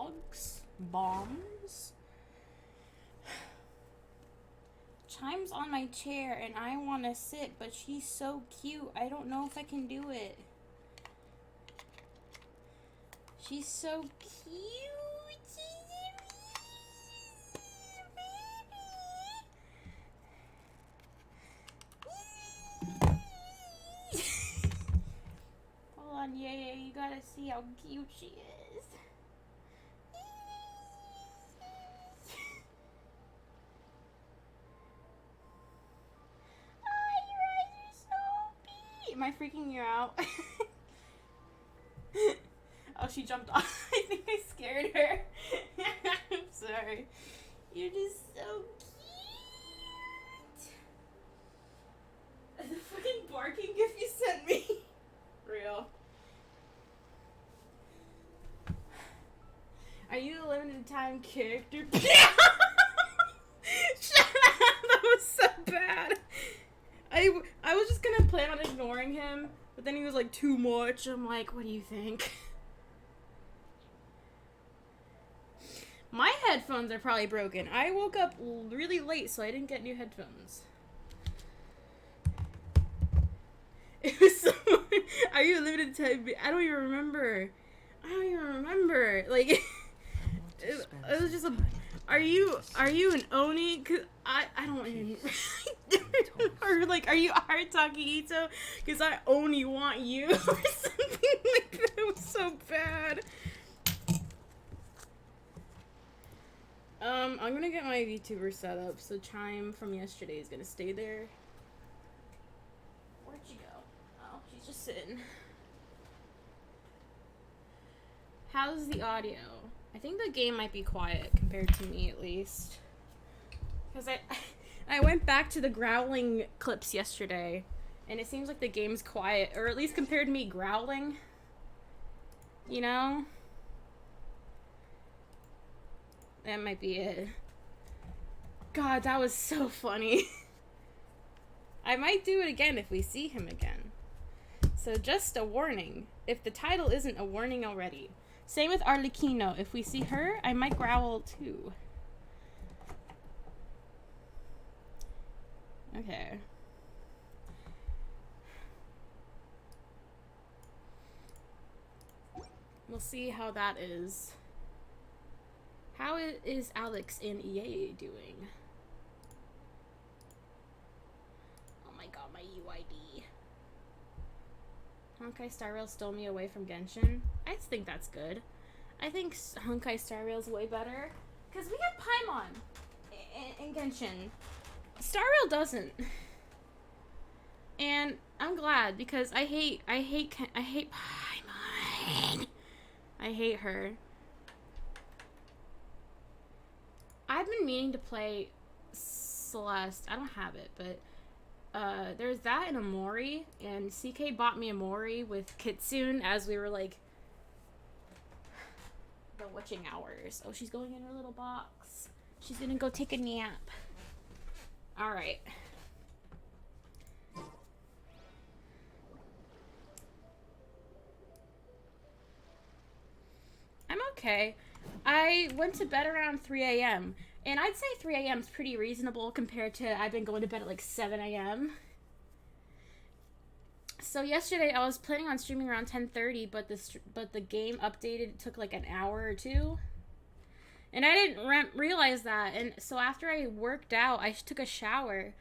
dogs. Bombs. Chime's on my chair and I want to sit, but she's so cute. I don't know if I can do it. She's so cute. Hold on, yeah, you gotta see how cute she is. Am I freaking you out? Oh, she jumped off. I think I scared her. I'm sorry. You're just so cute. The fucking barking gif you sent me. Real. Are you a limited time character? Shut up! That was so bad. I was just gonna plan on ignoring him, but then he was like, too much. I'm like, what do you think? My headphones are probably broken. I woke up really late, so I didn't get new headphones. It was so... Are you a limited time? I don't even remember. Like, it was just a... Are you an Oni? Cause I don't even... Or like, are you Haritaki Ito? Because I only want you. Or something like that. It was so bad. I'm gonna get my VTuber set up, so Chime from yesterday is gonna stay there. Where'd she go? Oh, she's just sitting. How's the audio? I think the game might be quiet compared to me, at least. Because I went back to the growling clips yesterday, and it seems like the game's quiet, or at least compared to me growling. You know? That might be it. God, that was so funny. I might do it again if we see him again. So just a warning. If the title isn't a warning already. Same with Arlecchino. If we see her, I might growl too. Okay. We'll see how that is. How is Alex and EA doing? Oh my god, my UID. Honkai Star Rail stole me away from Genshin. I think that's good. I think Honkai Star Rail's way better. Because we have Paimon in Genshin. Star Rail doesn't. And I'm glad because I hate Paimon. I hate her. I've been meaning to play Celeste. I don't have it, but there's that and Amori, and CK bought me Amori with Kitsune as we were like the witching hours. Oh, she's going in her little box. She's gonna go take a nap. Alright. I'm okay. I went to bed around 3 a.m. And I'd say 3 a.m. is pretty reasonable compared to I've been going to bed at like 7 a.m. So yesterday I was planning on streaming around 10:30, but the game updated. It took like an hour or two. And I didn't realize that. And so after I worked out, I took a shower.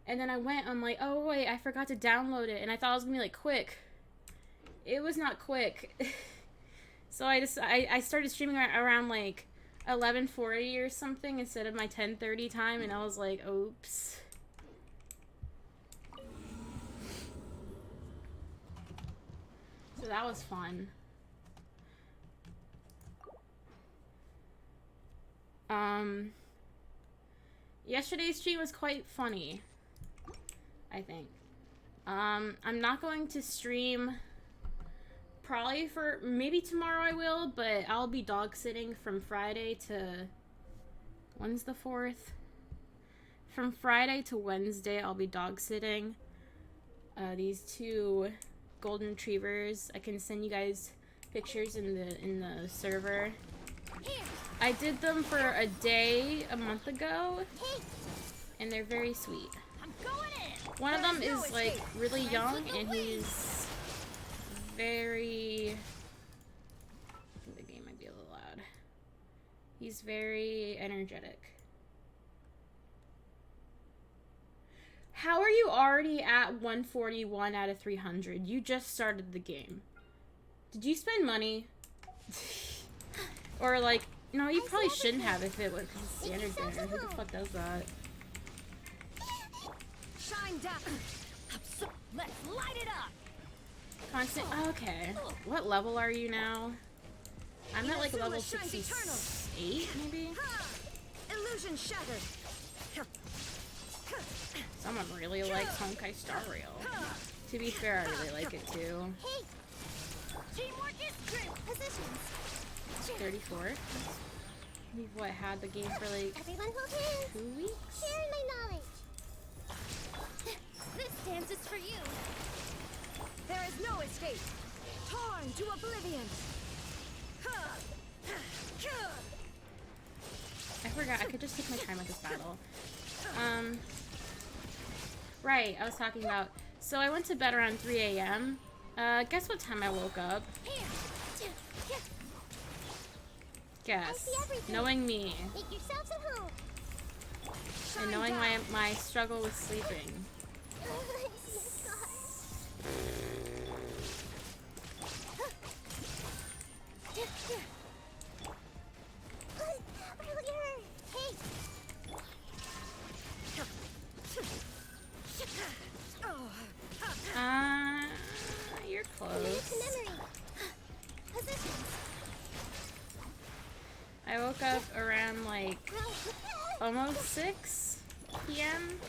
And then I went, I'm like, oh wait, I forgot to download it. And I thought it was going to be like quick. It was not quick. So I started streaming around like 11:40 or something instead of my 10:30 time, and I was like, oops. So that was fun. Yesterday's stream was quite funny, I think. I'm not going to stream probably for maybe tomorrow I will, but I'll be dog sitting from Friday to when's the 4th? From Friday to Wednesday I'll be dog sitting these two golden retrievers. I can send you guys pictures in the server. I did them for a day a month ago, and they're very sweet. One of them is like really young, and he's very... I think the game might be a little loud. He's very energetic. How are you already at 141 out of 300? You just started the game. Did you spend money? Or like, no, you probably shouldn't have if it was standard dinner. Who the fuck does that? Shine down. Let's light it up. Constant. Oh, okay. What level are you now? I'm at like level 68, maybe. Illusion shattered. Someone really likes Honkai Star Rail. To be fair, I really like it too. Teamwork is great. Positions. 34. We've what had the game for like Everyone hold hands. 2 weeks. Share my knowledge. This dance is for you. There is no escape. Torn to oblivion. I forgot. I could just take my time with this battle. Right. I was talking about. So I went to bed around 3 a.m. Guess what time I woke up? Guess. Knowing me. Make yourselves at home. And knowing my struggle with sleeping. You're close. I woke up around like almost 6 p.m.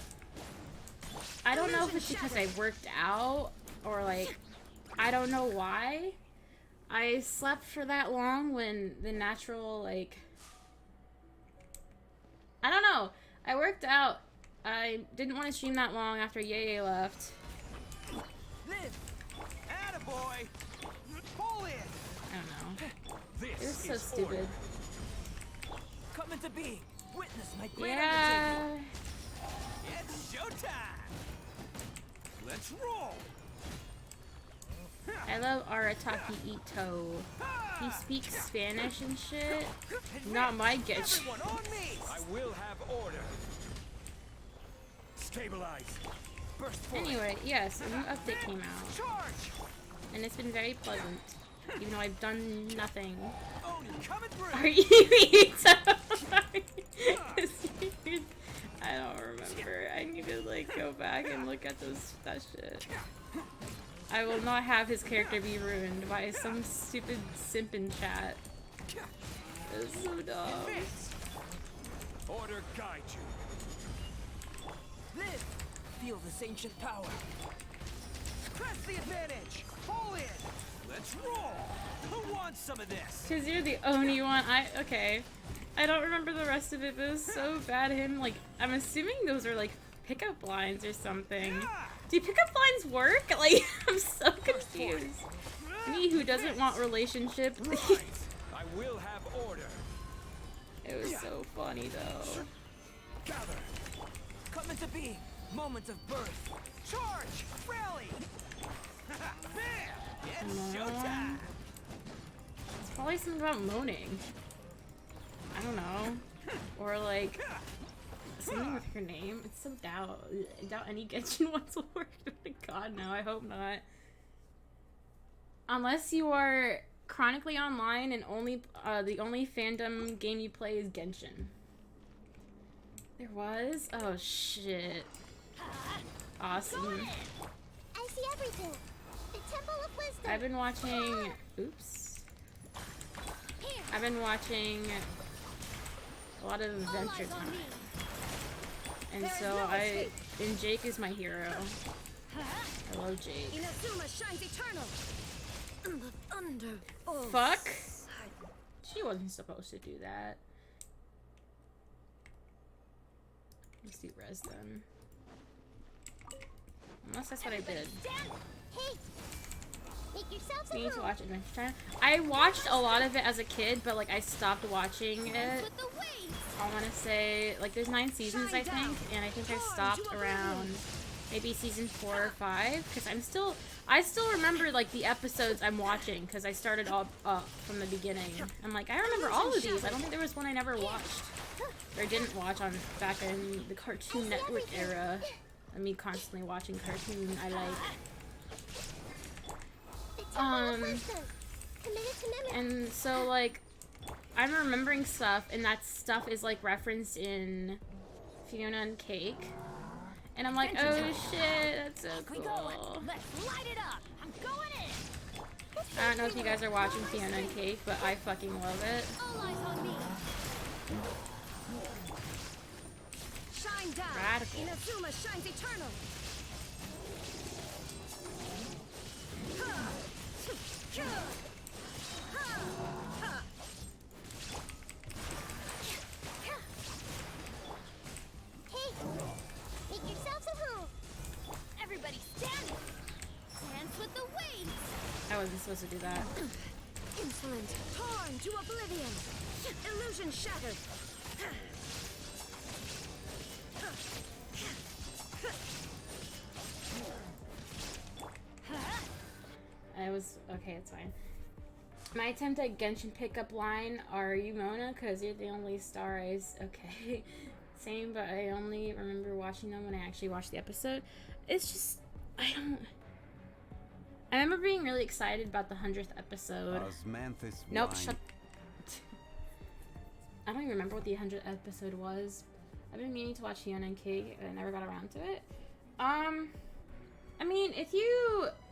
I don't know if it's because I worked out or like I don't know why. I slept for that long when the natural like I don't know. I worked out. I didn't want to stream that long after Yeye left. Live. Attaboy. Pull in. I don't know. This It was so is stupid. order. Come into being. Witness my great Yeah. undertaking. It's showtime. Let's roll. I love Arataki Ito. He speaks Spanish and shit. Not my Getch. Everyone on me. I will have order. Stabilize. Burst forward. Anyway, yes, a new update came out. Charge. And it's been very pleasant. Even though I've done nothing. Oni coming through. Are you Ito? I don't remember. I need to like go back and look at that shit. I will not have his character be ruined by some stupid simp in chat. It's so dumb. Order guide you. Live. Feel this ancient power. Press the advantage. Pull in. Let's roll. Who wants some of this? Cause you're the only one. Okay. I don't remember the rest of it, but it was so bad. Him like I'm assuming those are like pickup lines or something. Do pickup lines work? Like I'm so confused. Me who doesn't want relationship. Right. I will have order. It was so funny though. Gather. Come into being. Moment of birth. Charge. Rally. Bam. It's showtime. It's probably something about moaning. I don't know. Or like something with her name. It's so doubt. I doubt any Genshin ones will work. Oh my god, no, I hope not. Unless you are chronically online and only the only fandom game you play is Genshin. There was? Oh shit. Awesome. I see everything. The Temple of Wisdom. I've been watching oops. I've been watching a lot of Adventure Time. And so and Jake is my hero. I love Jake. Inazuma shines eternal. And the thunder. Fuck. She wasn't supposed to do that. Let's do res then. Unless that's what I did. Hey! Make yourself yourselves We need to a watch Adventure Time. I watched a lot of it as a kid, but like I stopped watching it. with the waves. I want to say like there's 9 seasons I think, and I think I stopped around maybe season 4 or 5 because I still remember like the episodes I'm watching because I started up from the beginning. I'm like I remember all of these. I don't think there was one I never watched or didn't watch on back in the Cartoon Network era. And me constantly watching cartoon I like. And so like I'm remembering stuff, and that stuff is like referenced in Fiona and Cake, and I'm like, oh shit, that's so cool. Let's light it up. I'm going in. I don't know if you guys are watching Fiona and Cake, but I fucking love it. All eyes on me. Shine down. Radical. Inazuma shines eternal. Hey, make yourselves at home. Everybody stand. Dance with the waves. I wasn't supposed to do that. Insolent. Torn to oblivion. Illusion shattered. I was okay. It's fine. My attempt at Genshin pickup line: "Are you Mona? Cause you're the only star eyes." Okay, same. But I only remember watching them when I actually watched the episode. It's just I don't. I remember being really excited about the 100th episode. Nope. Shut. I don't even remember what the 100th episode was. I've been meaning to watch Fiona and Cake, and I never got around to it. I mean,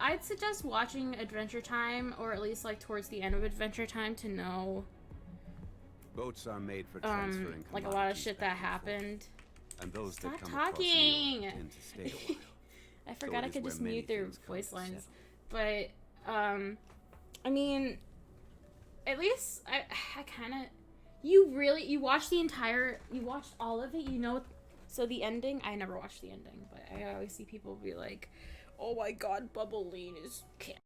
I'd suggest watching Adventure Time, or at least like towards the end of Adventure Time to know, Boats are made for transferring like a lot of shit that happened. And those Stop that come talking! across the tend to stay a while. I forgot I it is could where just many mute their things come voice to lines. settle. But, I mean, at least I kind of, you watched you watched all of it, you know, so the ending, I never watched the ending, but I always see people be like, oh my god, Bubbleine is can't.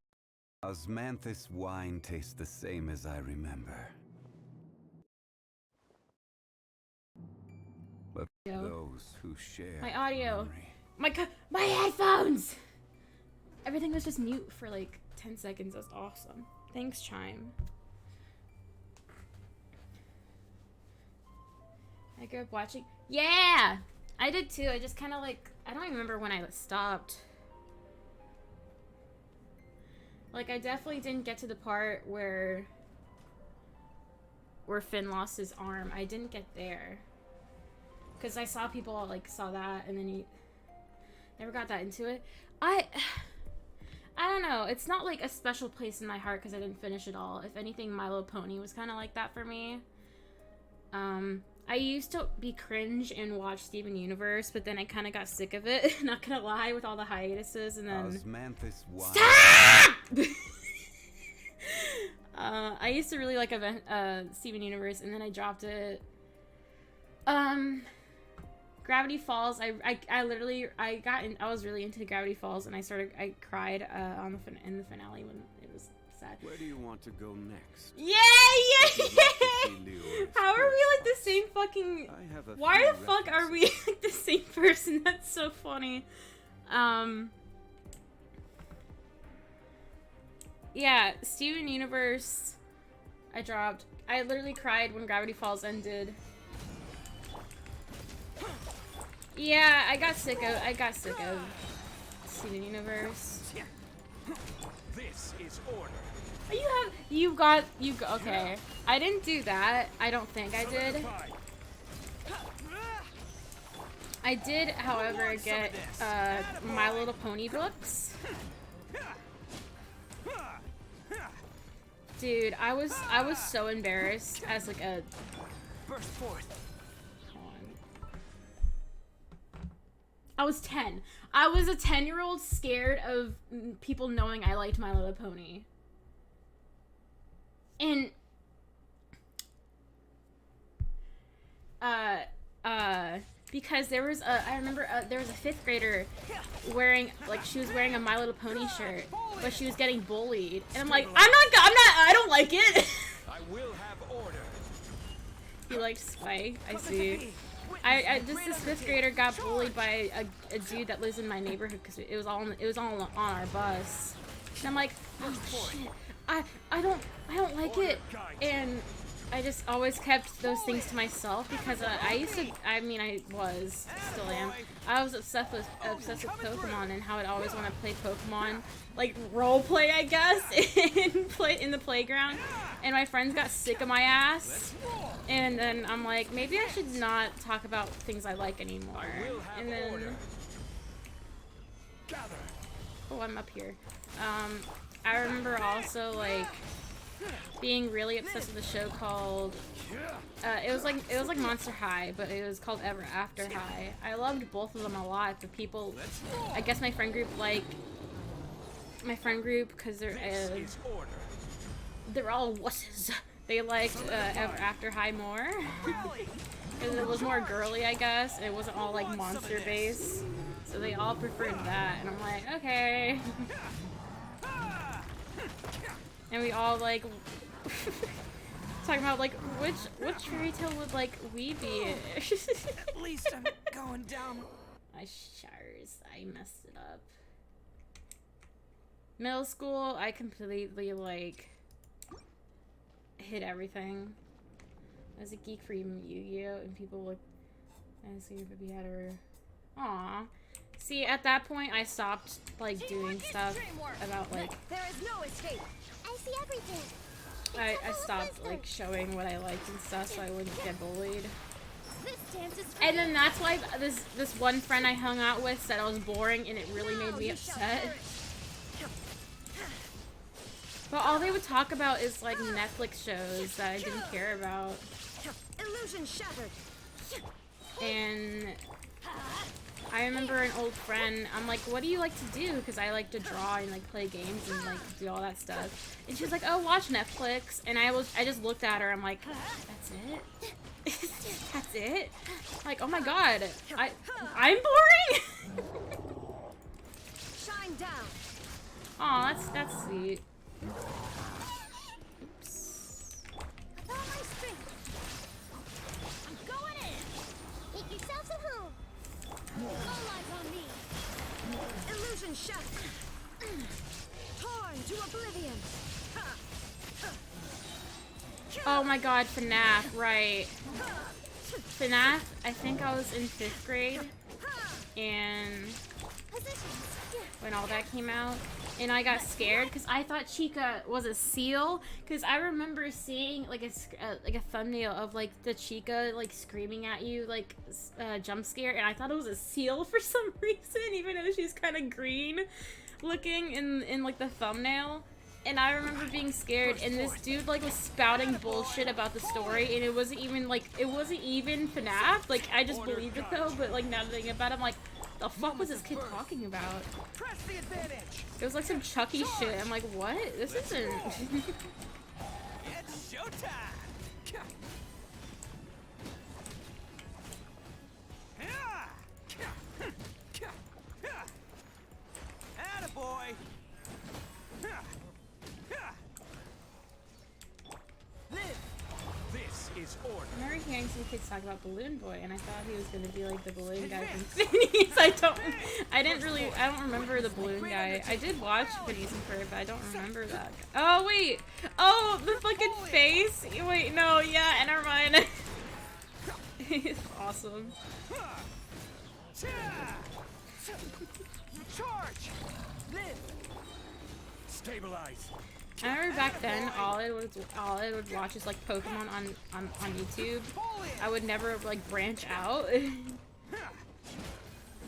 Osmanthus wine tastes the same as I remember. But those who share My audio. memory. My headphones! Everything was just mute for like 10 seconds. That's awesome. Thanks, Chime. I grew up watching. Yeah! I did too. I just kind of like, I don't even remember when I stopped. Like, I definitely didn't get to the part where Finn lost his arm. I didn't get there. Because I saw people, like, saw that, and then he never got that into it. I don't know. It's not, like, a special place in my heart because I didn't finish it all. If anything, My Little Pony was kind of like that for me. I used to be cringe and watch Steven Universe, but then I kind of got sick of it. Not gonna lie, with all the hiatuses, and then... Osmanthus wine. Stop! I used to really like Steven Universe, and then I dropped it. Gravity Falls. I literally I was really into Gravity Falls, and I cried in the finale when it was sad. Where do you want to go next? Yay! How are we like the same fucking? Why the fuck are we like the same person? That's so funny. Yeah, Steven Universe. I dropped. I literally cried when Gravity Falls ended. Yeah, I got sick of Steven Universe. This is order. Okay. I didn't do that. I don't think I did. I did, however, get My Little Pony books. Dude, I was so embarrassed as like a Burst forth. I was 10. I was a 10-year-old scared of people knowing I liked My Little Pony. And because there was a, I remember there was a 5th grader wearing, like, she was wearing a My Little Pony shirt, but she was getting bullied, and I'm like, I don't like it. I will have order. You liked Spike? I see. This 5th grader got bullied by a dude that lives in my neighborhood because it was all on our bus, and I'm like, oh shit, I don't like it, and I just always kept those things to myself because I still am. I was obsessed with Pokemon and how I'd always want to play Pokemon, like role play, I guess, in the playground. And my friends got sick of my ass, and then I'm like, maybe I should not talk about things I like anymore. And then, oh, I'm up here. I remember also like being really obsessed with a show called it was like Monster High, but it was called Ever After High. I loved both of them a lot, but people, I guess my friend group because they're all wusses. They liked Ever After High more because it was more girly, I guess. It wasn't all like monster based, so they all preferred that, and I'm like, okay. And we all like talking about like which fairy tale would like we be? At least I'm going down. I messed it up. Middle school, I completely like hid everything. I was a geek for Yu-Gi-Oh, and people look and see if we had her. Aw. See, at that point, I stopped like doing stuff about like. There is no escape. I see everything. I stopped like showing what I liked and stuff so I wouldn't get bullied. This dance is And then that's why this one friend I hung out with said I was boring, and it really made me upset. But all they would talk about is like Netflix shows that I didn't care about. illusion shattered. And I remember an old friend, I'm like, what do you like to do? Because I like to draw and like play games and like do all that stuff. And she was like, oh, watch Netflix. And I just looked at her, I'm like, that's it? That's it? Like, oh my god, I'm boring? Shine down. Aw, that's sweet. With all my strength. I'm going in. Make yourselves at home. All eyes on me. Illusion shattered. Torn to oblivion. Oh my god, FNAF, right. FNAF, I think I was in 5th grade, and when all that came out, and I got scared because I thought Chica was a seal, because I remember seeing like a thumbnail of like the Chica like screaming at you like jump scare, and I thought it was a seal for some reason, even though she's kind of green looking in like the thumbnail. And I remember being scared, and this dude like was spouting bullshit about the story, and it wasn't even FNAF. Like, I just believed it though, but like now that I think about it, I'm like, the fuck was this kid talking about? It was like some Chucky shit. I'm like, what? This isn't. It's showtime. Attaboy. This is order. I remember hearing some kids talk about Balloon Boy, and I thought he was gonna be like the balloon guy from Phineas. I don't remember the balloon guy. I did watch Phineas and Ferb, but I don't remember that. Oh wait! Oh, the fucking face! Wait, no, yeah, never mind. He's awesome. Charge! Stabilize. I remember back then, all I would watch is like Pokemon on YouTube. I would never like branch out.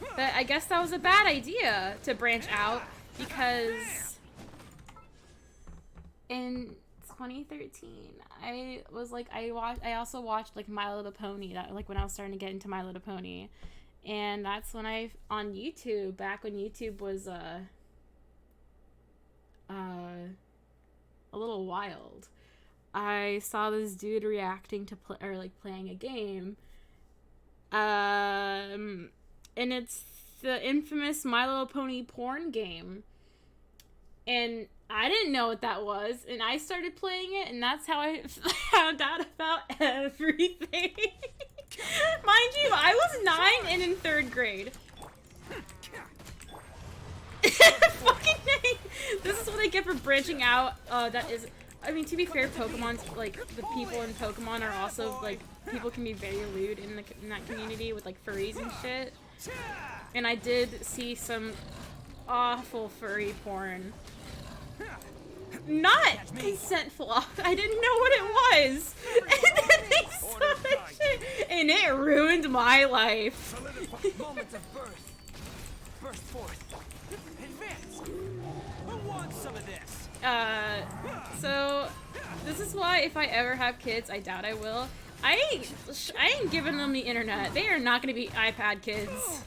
But I guess that was a bad idea to branch out, because in 2013 I also watched like My Little Pony, that like when I was starting to get into My Little Pony, and that's when on YouTube, back when YouTube was a little wild, I saw this dude reacting to playing a game, And it's the infamous My Little Pony porn game. And I didn't know what that was, and I started playing it, and that's how I found out about everything. Mind you, I was 9 and in 3rd grade. Fucking dang. This is what I get for branching out. That is, I mean, to be fair, Pokemon's, like, the people in Pokemon are also, like, people can be very lewd in that community with, like, furries and shit. And I did see some awful furry porn. Not consentful. I didn't know what it was. And then they saw that shit, and it ruined my life. Moments of birth. Burst forth. Advance. Who wants some of this? So this is why if I ever have kids, I doubt I will. I ain't giving them the internet. They are not gonna be iPad kids.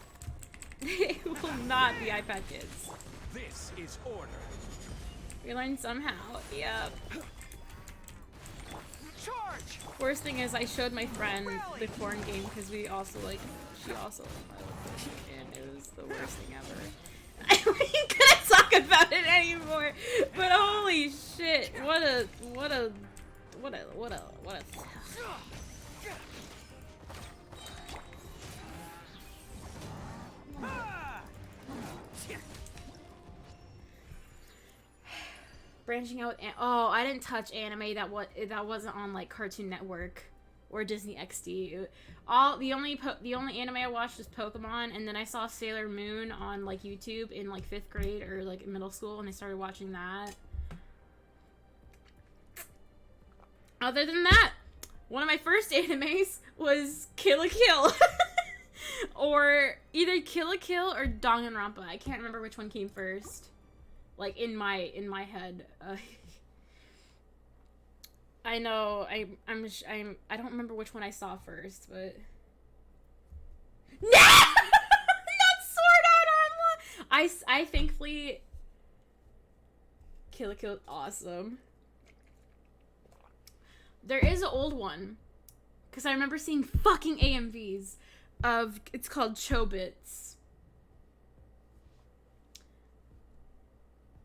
They will not be iPad kids. This is order. We learned somehow. Yep. Charge. Worst thing is I showed my friend the corn game because she also liked My Little Pony, and it was the worst thing ever. I ain't gonna talk about it anymore. But holy shit, what a branching out. Oh, I didn't touch anime that wasn't on like Cartoon Network or Disney XD. The only anime I watched was Pokemon, and then I saw Sailor Moon on like YouTube in like 5th grade or like middle school, and I started watching that. Other than that, one of my first animes was Kill la Kill. Or either Kill la Kill or Danganronpa. I can't remember which one came first. Like in my head. I know I don't remember which one I saw first, but no! Not Sword Art Online. I thankfully Kill la Kill is awesome. There is an old one, because I remember seeing fucking AMVs of, it's called Chobits.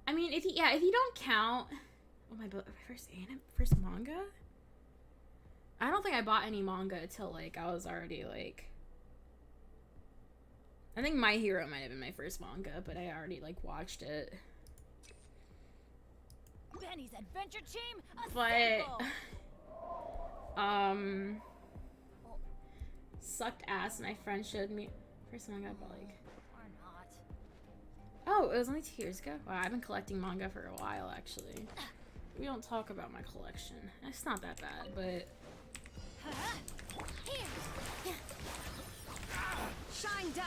I mean, if you don't count, oh my first manga? I don't think I bought any manga until like I was already like, I think My Hero might have been my first manga, but I already like watched it. Benny's adventure team, But sucked ass. My friend showed me first manga I bought like. or not. Oh, it was only 2 years ago? Wow, I've been collecting manga for a while, actually. We don't talk about my collection. It's not that bad, but... Here. Shine down.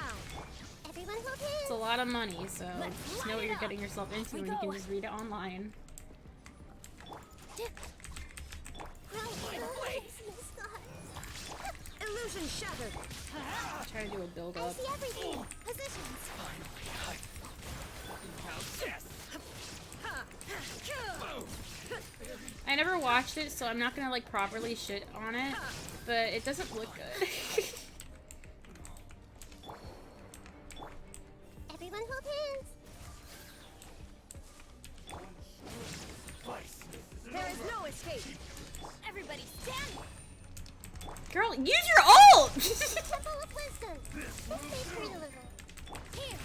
Everyone hold hands. It's a lot of money, so just know what you're getting yourself into and you can just read it online. Illusion shattered. I'm trying to do a build I up. see everything. Positions. I never watched it, so I'm not gonna like properly shit on it, but it doesn't look good. Everyone hold hands. There is no escape. Everybody stand. Girl, use your ult! Temple of Wisdom. This pays for your liver. Here.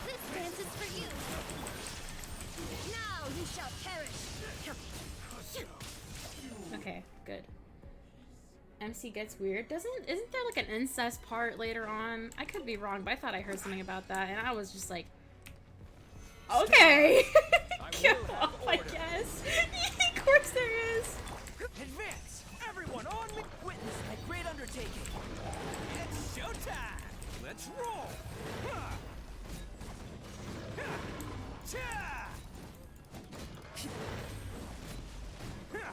This dance is for you. Now you shall perish. Okay, good. MC gets weird. Isn't there like an incest part later on? I could be wrong, but I thought I heard something about that, and I was just like, okay. Go off, I guess. Of course there is. Advance! Everyone on me! Witness my great undertaking! It's showtime! Let's roll! Ha! Ha! Cha! Ha!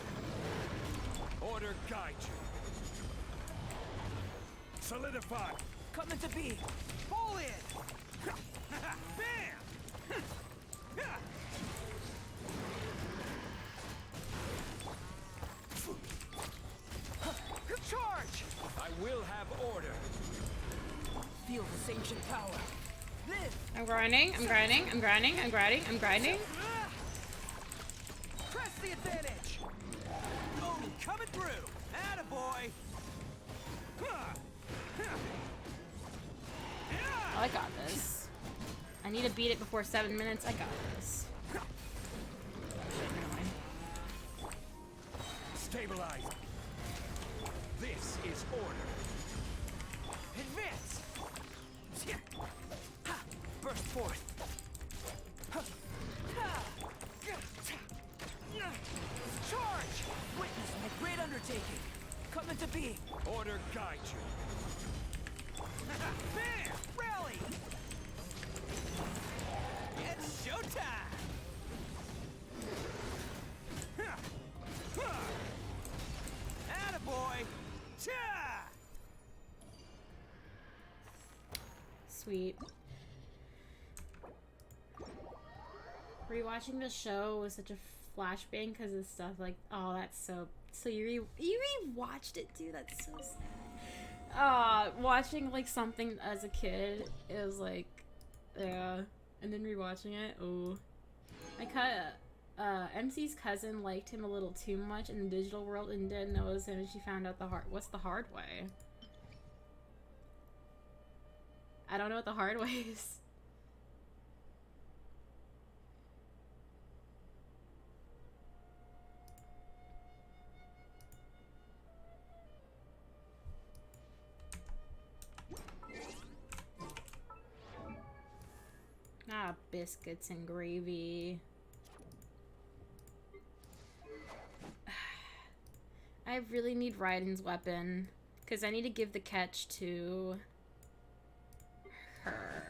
Order guide you. Solidify! Come into being! Fall in! Bam! Charge! I We'll have order. Feel this ancient power. This. I'm grinding, I'm grinding, I'm grinding, I'm grinding, I'm grinding. Press the advantage. Oh, coming through. Attaboy. Oh, I got this. I need to beat it before 7 minutes. I got this. Shit, never mind. Stabilize. This is order. Advance. Burst forth. Charge! Witness my great undertaking. Come into being. Order guide you. Bam! Rally! It's showtime! Attaboy! Cha! Sweet. Rewatching the show was such a flashbang because of stuff like, oh, that's so. So you rewatched it too? That's so sad. Watching like something as a kid, it was like, yeah, and then rewatching it, oh. MC's cousin liked him a little too much in the digital world and didn't know it was him, and she found out what's the hard way? I don't know what the hard way is. Ah, biscuits and gravy. I really need Raiden's weapon, because I need to give the catch to her.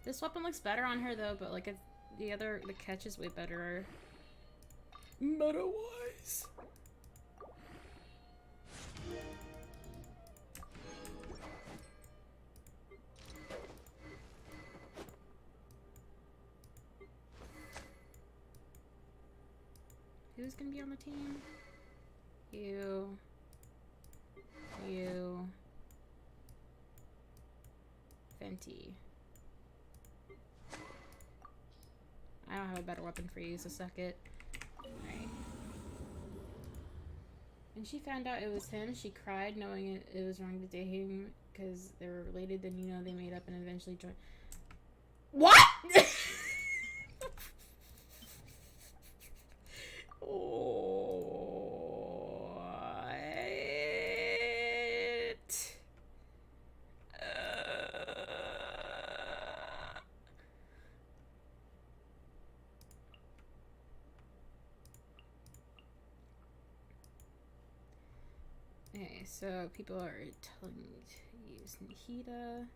This weapon looks better on her though, but like the catch is way better. Meta-wise. Who's gonna be on the team? You. Fenty. I don't have a better weapon for you, so suck it. Alright. When she found out it was him, she cried knowing it was wrong to date him because they were related. Then, you know, they made up and eventually joined. What? Okay, so people are telling me to use Nihita,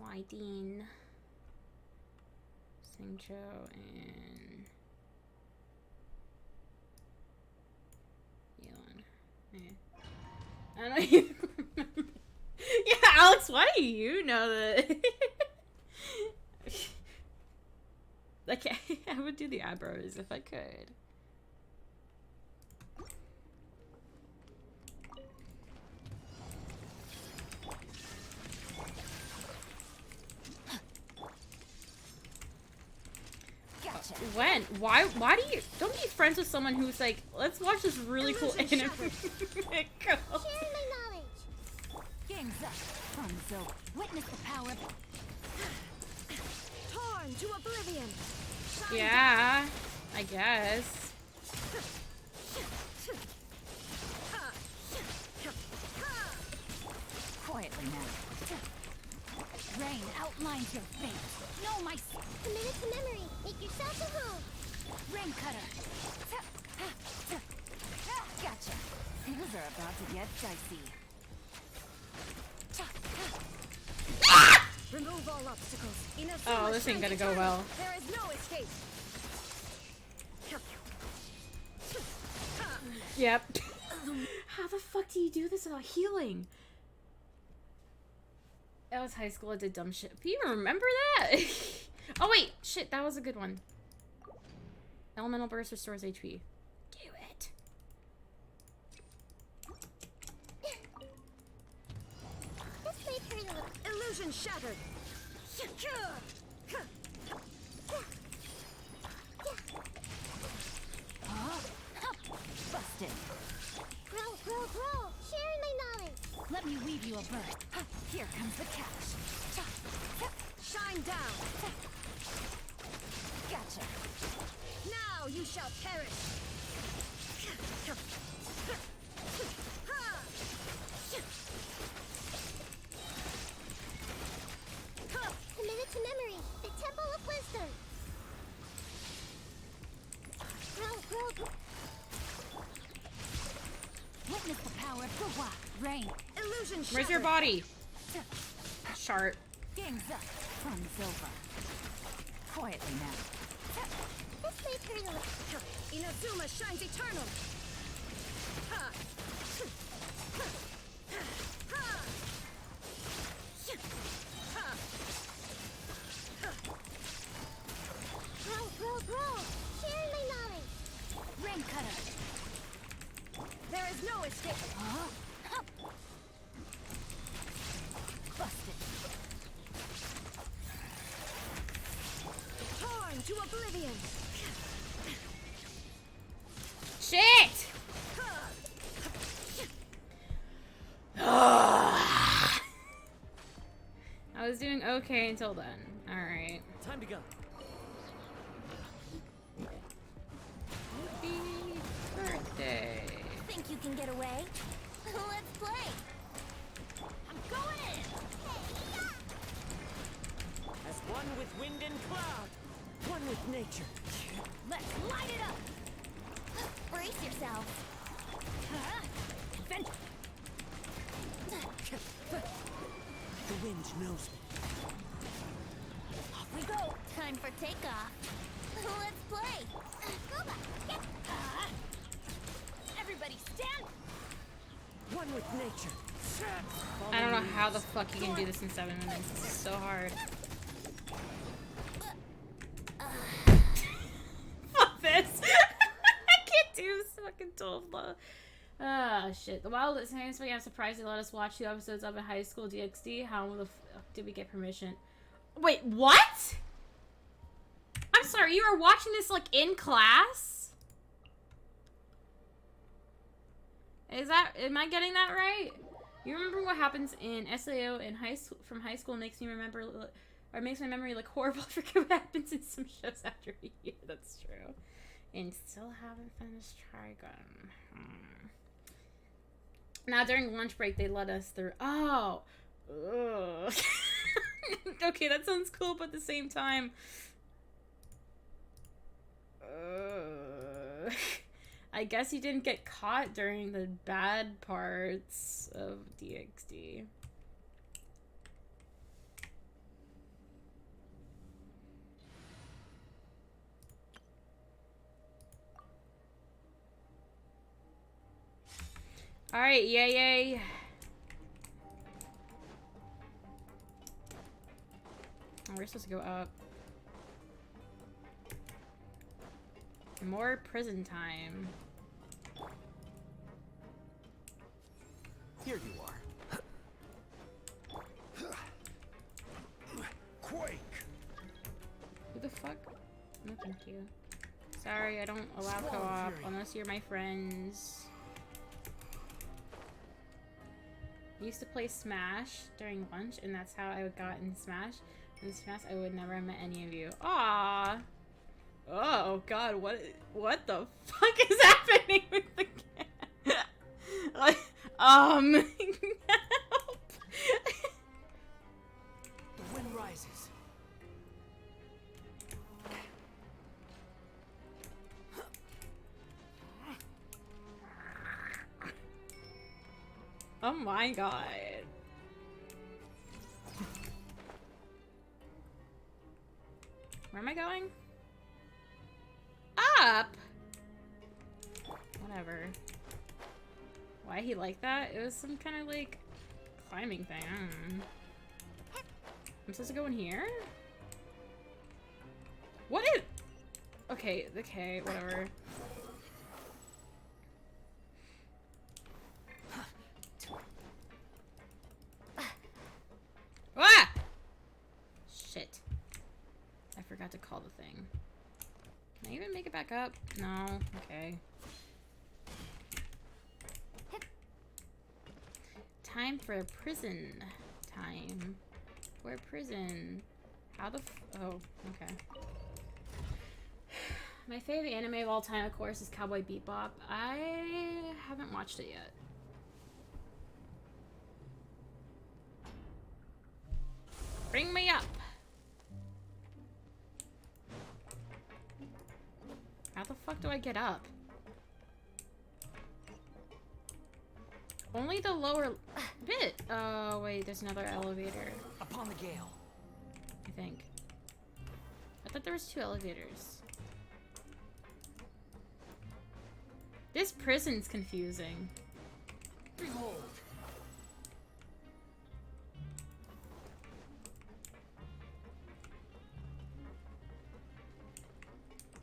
Wydeen, Singcho, and Yelan. Okay. I don't even remember. Yeah, Alex, why do you know that? Like, I would do the eyebrows if I could. When? Why do you don't be friends with someone who's like, let's watch this really cool anime? Sharing my knowledge. Game's up. Funzo. Witness the power. Torn to oblivion. Yeah, I guess. Quietly now. Rain outlines your fate. No, my Commit to memory. Make yourself at home. rain cutter. Gotcha. Things are about to get dicey. Remove all obstacles. In a Oh, this ain't gonna go eternal. well. There is no escape. Yep. How the fuck do you do this without healing? That was high school. I did dumb shit. Do you even remember that? Oh wait, shit, that was a good one. Elemental burst restores HP. Do it. This may turn a little. Illusion shattered. Busted. Growl, growl, growl. Sharing my knowledge. Let me weave you a bird. Here comes the catch. Shine down. Gotcha. Now you shall perish. Committed to memory. The Temple of Wisdom. Growl, growl, growl. Witness the power of Gwa. Rain. Illusion shattered. Where's your body? Shart. Game's up. Fun's over. Quietly now. This may turn a little. Inazuma shines eternal. Ha. Ha. Growl, growl, growl. Sharing my knowledge. Rain cutter. There is no escape. Huh? Hup. Busted. Torn to oblivion. Shit! I was doing okay until then. Alright. Time to go. Happy birthday. Think you can get away? Let's play. I'm going in. As one with wind and cloud, one with nature. Let's light it up. Brace yourself. Vent. The wind knows me. Off we go. Time for takeoff. Let's play. Go back. Everybody stand. One with nature. I don't know how the fuck you can do this in 7 minutes. This is so hard. Fuck this. I can't do this fucking 12 low. Ah, shit. The Wild is saying, I'm surprised they let us watch 2 episodes of a high school DxD. How the fuck did we get permission? Wait, what? I'm sorry, you were watching this, like, in class? Am I getting that right? You remember what happens in SAO in from high school makes me remember, or makes my memory look horrible. I forget what happens in some shows after a year. That's true. And still haven't finished Trigun. Now during lunch break they let us through. Oh. Ugh. Okay, that sounds cool, but at the same time. I guess you didn't get caught during the bad parts of DxD. Alright, yay. Oh, we're supposed to go up. More prison time. Here you are. Quake. Who the fuck? No, thank you. Sorry, I don't allow co-op unless you're my friends. I used to play Smash during lunch, and that's how I got in Smash. In Smash, I would never have met any of you. Aww. Oh god, what the fuck is happening with the cat? Like, help. The wind rises. Oh my god. Where am I going? Up! Whatever. Why he like that? It was some kind of like climbing thing. I don't know. I'm supposed to go in here? What is... Okay, okay, whatever. Ah! Shit. I forgot to call the thing. Can I even make it back up? No. Okay. Time for a prison. Time for a prison. How the oh, okay. My favorite anime of all time, of course, is Cowboy Bebop. I haven't watched it yet. Bring me up. How the fuck do I get up? Only the lower bit. Oh, wait, there's another elevator. Upon the gale. I think. I thought there was 2 elevators. This prison's confusing. Behold.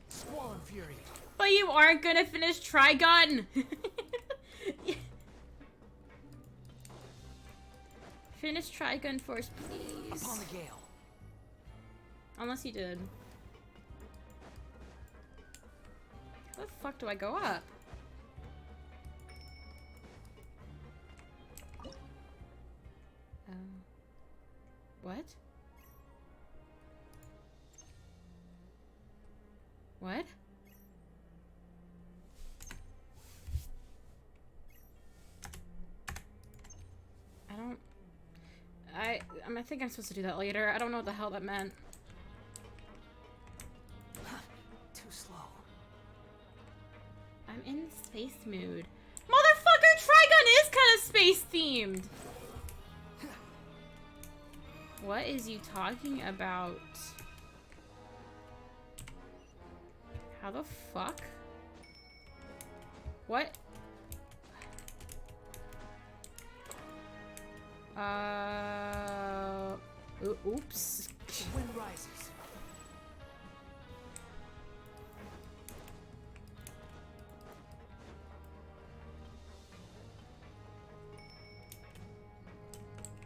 Squall and fury. But you aren't gonna finish Trigun! Finish Trigun Force, please. Upon the gale. Unless you did. How the fuck do I go up? What? What? I think I'm supposed to do that later. I don't know what the hell that meant. Too slow. I'm in space mood. Motherfucker, Trigun is kind of space themed! What is you talking about? How the fuck? What? Oops. The wind rises.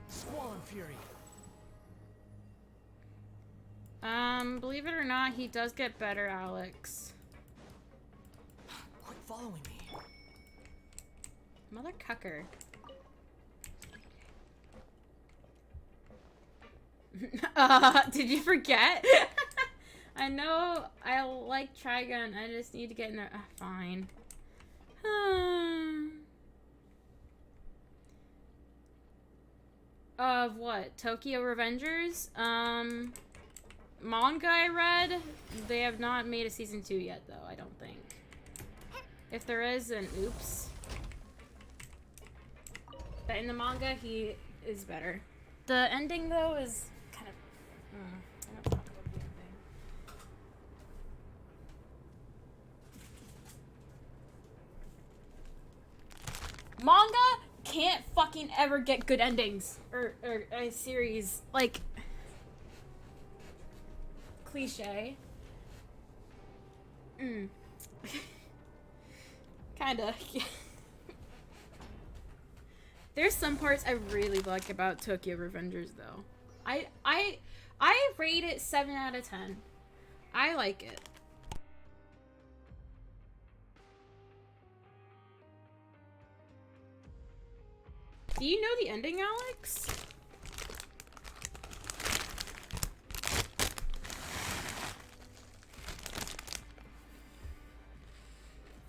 Squall and fury. Believe it or not, he does get better, Alex. Quit following me. Mother cucker. Did you forget? I know I like Trigun. I just need to get in there. Fine. Of what? Tokyo Revengers? Manga I read. They have not made a season 2 yet, though, I don't think. If there is, then oops. But in the manga, he is better. The ending, though, is kind of... I don't talk about the ending. Manga can't fucking ever get good endings. Or a series. Like... Cliche. Kinda. There's some parts I really like about Tokyo Revengers, though. I rate it 7 out of 10. I like it. Do you know the ending, Alex?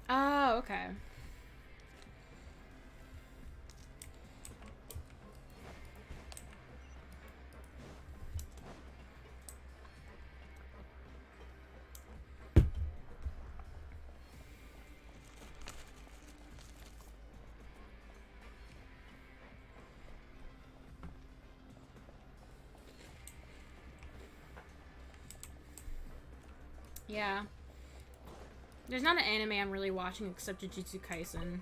Oh, okay. Yeah. There's not an anime I'm really watching except Jujutsu Kaisen.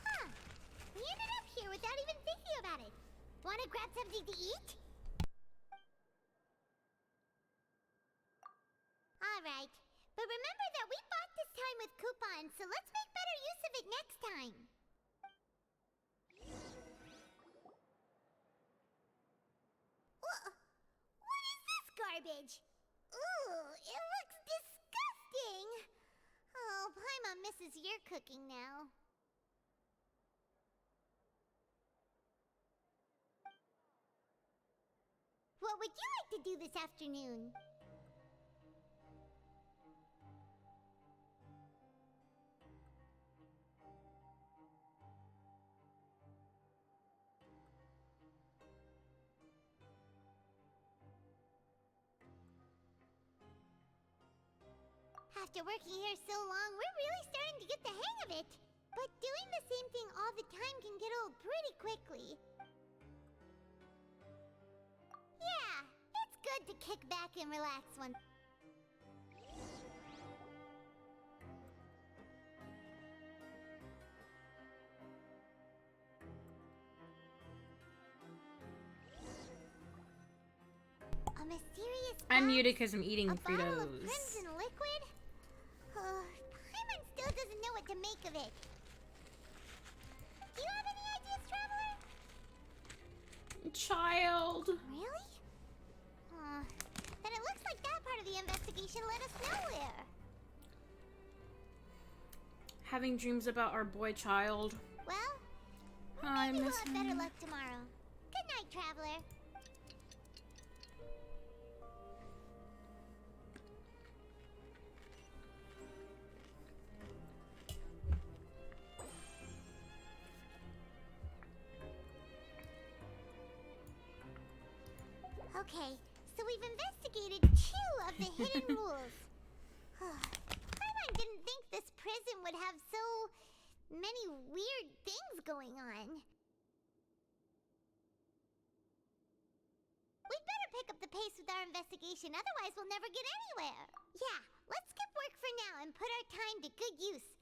Huh. We ended up here without even thinking about it. Wanna grab something to eat? Alright, but remember that we bought this time with coupons, so let's make better use of it next time. What is this garbage? Ooh, it looks disgusting. Oh, Paimon misses your cooking now. What would you like to do this afternoon? After working here so long, we're really starting to get the hang of it. But doing the same thing all the time can get old pretty quickly. Yeah, it's good to kick back and relax once. A mysterious I'm box? muted because I'm eating A bottle of Fritos. crimson liquid? Paimon still doesn't know what to make of it. Do you have any ideas, Traveler? Child. Really? Then it looks like that part of the investigation led us nowhere. Having dreams about our boy child. Well, I maybe we'll miss have better him. luck tomorrow. Good night, Traveler. Okay, so we've investigated 2 of the hidden rules. Paimon didn't think this prison would have so many weird things going on. We'd better pick up the pace with our investigation, otherwise we'll never get anywhere. Yeah, let's skip work for now and put our time to good use.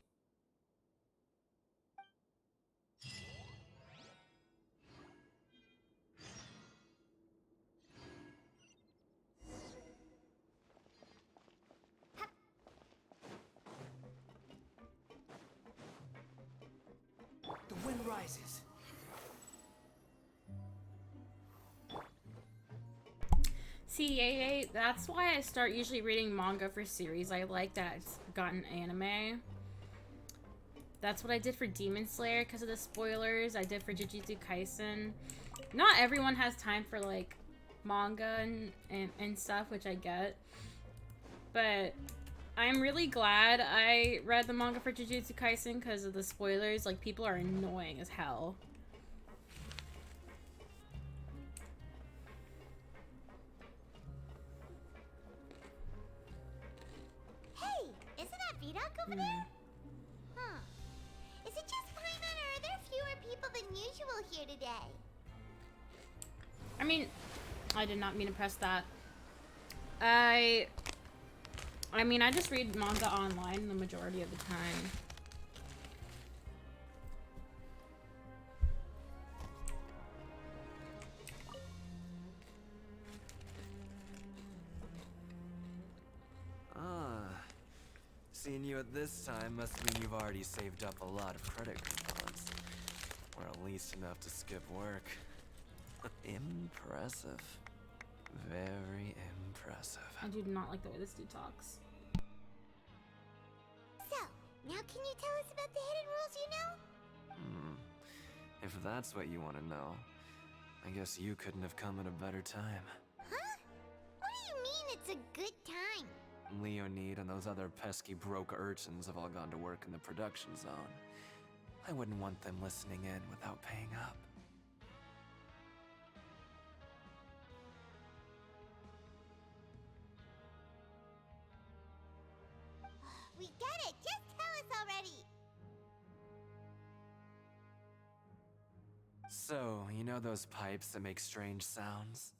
The wind rises. See, that's why I start usually reading manga for series I like that it's gotten anime. That's what I did for Demon Slayer because of the spoilers. I did for Jujutsu Kaisen. Not everyone has time for like manga and stuff, which I get. But I'm really glad I read the manga for Jujutsu Kaisen because of the spoilers. Like, people are annoying as hell. Hey, isn't that Vidoc over there? Huh. Is it just Paimon, or are there fewer people than usual here today? I mean, I did not mean to press that. I mean, I just read manga online the majority of the time. Seeing you at this time must mean you've already saved up a lot of credit coupons. Or at least enough to skip work. Impressive. Very impressive. I do not like the way this dude talks. So, now can you tell us about the hidden rules you know? If that's what you want to know, I guess you couldn't have come at a better time. Huh? What do you mean it's a good time? Leonid and those other pesky broke urchins have all gone to work in the production zone. I wouldn't want them listening in without paying up. We get it! Just tell us already! So, you know those pipes that make strange sounds?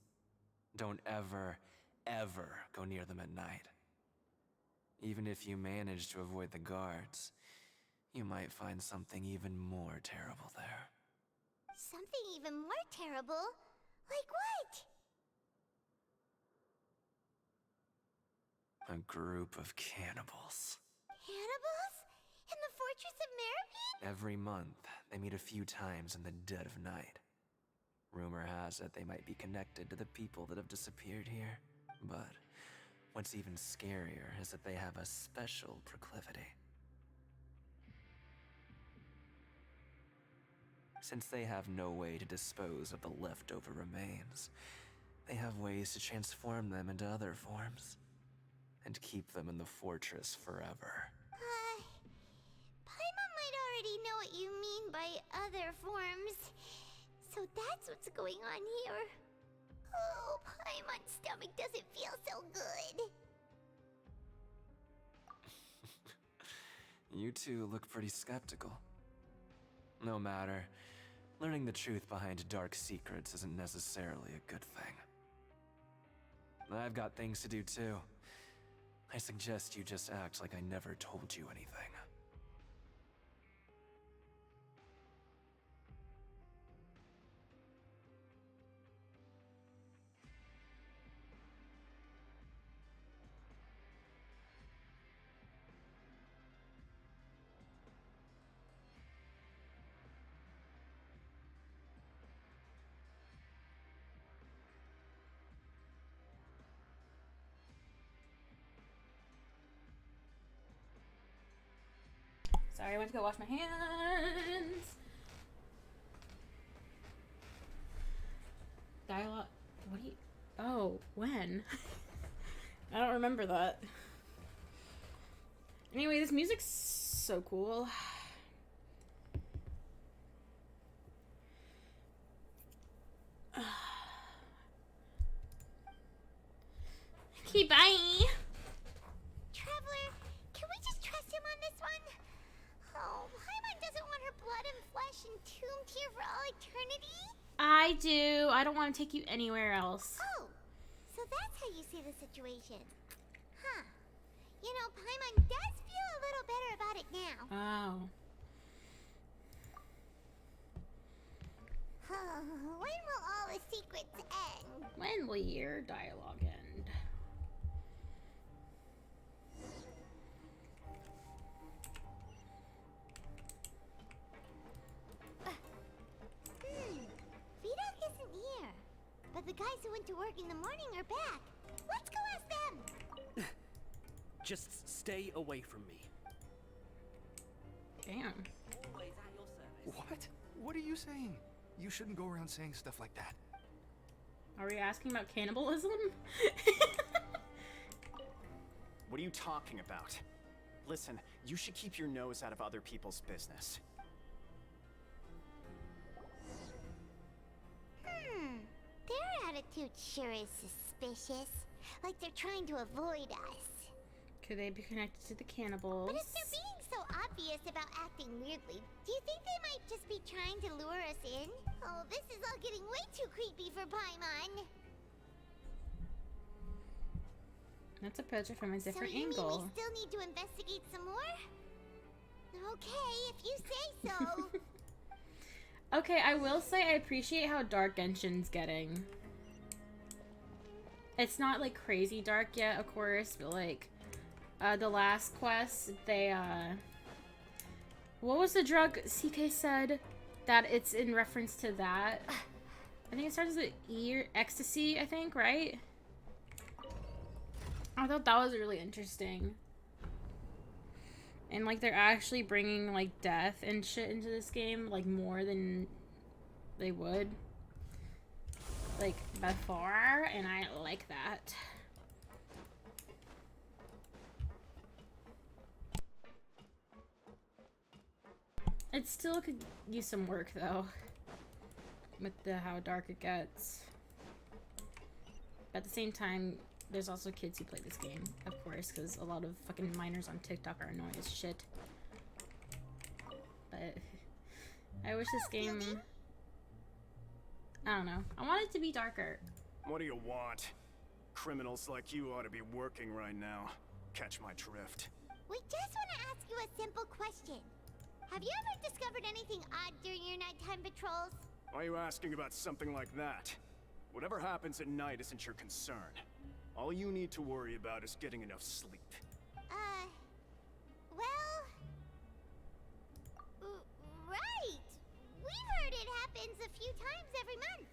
Don't ever, ever go near them at night. Even if you manage to avoid the guards, you might find something even more terrible there. Something even more terrible? Like what? A group of cannibals. Cannibals? In the Fortress of Merripede? Every month, they meet a few times in the dead of night. Rumor has it they might be connected to the people that have disappeared here. But what's even scarier is that they have a special proclivity. Since they have no way to dispose of the leftover remains, they have ways to transform them into other forms and keep them in the fortress forever. Paimon might already know what you mean by other forms. So that's what's going on here. Oh, Paimon's stomach doesn't feel so good. You two look pretty skeptical. No matter, learning the truth behind dark secrets isn't necessarily a good thing. I've got things to do too. I suggest you just act like I never told you anything. Sorry, I went to go wash my hands. Dialogue. What do you. Oh, when? I don't remember that. Anyway, this music's so cool. Okay, bye. Traveler, can we just trust him on this one? Oh, Paimon doesn't want her blood and flesh entombed here for all eternity? I do. I don't want to take you anywhere else. Oh, so that's how you see the situation. Huh. You know, Paimon does feel a little better about it now. Oh. When will all the secrets end? When will your dialogue end? Vidok isn't here. But the guys who went to work in the morning are back. Let's go ask them. Just stay away from me. Damn. What? What are you saying? You shouldn't go around saying stuff like that. Are we asking about cannibalism? What are you talking about? Listen, you should keep your nose out of other people's business. Their attitude sure is suspicious. Like they're trying to avoid us. Could they be connected to the cannibals? But if they're being so obvious about acting weirdly, do you think they might just be trying to lure us in? Oh, this is all getting way too creepy for Paimon. Let's approach it from a different so you angle. mean we still need to investigate some more? Okay, if you say so. Okay, I will say I appreciate how dark Genshin's getting. It's not like crazy dark yet, of course, but like the last quest, they what was the drug CK said that it's in reference to that? I think it starts with ecstasy, I think, right? I thought that was really interesting. And like they're actually bringing like death and shit into this game, like more than they would like before, and I like that. It still could use some work though, with how dark it gets. At the same time, there's also kids who play this game, of course, because a lot of fucking minors on TikTok are annoying as shit. But I wish this game, I don't know. I want it to be darker. What do you want? Criminals like you ought to be working right now. Catch my drift. We just want to ask you a simple question. Have you ever discovered anything odd during your nighttime patrols? Why are you asking about something like that? Whatever happens at night isn't your concern. All you need to worry about is getting enough sleep. Well... right! We've heard it happens a few times every month.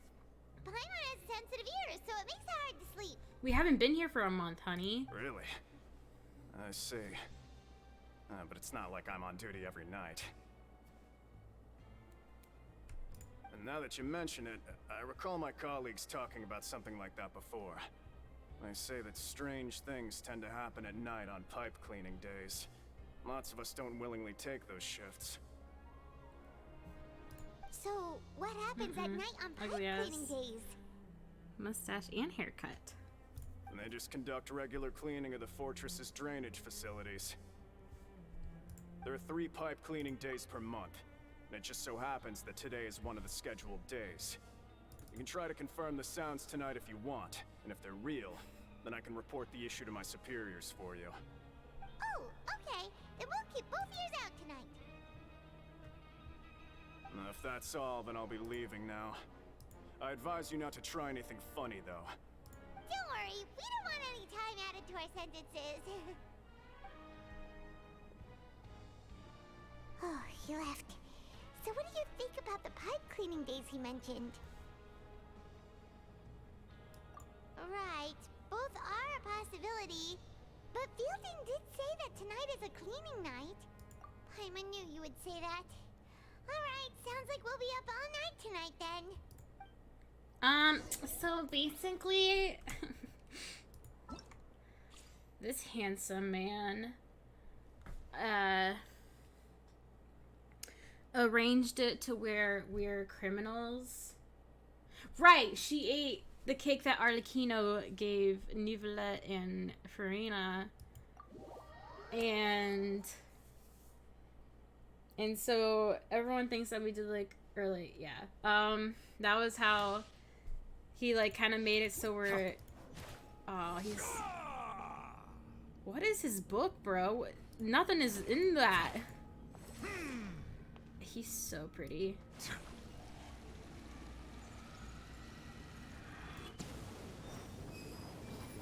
Paimon has sensitive ears, so it makes it hard to sleep. We haven't been here for a month, honey. Really? I see. But it's not like I'm on duty every night. And now that you mention it, I recall my colleagues talking about something like that before. They say that strange things tend to happen at night on pipe cleaning days. Lots of us don't willingly take those shifts. So, what happens at night on pipe Ugly ass. cleaning days? Mustache and haircut. And they just conduct regular cleaning of the fortress's drainage facilities. There are 3 pipe cleaning days per month, and it just so happens that today is one of the scheduled days. You can try to confirm the sounds tonight if you want, and if they're real, then I can report the issue to my superiors for you. Oh, okay. Then we'll keep both ears out tonight. If that's all, then I'll be leaving now. I advise you not to try anything funny, though. Don't worry, we don't want any time added to our sentences. Oh, he left. So what do you think about the pipe cleaning days he mentioned? Right, both are a possibility. But Fielding did say that tonight is a cleaning night. Paimon knew you would say that. Alright, sounds like we'll be up all night tonight then. So basically, this handsome man, arranged it to where we're criminals. Right, she ate the cake that Arlecchino gave Nivola and Farina. And so everyone thinks that we did like early, yeah. That was how he like kind of made it so we're, oh, he's, what is his book, bro? Nothing is in that. He's so pretty.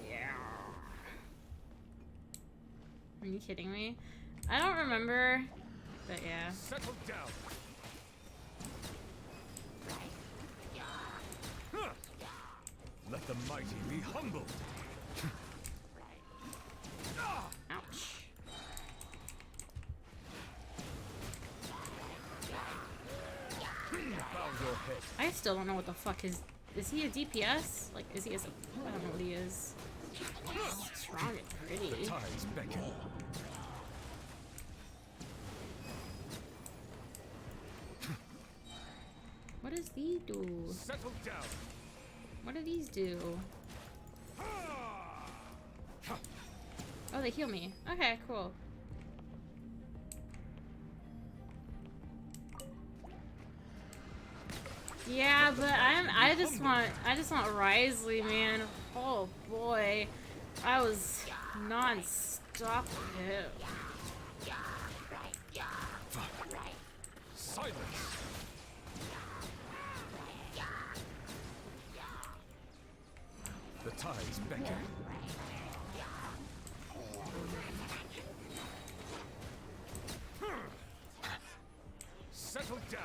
Yeah. Are you kidding me? I don't remember, but yeah. Settle down. Let the mighty be humbled. Ouch. Bow your head. I still don't know what the fuck is he a DPS? Like, is he I don't know what he is. He's strong and pretty. Tides beckon. What does he do? Settle down. What do these do? Oh, they heal me. Okay, cool. Yeah, but I just want Risley, man. Oh boy. I was non-stop with him. Silence. The tides beckon. Settle down.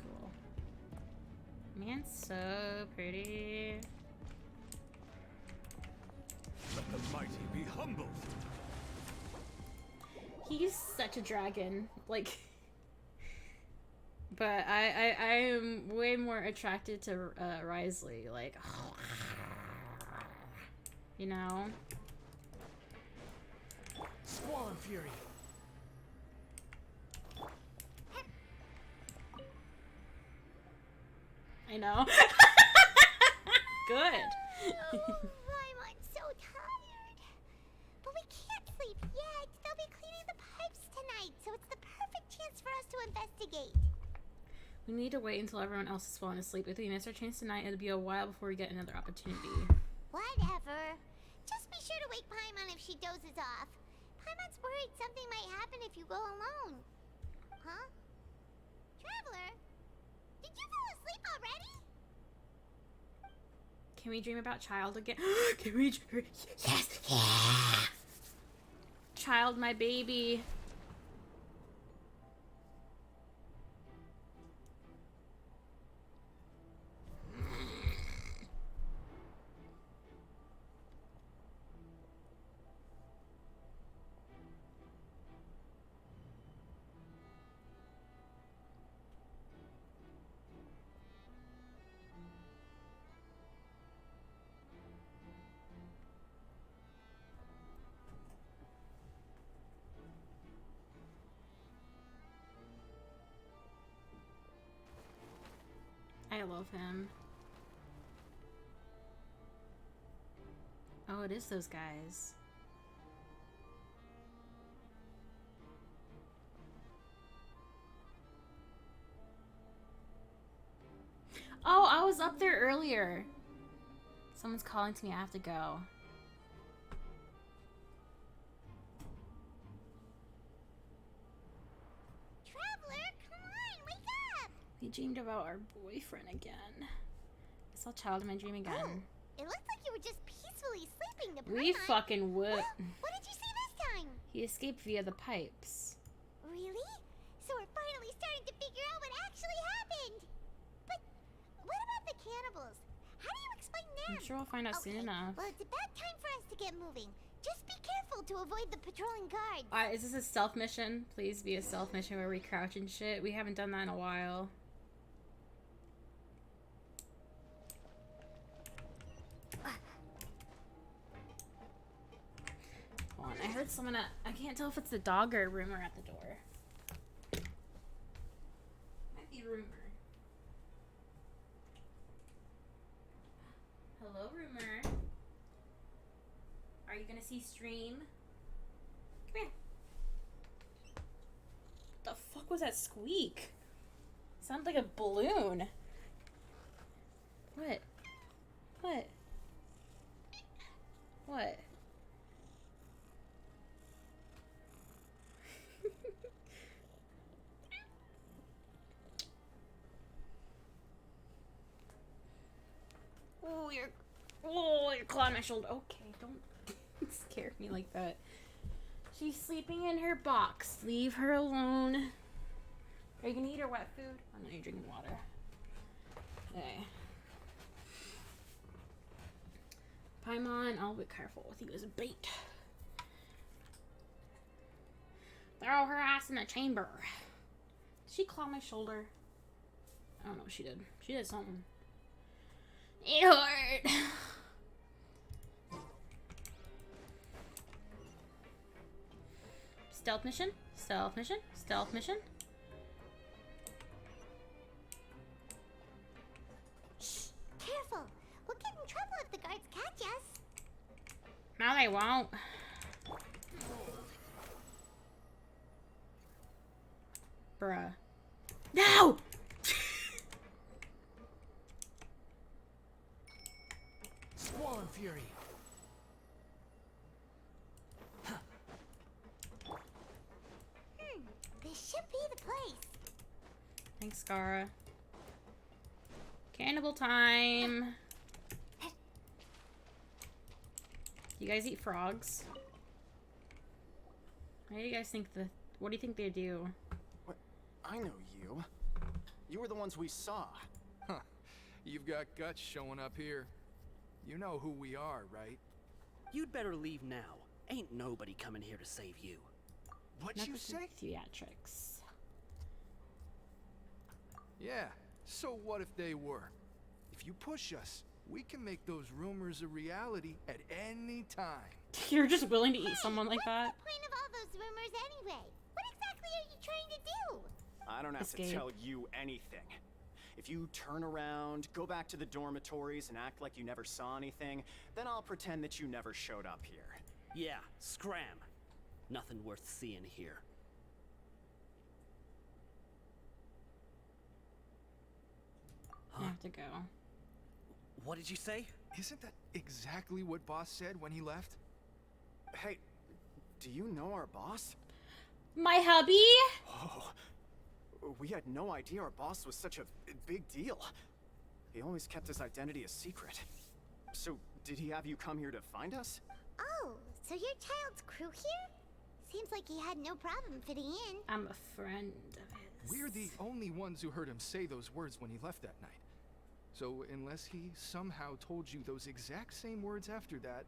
Cool. Man, so pretty. Let the mighty be humbled. He's such a dragon. Like, but I am way more attracted to Risley. Like, you know. Squall fury. I know. Good. I'm so tired. But we can't sleep yet. They'll be cleaning the pipes tonight, so it's the perfect chance for us to investigate. We need to wait until everyone else is falling asleep. If we miss our chance tonight, it'll be a while before we get another opportunity. Whatever. Just be sure to wake Paimon if she dozes off. Paimon's worried something might happen if you go alone. Huh? Traveler, did you fall asleep already? Can we dream about Child again? Can we? Yes. Yeah. Child, my baby. I love him. Oh, it is those guys. Oh, I was up there earlier. Someone's calling to me. I have to go. Traveler, come on, wake up! We dreamed about our boyfriend again. I saw Child in my dream again. Oh, it looks like you were just peacefully sleeping the We Paimon. fucking would. What did you see this time? He escaped via the pipes. Really? So we're finally starting to figure out what actually happened. But what about the cannibals? How do you explain them? I'm sure we'll find out soon enough. Well, it's about time for us to get moving. Just be careful to avoid the patrolling guards. Alright, is this a stealth mission? Please be a stealth mission where we crouch and shit. We haven't done that in a while. Hold on, I heard someone at... I can't tell if it's the dog or a roomer at the door. Might be roomer. Hello, roomer. Are you gonna see stream? Come here. What the fuck was that squeak? Sounded like a balloon. What? What? What? you're clawing my shoulder. Okay, don't scare me like that. She's sleeping in her box. Leave her alone. Are you gonna eat her wet food? I'm gonna drink water. Okay. Paimon, I'll be careful with you as a bait. Throw her ass in the chamber. Did she claw my shoulder? I don't know what she did. She did something. It hurt. Stealth mission? Stealth mission? Stealth mission? Shh! Careful! We'll get in trouble if the guards catch us. No, they won't. Bruh. No! Squall and Fury. This should be the place. Thanks, Scara. Cannibal time. You guys eat frogs? What do you guys think what do you think they do? What? I know you. You were the ones we saw. Huh. You've got guts showing up here. You know who we are, right? You'd better leave now. Ain't nobody coming here to save you. What'd Not you the say? theatrics. Yeah, so what if they were? If you push us, we can make those rumors a reality at any time. You're just willing to eat someone like that? What's the point of all those rumors anyway? What exactly are you trying to do? I don't have Escape. to tell you anything. If you turn around, go back to the dormitories and act like you never saw anything, then I'll pretend that you never showed up here. Yeah, scram. Nothing worth seeing here. I have to go. What did you say? Isn't that exactly what Boss said when he left? Hey, do you know our boss? My hubby? Oh, We had no idea our boss was such a big deal. He always kept his identity a secret. So, did he have you come here to find us? Oh, so your child's crew here? Seems like he had no problem fitting in. I'm a friend of his. We're the only ones who heard him say those words when he left that night. So unless he somehow told you those exact same words after that...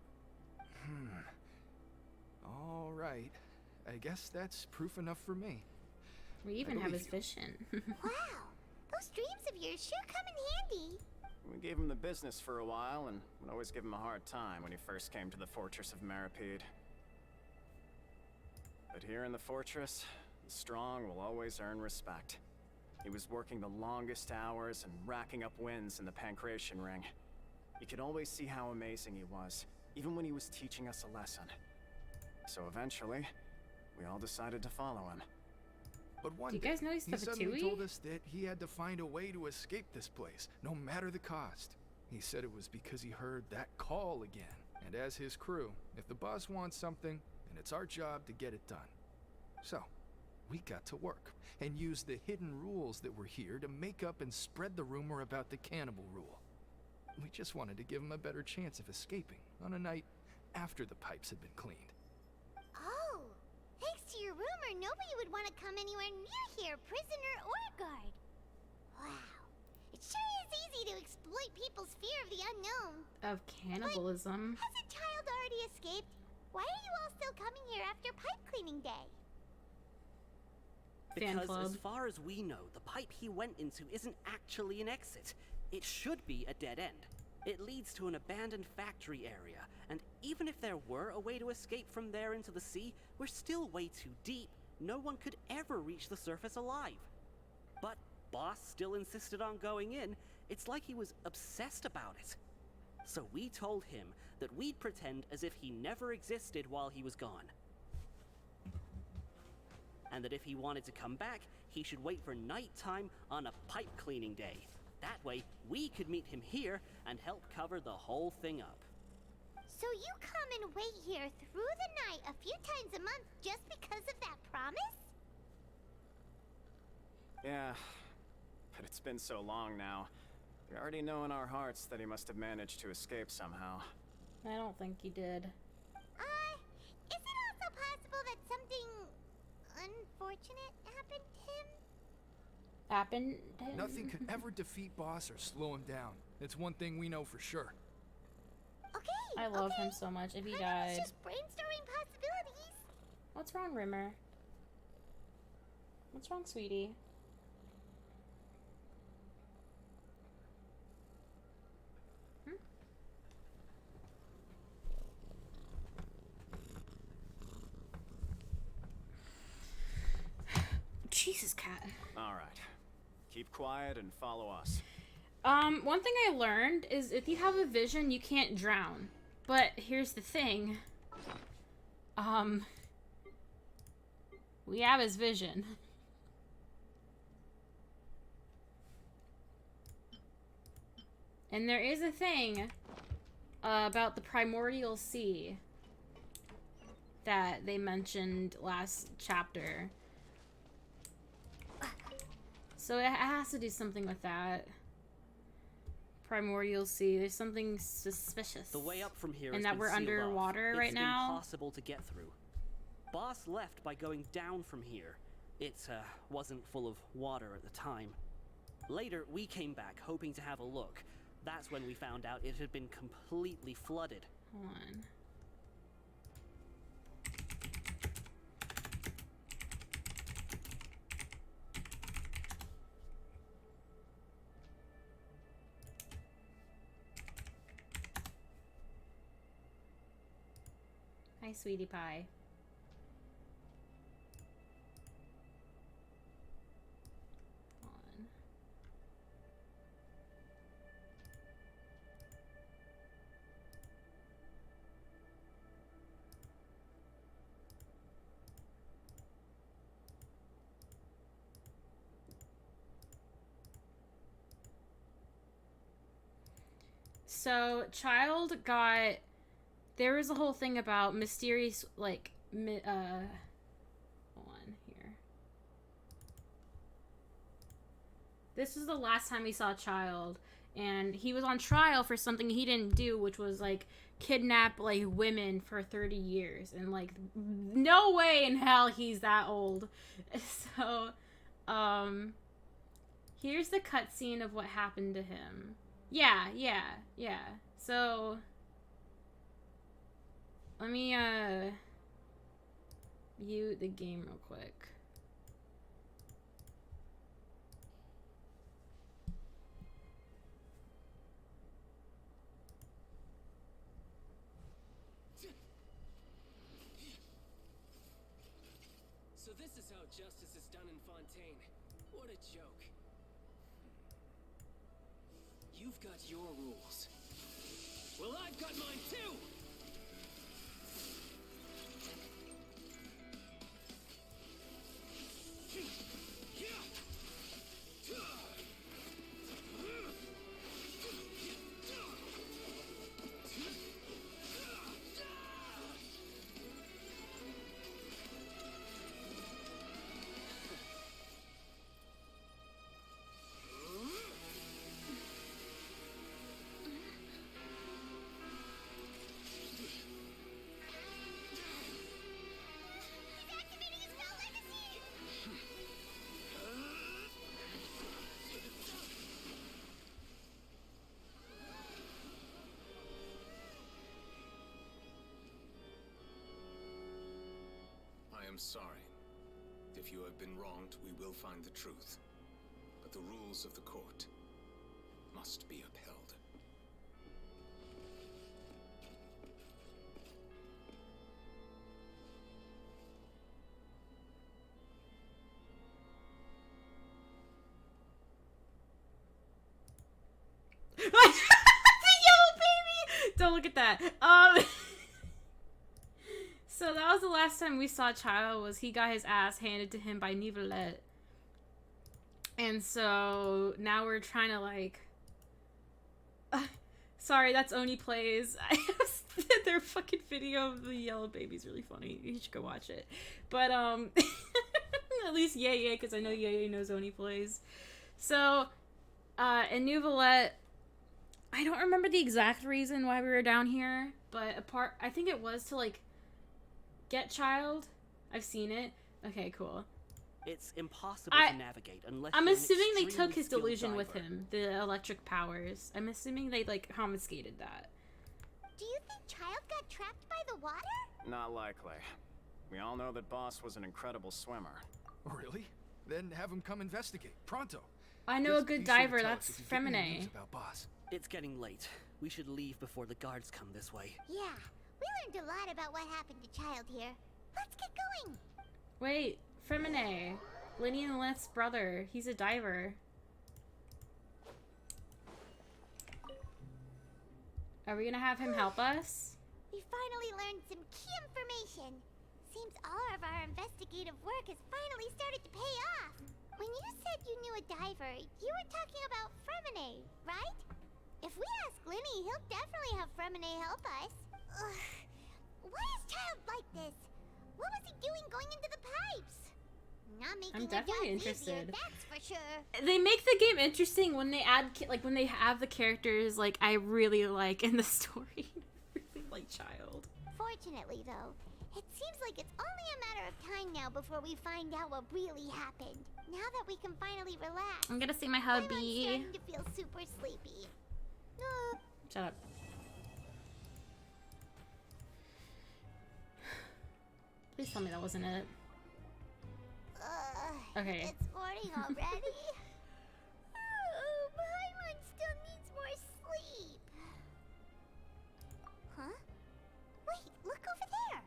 All right. I guess that's proof enough for me. We even have his vision. Wow, those dreams of yours sure come in handy. We gave him the business for a while, and would always give him a hard time when he first came to the Fortress of Maripede. But here in the fortress, the strong will always earn respect. He was working the longest hours and racking up wins in the Pancration Ring. You could always see how amazing he was, even when he was teaching us a lesson. So eventually, we all decided to follow him. But one Do you day, guys know he's he the suddenly Fatui? told us that he had to find a way to escape this place, no matter the cost. He said it was because he heard that call again. And as his crew, if the boss wants something, then it's our job to get it done. So, we got to work, and used the hidden rules that were here to make up and spread the rumor about the cannibal rule. We just wanted to give him a better chance of escaping on a night after the pipes had been cleaned. Oh, thanks to your rumor, nobody would want to come anywhere near here, prisoner or guard. Wow, it sure is easy to exploit people's fear of the unknown. Of cannibalism. Has a child already escaped? Why are you all still coming here after pipe cleaning day? Fan Because club. as far as we know, the pipe he went into isn't actually an exit. It should be a dead end. It leads to an abandoned factory area, and even if there were a way to escape from there into the sea, we're still way too deep. No one could ever reach the surface alive. But Boss still insisted on going in. It's like he was obsessed about it. So we told him that we'd pretend as if he never existed while he was gone. And that if he wanted to come back, he should wait for nighttime on a pipe cleaning day. That way, we could meet him here and help cover the whole thing up. So you come and wait here through the night a few times a month just because of that promise? Yeah, but it's been so long now. We already know in our hearts that he must have managed to escape somehow. I don't think he did. Is it also possible that something unfortunate happened to him? Happened? Nothing could ever defeat Boss or slow him down. It's one thing we know for sure. Okay, I love okay. him so much. If he Honey died. was just brainstorming possibilities. What's wrong, Rimmer? What's wrong, sweetie? Jesus, cat. All right. Keep quiet and follow us. One thing I learned is if you have a vision, you can't drown. But here's the thing. We have his vision. And there is a thing about the primordial sea that they mentioned last chapter. So it has to do something with that. Primordial sea. There's something suspicious. The way up from here And has that been we're sealed underwater off. right now? It's impossible to get through. Boss left by going down from here. It wasn't full of water at the time. Later, we came back hoping to have a look. That's when we found out it had been completely flooded. Hold on. Hi, sweetie pie. Hold on. So, child got... There was a whole thing about mysterious, like, hold on, here. This is the last time we saw Child, and he was on trial for something he didn't do, which was like kidnap like women for 30 years, and like no way in hell he's that old. So, here's the cutscene of what happened to him. Yeah. So, let me view the game real quick. So this is how justice is done in Fontaine. What a joke. You've got your rules. Well, I've got mine too! I am sorry. If you have been wronged, we will find the truth. But the rules of the court must be upheld. The yellow baby! Don't look at that. So that was the last time we saw Child, was he got his ass handed to him by Nivelette. And so now we're trying to like... sorry, that's Oni Plays. Their fucking video of the yellow baby's really funny. You should go watch it. But at least Yay, because I know Yay knows Oni Plays. So, in Nivelette, I don't remember the exact reason why we were down here, but I think it was to like get Child. I've seen it. Okay, cool. It's impossible to navigate unless I'm you're assuming an they took his extremely delusion skilled with diver. him, the electric powers. I'm assuming they like confiscated that. Do you think Child got trapped by the water? Not likely. We all know that Boss was an incredible swimmer. Really? Then have him come investigate. Pronto. I know a good Be sure to diver. tell us That's if you get any Femine. news about Boss. It's getting late. We should leave before the guards come this way. Yeah, we learned a lot about what happened to Child here. Let's get going. Wait, Femine. Lenny and Leth's brother. He's a diver. Are we gonna have him help us? We finally learned some key information. Seems all of our investigative work has finally started to pay off. When you said you knew a diver, you were talking about Fremine, right? If we ask Lenny, he'll definitely have Fremine help us. Ugh. Why is Child like this? What was he doing going into the pipes? Not making I'm our definitely jobs easier, interested. that's for sure. They make the game interesting when they add, like, when they have the characters, like, I really like in the story. Really like Child. Fortunately, though, it seems like it's only a matter of time now before we find out what really happened. Now that we can finally relax. I'm gonna see my I'm hubby. starting to feel super sleepy. Shut up. Please tell me that wasn't it. Okay. It's morning already. Paimon still needs more sleep. Huh? Wait, look over there.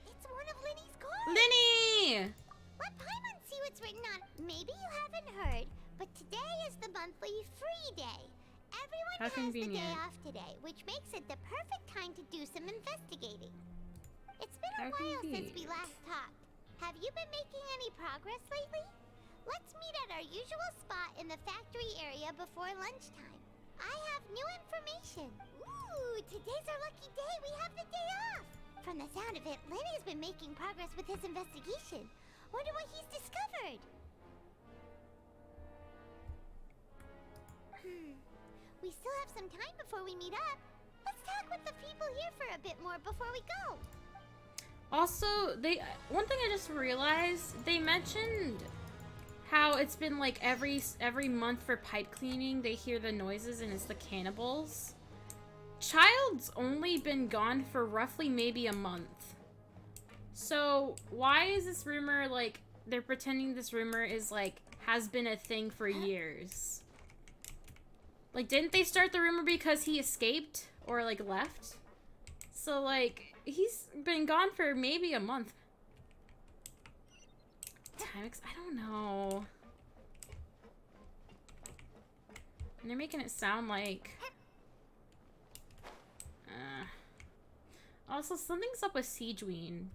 It's one of Lenny's cards. Lenny! Let Paimon see what's written on. Maybe you haven't heard, but today is the monthly free day. Everyone How has the day convenient. off today, which makes it the perfect time to do some investigating. It's been a How while since we convenient. last talked. Have you been making any progress lately? Let's meet at our usual spot in the factory area before lunchtime. I have new information. Ooh, today's our lucky day. We have the day off. From the sound of it, Lenny's been making progress with his investigation. Wonder what he's discovered. We still have some time before we meet up. Let's talk with the people here for a bit more before we go. Also, one thing I just realized, they mentioned how it's been like every month for pipe cleaning, they hear the noises and it's the cannibals. Child's only been gone for roughly maybe a month. So why is this rumor like, they're pretending this rumor is like, has been a thing for years? Like, didn't they start the rumor because he escaped or like left? So like, he's been gone for maybe a month. I don't know. And they're making it sound like... Also, something's up with Siegewein.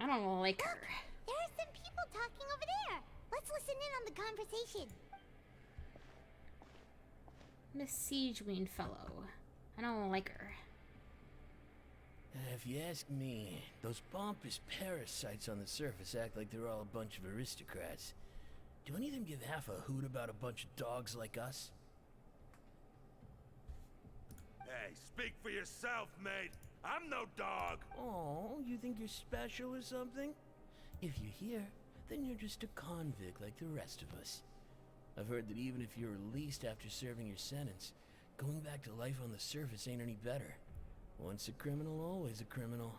I don't like her. There are some people talking over there. Let's listen in on the conversation. Miss Siegewein fellow. I don't like her. If you ask me, those pompous parasites on the surface act like they're all a bunch of aristocrats. Do any of them give half a hoot about a bunch of dogs like us? Hey, speak for yourself, mate. I'm no dog. Oh, you think you're special or something? If you're here, then you're just a convict like the rest of us. I've heard that even if you're released after serving your sentence, going back to life on the surface ain't any better. Once a criminal, always a criminal.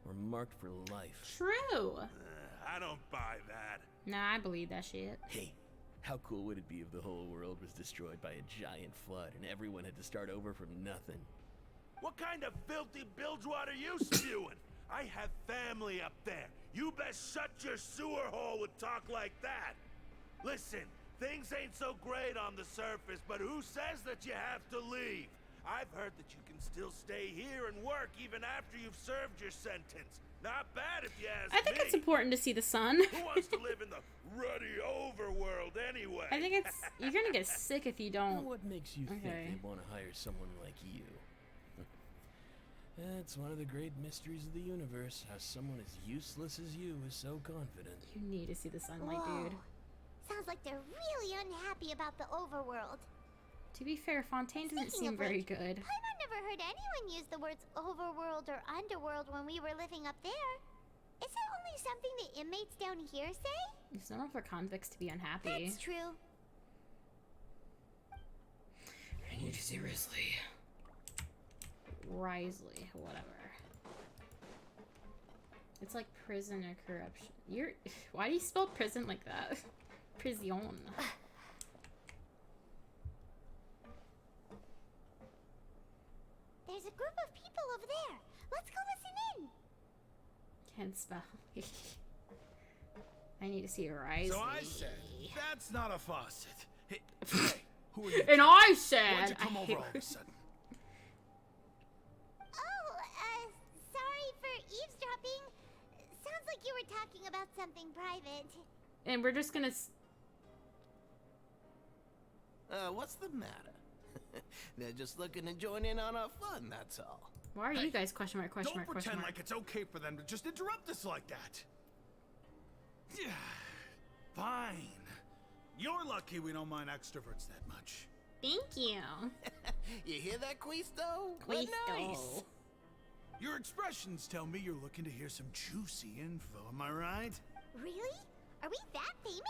We're marked for life. True. I don't buy that. Nah, I believe that shit. Hey, how cool would it be if the whole world was destroyed by a giant flood and everyone had to start over from nothing? What kind of filthy bilge water you spewing? I have family up there. You best shut your sewer hole with talk like that. Listen, things ain't so great on the surface, but who says that you have to leave? I've heard that you can still stay here and work even after you've served your sentence. Not bad if you ask me. I think it's important to see the sun. Who wants to live in the ruddy overworld anyway? I think it's... You're gonna get sick if you don't. What makes you think they want to hire someone like you? That's one of the great mysteries of the universe, how someone as useless as you is so confident. You need to see the sunlight, Whoa. dude. Sounds like they're really unhappy about the overworld. To be fair, Fontaine doesn't seem very good. I've never heard anyone use the words overworld or underworld when we were living up there. Is it only something the inmates down here say? It's normal for convicts to be unhappy. That's true. I need to see Risley. Risley, whatever. It's like prison or corruption. Why do you spell prison like that? Prison. There's a group of people over there. Let's go listen in. Can't spell. I need to see Risley. So I said, that's not a faucet. Hey, hey, who are you? And I said, why'd you come over all of a sudden? Sorry for eavesdropping. Sounds like you were talking about something private. And we're just gonna... What's the matter? They're just looking to join in on our fun, that's all. Why are you guys question mark, question Don't mark, question pretend mark? like it's okay for them to just interrupt us like that. Fine. You're lucky we don't mind extroverts that much. Thank you. You hear that, Quisto? Quisto. Nice. Your expressions tell me you're looking to hear some juicy info, am I right? Really? Are we that famous?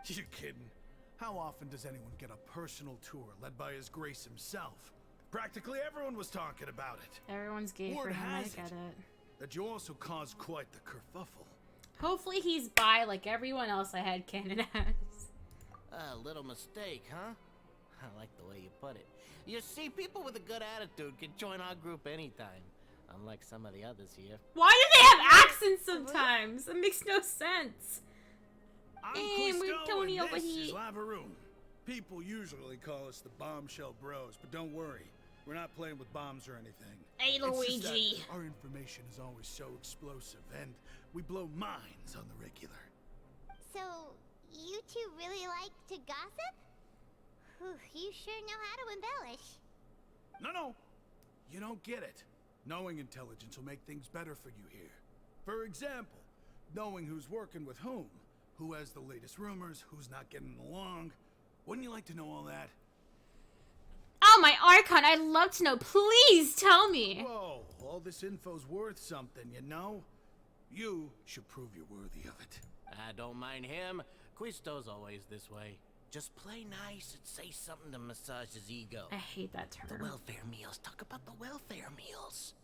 You're kidding. How often does anyone get a personal tour led by His Grace himself? Practically everyone was talking about it. Everyone's gay for Word him, I has get it. That you also caused quite the kerfuffle. Hopefully he's bi like everyone else I had canon as. A little mistake, huh? I like the way you put it. You see, people with a good attitude can join our group anytime. Unlike some of the others here. Why do they have accents sometimes? It makes no sense. I'm And we're Quisto, Tony and over this here. is Lavaroon. People usually call us the Bombshell Bros, but don't worry. We're not playing with bombs or anything. Hey, It's just Luigi. that our information is always so explosive, and we blow minds on the regular. So, you two really like to gossip? Whew, you sure know how to embellish. No. You don't get it. Knowing intelligence will make things better for you here. For example, knowing who's working with whom, who has the latest rumors, who's not getting along. Wouldn't you like to know all that? Oh, my Archon, I'd love to know. Please tell me. Whoa, all this info's worth something, you know? You should prove you're worthy of it. I don't mind him. Quisto's always this way. Just play nice and say something to massage his ego. I hate that term. The welfare meals. Talk about the welfare meals.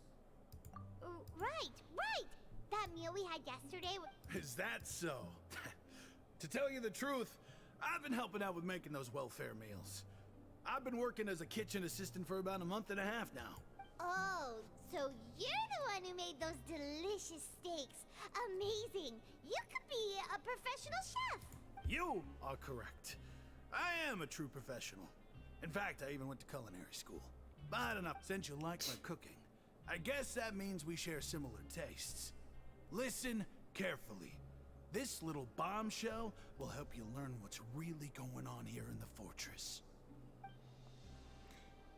Right. That meal we had yesterday. Is that so? To tell you the truth, I've been helping out with making those welfare meals. I've been working as a kitchen assistant for about a month and a half now. Oh, so you're the one who made those delicious steaks. Amazing. You could be a professional chef. You are correct. I am a true professional. In fact, I even went to culinary school. But enough, since you like my cooking, I guess that means we share similar tastes. Listen carefully. This little bombshell will help you learn what's really going on here in the fortress.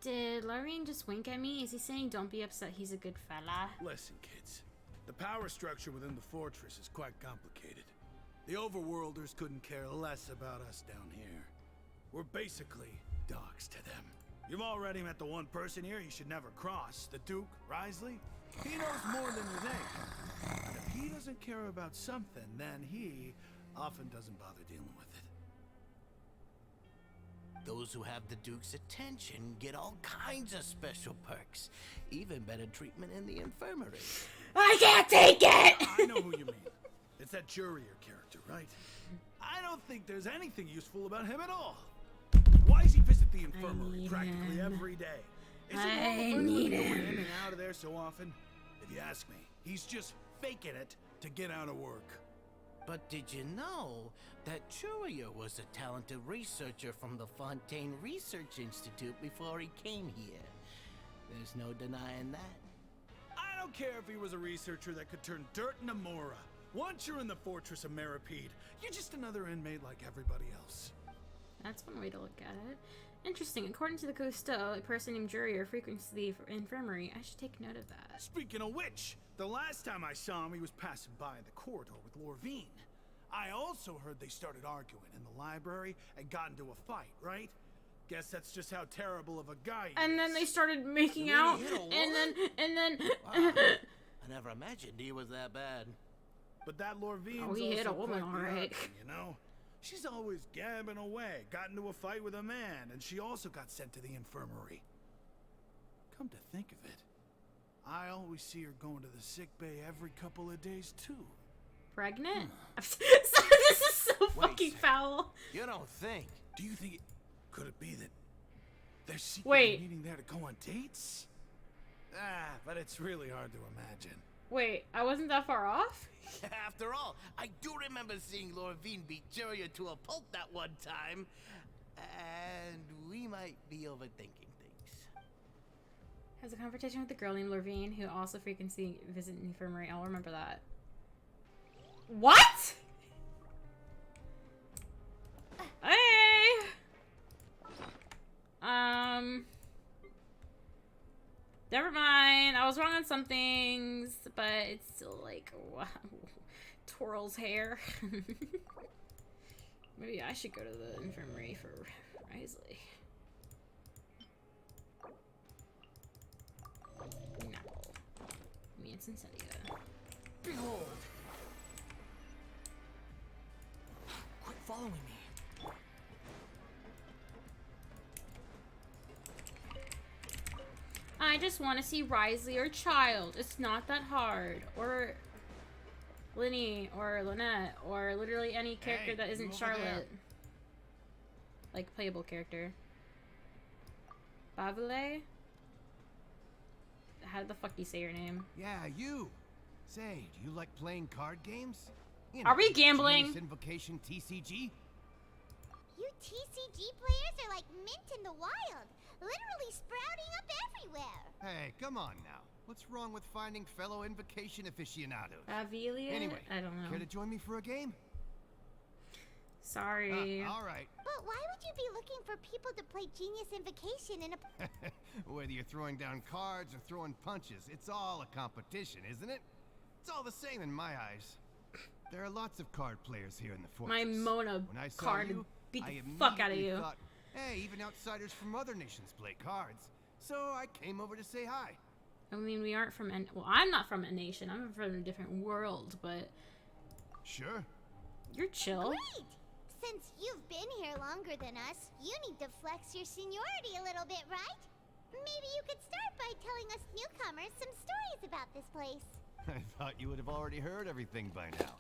Did Lorraine just wink at me? Is he saying don't be upset, he's a good fella? Listen, kids. The power structure within the fortress is quite complicated. The overworlders couldn't care less about us down here. We're basically dogs to them. You've already met the one person here you should never cross, the Duke, Risley. He knows more than you think. And if he doesn't care about something, then he often doesn't bother dealing with it. Those who have the Duke's attention get all kinds of special perks. Even better treatment in the infirmary. I can't take it! I know who you mean. It's that Jurier character, right? I don't think there's anything useful about him at all. Why does he visit the infirmary practically every day? Is it normal for him to go in and out of there so often? If you ask me, he's just faking it to get out of work. But did you know that Jurier was a talented researcher from the Fontaine Research Institute before he came here? There's no denying that. I don't care if he was a researcher that could turn dirt into Mora. Once you're in the fortress of Meripede, you're just another inmate like everybody else. That's one way to look at it. Interesting. According to the Cousteau, a person named Jurier frequents the infirmary. I should take note of that. Speaking of which, the last time I saw him, he was passing by the corridor with Lorvine. I also heard they started arguing in the library and got into a fight, right? Guess that's just how terrible of a guy he And is. then they started making out, and then Wow. I never imagined he was that bad. But that Lorvine's Oh, he hit a also woman, quite the alright. other, you know? She's always gabbing away, got into a fight with a man, and she also got sent to the infirmary. Come to think of it, I always see her going to the sick bay every couple of days, too. pregnant? This is so fucking foul. You don't think? Do you think could it be that they're secretly Wait. meeting there to go on dates? But it's really hard to imagine. Wait, I wasn't that far off? After all, I do remember seeing Lorvine beat Jurier to a pulp that one time. And we might be overthinking things. Has a confrontation with a girl named Lorvine who also frequents the visit infirmary. I'll remember that. What? Hey! Never mind. I was wrong on some things, but it's still like, wow. Twirl's hair. Maybe I should go to the infirmary for Risley. No. Me and Cincelia. Behold! Quit following me. I just want to see Risley or Child. It's not that hard. Or Linny or Lynette or literally any character that isn't Charlotte. Like playable character. Bavile? How the fuck do you say your name? Yeah, you. Say, do you like playing card games? Are we gambling? Genius Invocation TCG? You TCG players are like mint in the wild, literally sprouting up everywhere. Hey, come on now. What's wrong with finding fellow Invocation aficionados? Avelia? Anyway, I don't know. care to join me for a game? Sorry. All right. But why would you be looking for people to play Genius Invocation in a... Whether you're throwing down cards or throwing punches, it's all a competition, isn't it? It's all the same in my eyes. There are lots of card players here in the fortress. My Mona When I saw card you, beat I the fuck out of immediately you. thought, Hey, even outsiders from other nations play cards. So I came over to say hi. I mean, we aren't from well, I'm not from a nation. I'm from a different world, but Sure. you're chill. Great! Since you've been here longer than us, you need to flex your seniority a little bit, right? Maybe you could start by telling us newcomers some stories about this place. I thought you would have already heard everything by now.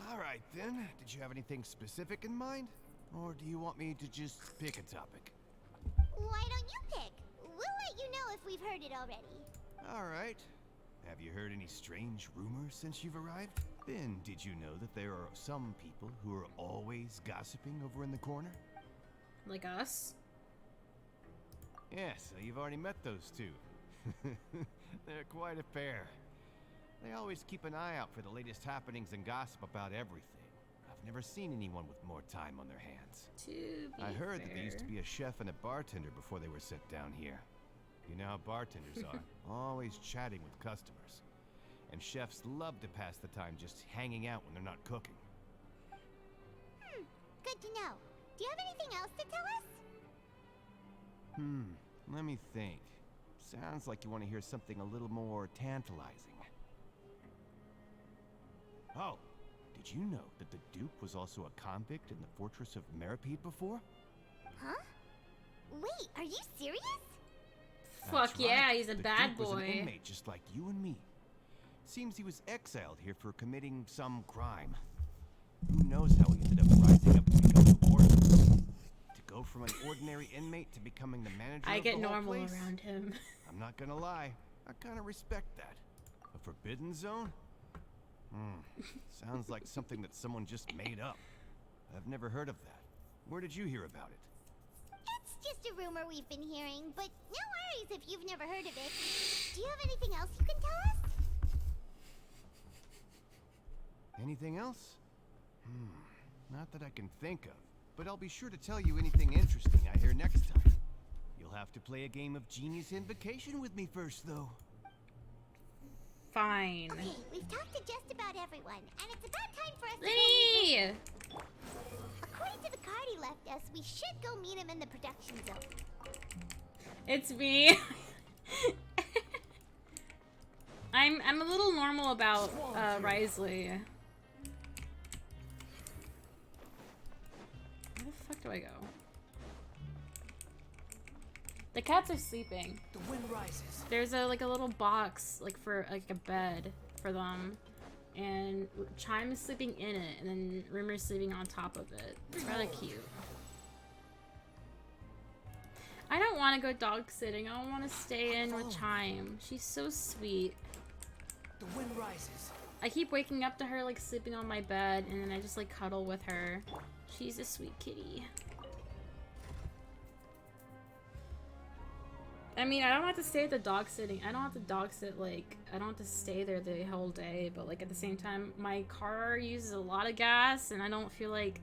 All right, then. Did you have anything specific in mind? Or do you want me to just pick a topic? Why don't you pick? We'll let you know if we've heard it already. All right. Have you heard any strange rumors since you've arrived? Then, did you know that there are some people who are always gossiping over in the corner? Like us? Yeah, so you've already met those two. They're quite a pair. They always keep an eye out for the latest happenings and gossip about everything. I've never seen anyone with more time on their hands. I heard that there used to be a chef and a bartender before they were sent down here. You know how bartenders are, always chatting with customers. And chefs love to pass the time just hanging out when they're not cooking. Good to know. Do you have anything else to tell us? Let me think. Sounds like you want to hear something a little more tantalizing. Oh, did you know that the Duke was also a convict in the fortress of Meripede before? Huh? Wait, are you serious? Fuck yeah, he's a the bad Duke was an boy. inmate just like you and me. Seems he was exiled here for committing some crime. Who knows how he ended up rising up to become important? To go from an ordinary inmate to becoming the manager I of get the whole normal place? around him. I'm not gonna lie, I kind of respect that. A forbidden zone? Sounds like something that someone just made up. I've never heard of that. Where did you hear about it? It's just a rumor we've been hearing, but no worries if you've never heard of it. Do you have anything else you can tell us? Anything else? Not that I can think of, but I'll be sure to tell you anything interesting I hear next time. You'll have to play a game of Genius Invocation with me first, though. Fine. Okay, we've talked to just about everyone, and it's about time for us to Lenny! According to the card he left us, we should go meet him in the production zone. It's me. I'm a little normal about Risley. Where the fuck do I go? The cats are sleeping. The wind rises. There's a little box for like a bed for them, and Chime is sleeping in it, and then Rimmer's sleeping on top of it. It's rather cute. I don't want to go dog sitting. I want to stay in with Chime. She's so sweet. The wind rises. I keep waking up to her like sleeping on my bed, and then I just like cuddle with her. She's a sweet kitty. I mean, I don't have to stay at the dog sitting. I don't have to dog sit, like, I don't have to stay there the whole day, but like at the same time, my car uses a lot of gas, and I don't feel like,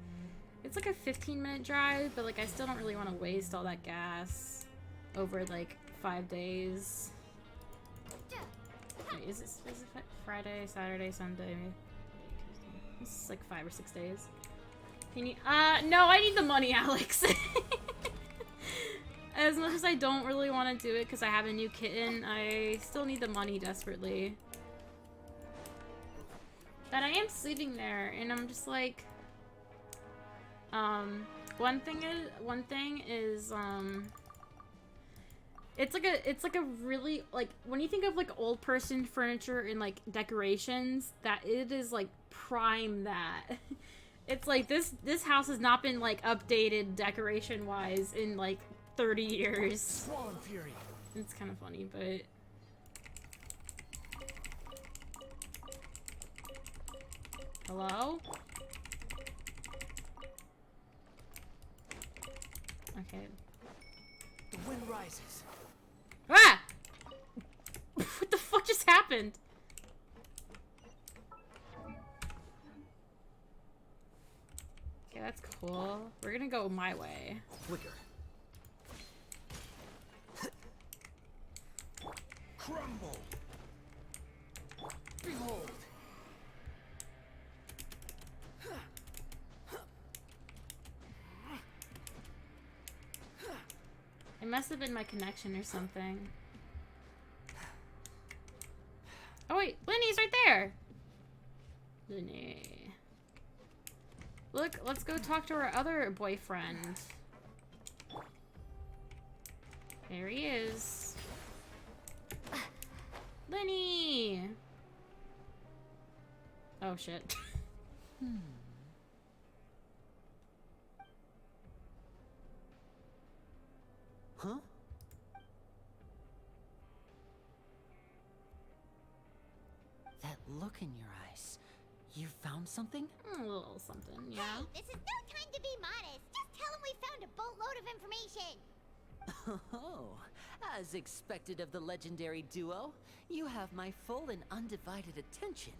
it's like a 15-minute drive, but like I still don't really want to waste all that gas over like 5 days. Wait, is it Friday, Saturday, Sunday? This is like 5 or 6 days. Can you, no, I need the money, Alex. As much as I don't really want to do it because I have a new kitten, I still need the money desperately. But I am sleeping there, and I'm just like, one thing is, it's like a really, like, when you think of like old person furniture and like decorations, that it is like prime that. It's like this house has not been like updated decoration wise in like 30 years. Swollen fury. It's kind of funny, but hello? Okay. The wind rises. Ah! What the fuck just happened? Okay, that's cool. We're gonna go my way. Flicker. Crumble. Behold. must have been my connection or something. Oh wait, Lenny's right there! Lenny. Look, let's go talk to our other boyfriend. There he is. Lenny! Oh shit. Huh? That look in your eyes. You found something? A little something, yeah. Hey, this is no time to be modest. Just tell him we found a boatload of information. Oh, as expected of the legendary duo, you have my full and undivided attention.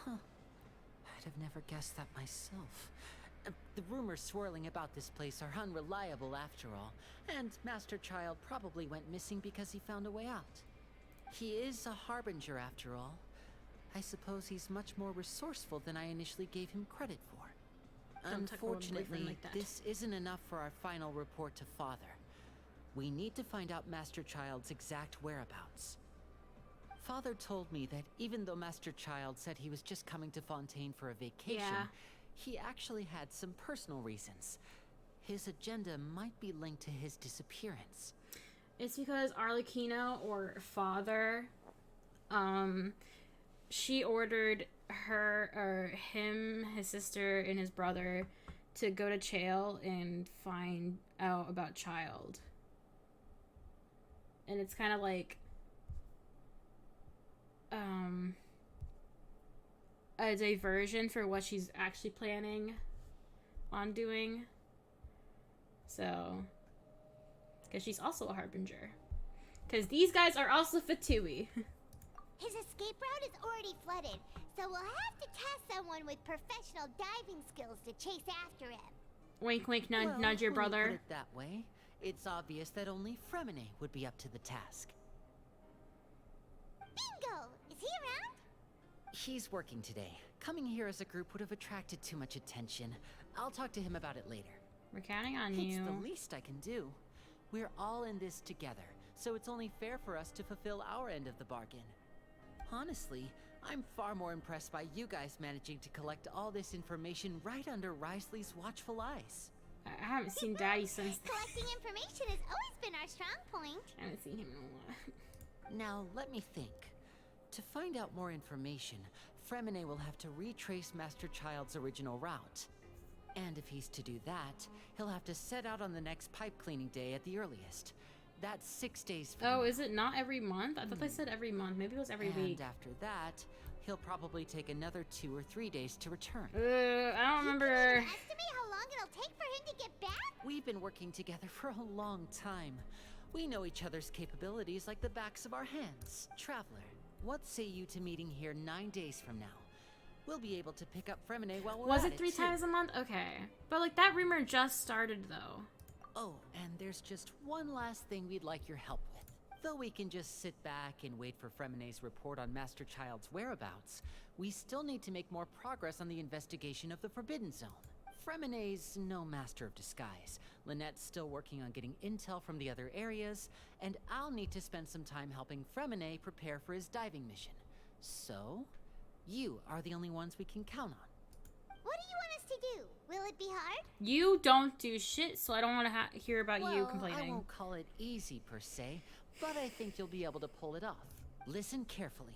Huh. I'd have never guessed that myself. The rumors swirling about this place are unreliable after all, and Master Child probably went missing because he found a way out. He is a harbinger after all. I suppose he's much more resourceful than I initially gave him credit for. Unfortunately, like that. this isn't enough for our final report to Father. We need to find out Master Child's exact whereabouts. Father told me that even though Master Child said he was just coming to Fontaine for a vacation, he actually had some personal reasons. His agenda might be linked to his disappearance. It's because Arlecchino, or Father, she ordered her, or him, his sister, and his brother to go to jail and find out about Child. And it's kind of like, a diversion for what she's actually planning on doing. So, because she's also a harbinger. Because these guys are also Fatui. His escape route is already flooded, so we'll have to task someone with professional diving skills to chase after him. Wink, wink, nudge your when you brother. put it that way, it's obvious that only Fremine would be up to the task. Bingo! Is he around? He's working today. Coming here as a group would have attracted too much attention. I'll talk to him about it later. We're counting on It's you. the least I can do. We're all in this together, so it's only fair for us to fulfill our end of the bargain. Honestly, I'm far more impressed by you guys managing to collect all this information right under Risley's watchful eyes. I haven't seen Daddy since... Collecting information has always been our strong point. I haven't seen him in a while. Now, let me think. To find out more information, Fremine will have to retrace Master Child's original route. And if he's to do that, he'll have to set out on the next pipe cleaning day at the earliest. That's 6 days from Oh, now. is it not every month? I thought they said every month. Maybe it was every week. And after that, he'll probably take another 2 or 3 days to return. I don't remember. Estimate how long it'll take for him to get back? We've been working together for a long time. We know each other's capabilities like the backs of our hands. Traveler, what say you to meeting here 9 days from now? We'll be able to pick up Fremine while we're Was at it 3 too. times a month? Okay. But like that rumor just started though. Oh, and there's just one last thing we'd like your help with. Though we can just sit back and wait for Fremine's report on Master Child's whereabouts, we still need to make more progress on the investigation of the Forbidden Zone. Fremine's no master of disguise. Lynette's still working on getting intel from the other areas, and I'll need to spend some time helping Fremine prepare for his diving mission. So, you are the only ones we can count on. What do you want us to do? Will it be hard? You don't do shit, so I don't want to hear about you complaining. I won't call it easy per se, but I think you'll be able to pull it off. Listen carefully.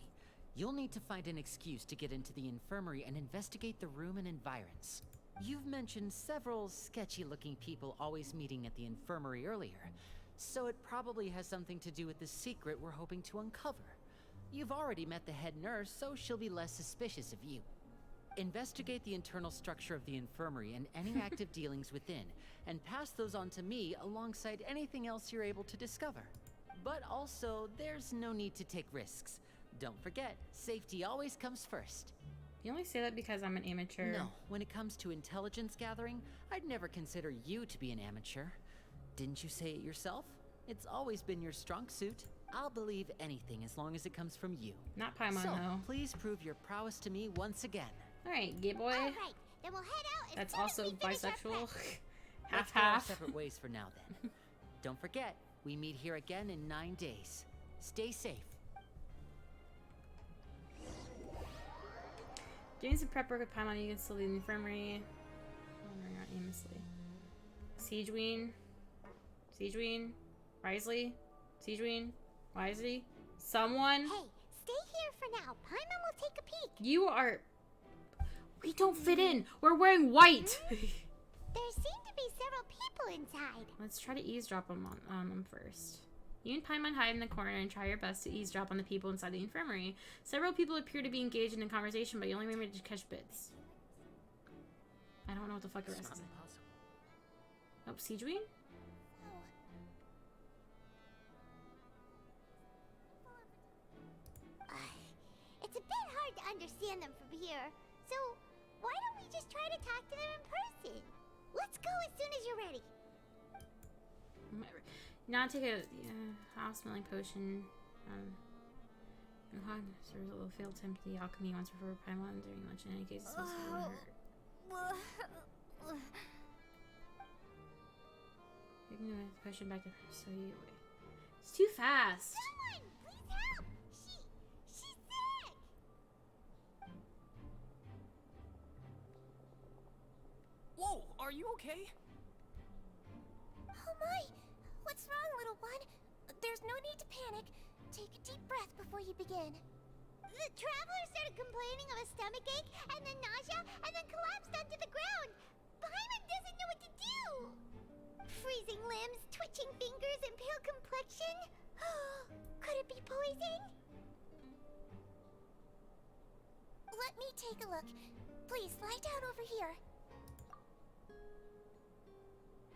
You'll need to find an excuse to get into the infirmary and investigate the room and environs. You've mentioned several sketchy-looking people always meeting at the infirmary earlier, so it probably has something to do with the secret we're hoping to uncover. You've already met the head nurse, so she'll be less suspicious of you. Investigate the internal structure of the infirmary and any active dealings within, and pass those on to me alongside anything else you're able to discover. But also, there's no need to take risks. Don't forget, safety always comes first. You only say that because I'm an amateur. No, when it comes to intelligence gathering, I'd never consider you to be an amateur. Didn't you say it yourself? It's always been your strong suit. I'll believe anything as long as it comes from you. Not Paimon, so, though. please prove your prowess to me once again. Alright, gay boy. Alright, Then we'll head out. That's also bisexual. Let's go our Half-half. separate ways for now then. Don't forget, we meet here again in 9 days. Stay safe. Doing some prep work with Paimon, you can still leave the infirmary. Oh, not aimlessly. Siegeween. Siegeween. Risley. Siegeween. Wisely. Someone. Hey, stay here for now. Paimon will take a peek. You are. We don't fit in. We're wearing white. There seem to be several people inside. Let's try to eavesdrop on them first. You and Paimon hide in the corner and try your best to eavesdrop on the people inside the infirmary. Several people appear to be engaged in a conversation, but you only remember to catch bits. I don't know what the fuck the rest is. Oh, Siegeween? It's a bit hard to understand them from here, so why don't we just try to talk to them in person? Let's go as soon as you're ready. Now take a house-smelling potion. There's a little failed attempt at the alchemy once before Paimon during lunch. In any case, it's supposed to hurt. You can do the potion back to her, so you. It's too fast. Someone, please help! She's sick! Whoa, are you okay? Oh my! What's wrong, little one? There's no need to panic. Take a deep breath before you begin. The traveler started complaining of a stomach ache, and then nausea, and then collapsed onto the ground. Paimon doesn't know what to do. Freezing limbs, twitching fingers, and pale complexion. Could it be poison? Let me take a look. Please lie down over here.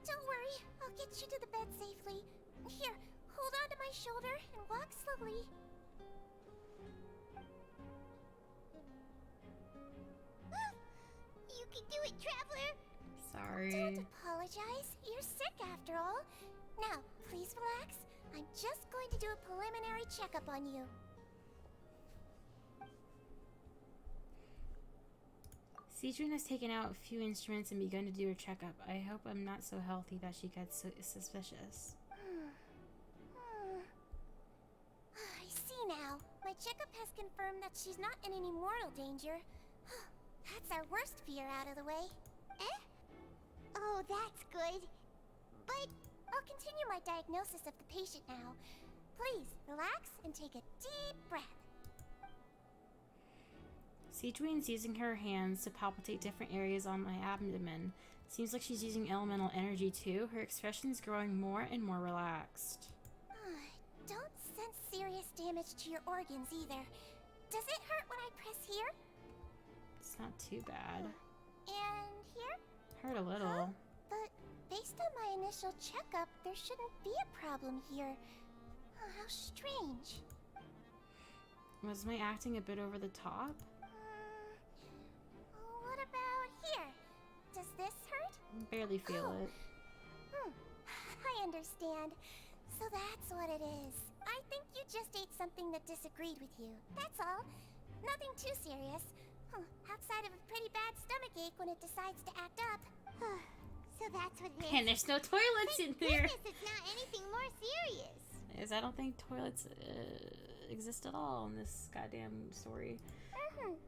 Don't worry, I'll get you to the bed safely. Here, hold on to my shoulder and walk slowly. You can do it, traveler! Sorry. Don't apologize. You're sick after all. Now, please relax. I'm just going to do a preliminary checkup on you. Siegeween has taken out a few instruments and begun to do her checkup. I hope I'm not so healthy that she gets so suspicious. I see now. My checkup has confirmed that she's not in any mortal danger. That's our worst fear out of the way. Eh? Oh, that's good. But I'll continue my diagnosis of the patient now. Please, relax and take a deep breath. Siegeween's using her hands to palpitate different areas on my abdomen. Seems like she's using elemental energy too. Her expression's growing more and more relaxed. Don't sense serious damage to your organs either. Does it hurt when I press here? It's not too bad. And here? Hurt a little. But based on my initial checkup, there shouldn't be a problem here. How strange. Was my acting a bit over the top? What about here? Does this hurt? Barely feel it. I understand. So that's what it is. I think you just ate something that disagreed with you. That's all. Nothing too serious. Outside of a pretty bad stomachache when it decides to act up. So that's what it is. And there's no toilets in there. Goodness, it's not anything more serious. I don't think toilets exist at all in this goddamn story. And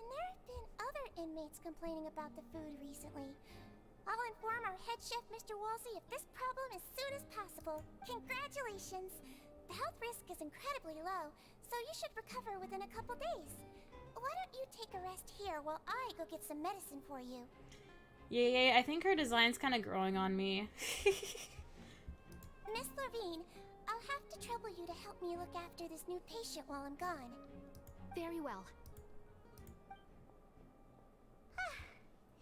there have been other inmates complaining about the food recently. I'll inform our head chef, Mr. Wolsey, of this problem as soon as possible. Congratulations! The health risk is incredibly low, so you should recover within a couple days. Why don't you take a rest here while I go get some medicine for you? Yeah, I think her design's kind of growing on me. Miss Levine, I'll have to trouble you to help me look after this new patient while I'm gone. Very well.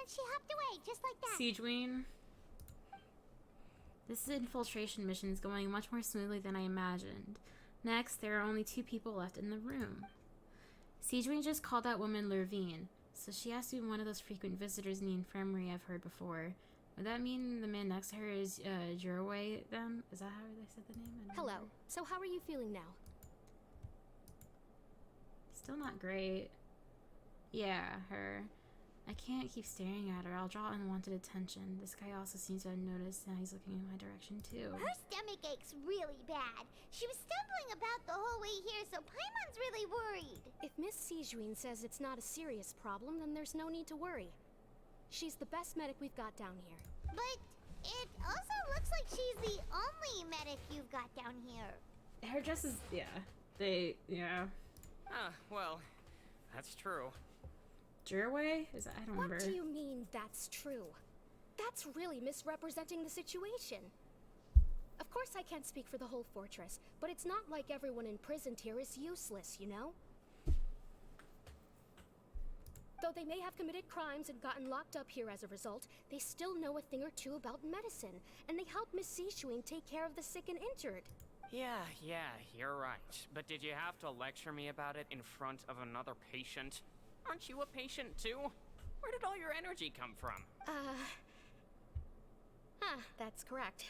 And she hopped away just like that. Siegeween. This infiltration mission is going much more smoothly than I imagined. Next, there are only 2 people left in the room. Siegeween just called that woman Levine, so she has to be one of those frequent visitors in the infirmary I've heard before. Would that mean the man next to her is Jurway then? Is that how they said the name? Hello. So how are you feeling now? Still not great. Yeah, her. I can't keep staring at her. I'll draw unwanted attention. This guy also seems to have noticed, and he's looking in my direction too. Her stomach aches really bad. She was stumbling about the whole way here, so Paimon's really worried. If Miss Sijuin says it's not a serious problem, then there's no need to worry. She's the best medic we've got down here. But it also looks like she's the only medic you've got down here. Her dress is, yeah. Well, that's true. Jurway? Is that, I don't remember. What do you mean, that's true? That's really misrepresenting the situation. Of course I can't speak for the whole fortress, but it's not like everyone imprisoned here is useless, you know? Though they may have committed crimes and gotten locked up here as a result, they still know a thing or two about medicine, and they help Miss Sishuin take care of the sick and injured. Yeah, you're right. But did you have to lecture me about it in front of another patient? Aren't you a patient too? Where did all your energy come from? That's correct.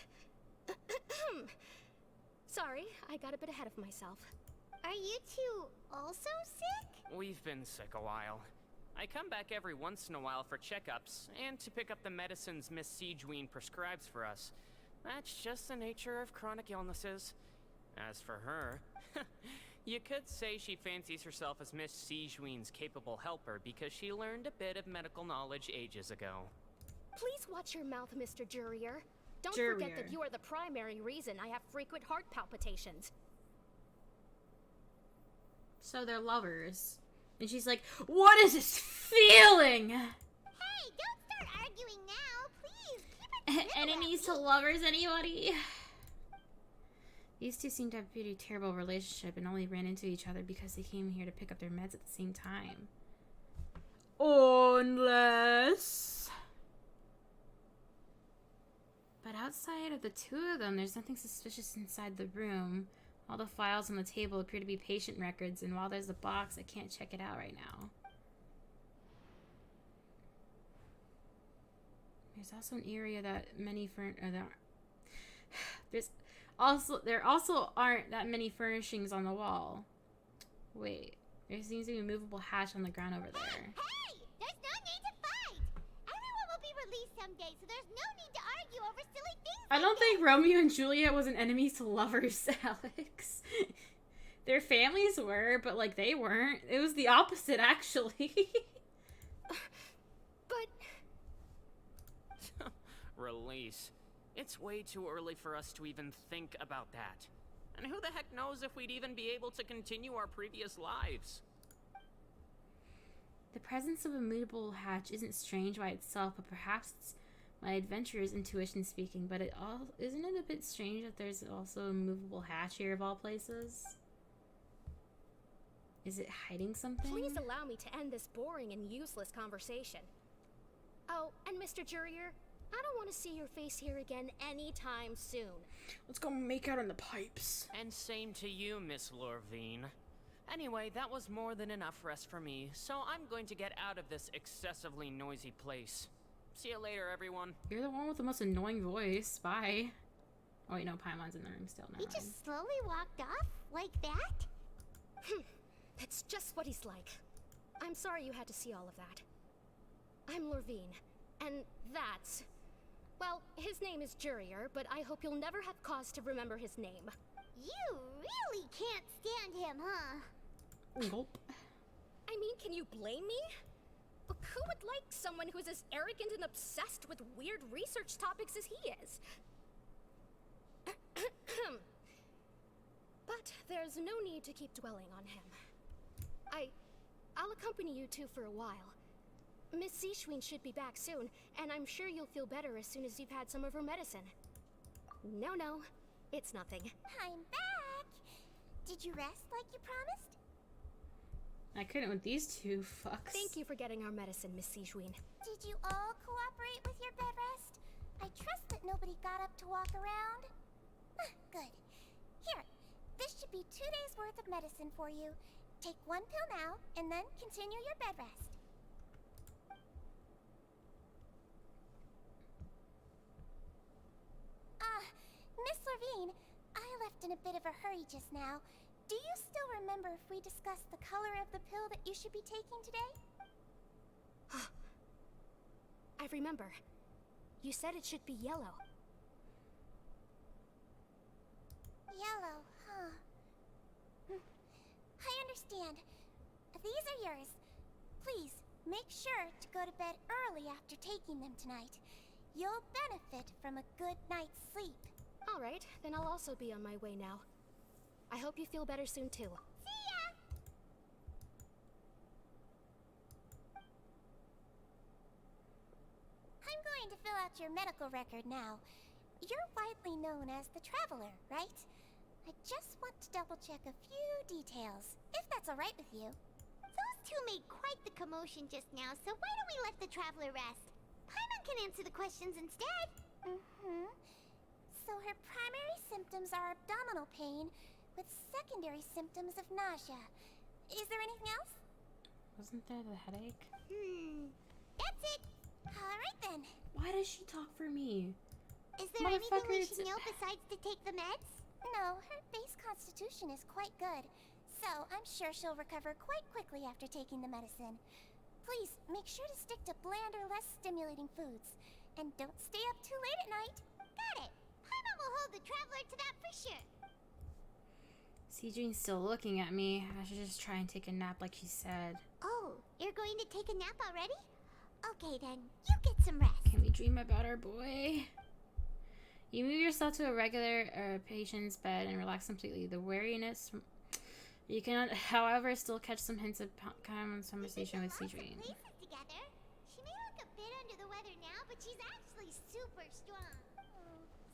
Sorry, I got a bit ahead of myself. Are you two also sick? We've been sick a while. I come back every once in a while for checkups, and to pick up the medicines Miss Sijuin prescribes for us. That's just the nature of chronic illnesses. As for her, you could say she fancies herself as Miss Sijuin's capable helper because she learned a bit of medical knowledge ages ago. Please watch your mouth, Mr. Jurier. Don't forget that you are the primary reason I have frequent heart palpitations. So they're lovers. And she's like, what is this feeling? Hey, don't start arguing now, please. Keep it Enemies to lovers, anybody? These two seem to have a pretty terrible relationship and only ran into each other because they came here to pick up their meds at the same time. Unless... But outside of the two of them, there's nothing suspicious inside the room. All the files on the table appear to be patient records, and while there's a box, I can't check it out right now. There's also an area that there also aren't that many furnishings on the wall. Wait, there seems to be a movable hatch on the ground over there. Hey! There's no need to fight! Everyone will be released someday, so there's no need to argue over silly things. I don't think Romeo and Juliet wasn't enemies to lovers, Alex. Their families were, but like they weren't. It was the opposite, actually. But... Release. It's way too early for us to even think about that. And who the heck knows if we'd even be able to continue our previous lives? The presence of a movable hatch isn't strange by itself, but perhaps it's my adventurer's intuition speaking, but isn't it a bit strange that there's also a movable hatch here of all places? Is it hiding something? Please allow me to end this boring and useless conversation. Oh, and Mr. Jurier, I don't want to see your face here again anytime soon. Let's go make out on the pipes. And same to you, Miss Lorvine. Anyway, that was more than enough rest for me, so I'm going to get out of this excessively noisy place. See you later, everyone. You're the one with the most annoying voice. Bye. Oh wait, no, Paimon's in the room still. He just slowly walked off like that? That's just what he's like. I'm sorry you had to see all of that. I'm Lorvine, and that's... Well, his name is Jurier, but I hope you'll never have cause to remember his name. You really can't stand him, huh? Nope. I mean, can you blame me? Who would like someone who's as arrogant and obsessed with weird research topics as he is? But there's no need to keep dwelling on him. I'll accompany you two for a while. Miss Sishuin should be back soon, and I'm sure you'll feel better as soon as you've had some of her medicine. No, it's nothing. I'm back! Did you rest like you promised? I couldn't with these two fucks. Thank you for getting our medicine, Miss Sishuin. Did you all cooperate with your bed rest? I trust that nobody got up to walk around. Good. Here, this should be 2 days' worth of medicine for you. Take 1 pill now, and then continue your bed rest. Miss Lorvine, I left in a bit of a hurry just now. Do you still remember if we discussed the color of the pill that you should be taking today? I remember. You said it should be yellow. Yellow, huh? I understand. These are yours. Please, make sure to go to bed early after taking them tonight. You'll benefit from a good night's sleep. All right, then I'll also be on my way now. I hope you feel better soon, too. See ya! I'm going to fill out your medical record now. You're widely known as the Traveler, right? I just want to double-check a few details, if that's all right with you. Those two made quite the commotion just now, so why don't we let the Traveler rest? Paimon can answer the questions instead. So her primary symptoms are abdominal pain, with secondary symptoms of nausea. Is there anything else? Wasn't there the headache? That's it. All right then. Why does she talk for me? Is there anything we Motherfucker, should know besides to take the meds? No, her base constitution is quite good, so I'm sure she'll recover quite quickly after taking the medicine. Please, make sure to stick to bland or less stimulating foods, and don't stay up too late at night. Got it. Paimon will hold the Traveler to that for sure. Sejune's still looking at me. I should just try and take a nap like she said. Oh, you're going to take a nap already? Okay then, you get some rest. Can we dream about our boy? You move yourself to a regular patient's bed and relax completely. The weariness... You can, however, still catch some hints of common conversation with Sejune. Together. She may look a bit under the weather now, but she's actually super strong.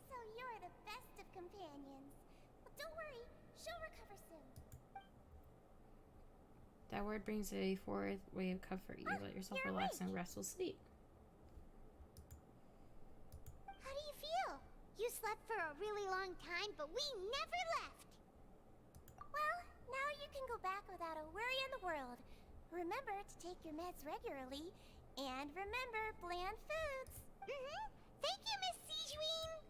So you're the best of companions. Well, don't worry, she'll recover soon. That word brings a fourth way of comfort. You let yourself relax and restful sleep. How do you feel? You slept for a really long time, but we never left. Well, now you can go back without a worry in the world. Remember to take your meds regularly, and remember bland foods. Thank you, Miss Sejune.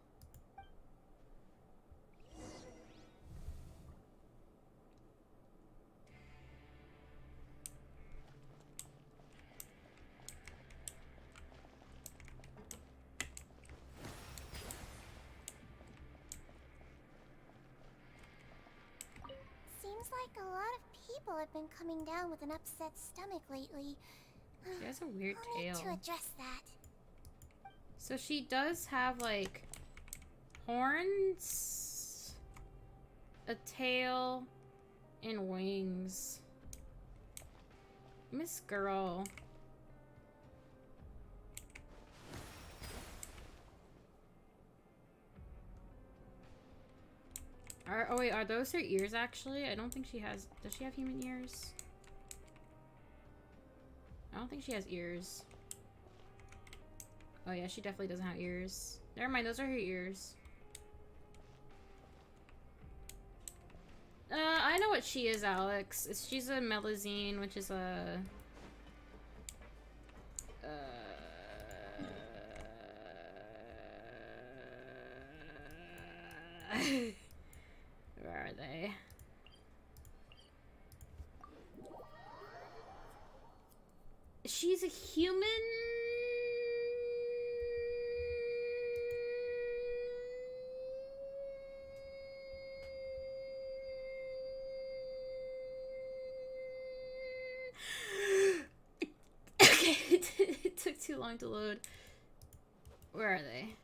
Seems like a lot of people have been coming down with an upset stomach lately. She has a weird I'll need tail. to address that. So she does have, like, horns, a tail, and wings. Miss Girl. Oh wait, are those her ears actually? I don't think she has... Does she have human ears? I don't think she has ears. Oh yeah, she definitely doesn't have ears. Never mind, those are her ears. I know what she is, Alex. She's a melazine, which is a... Where are they? She's a human? Okay, it took too long to load. Where are they?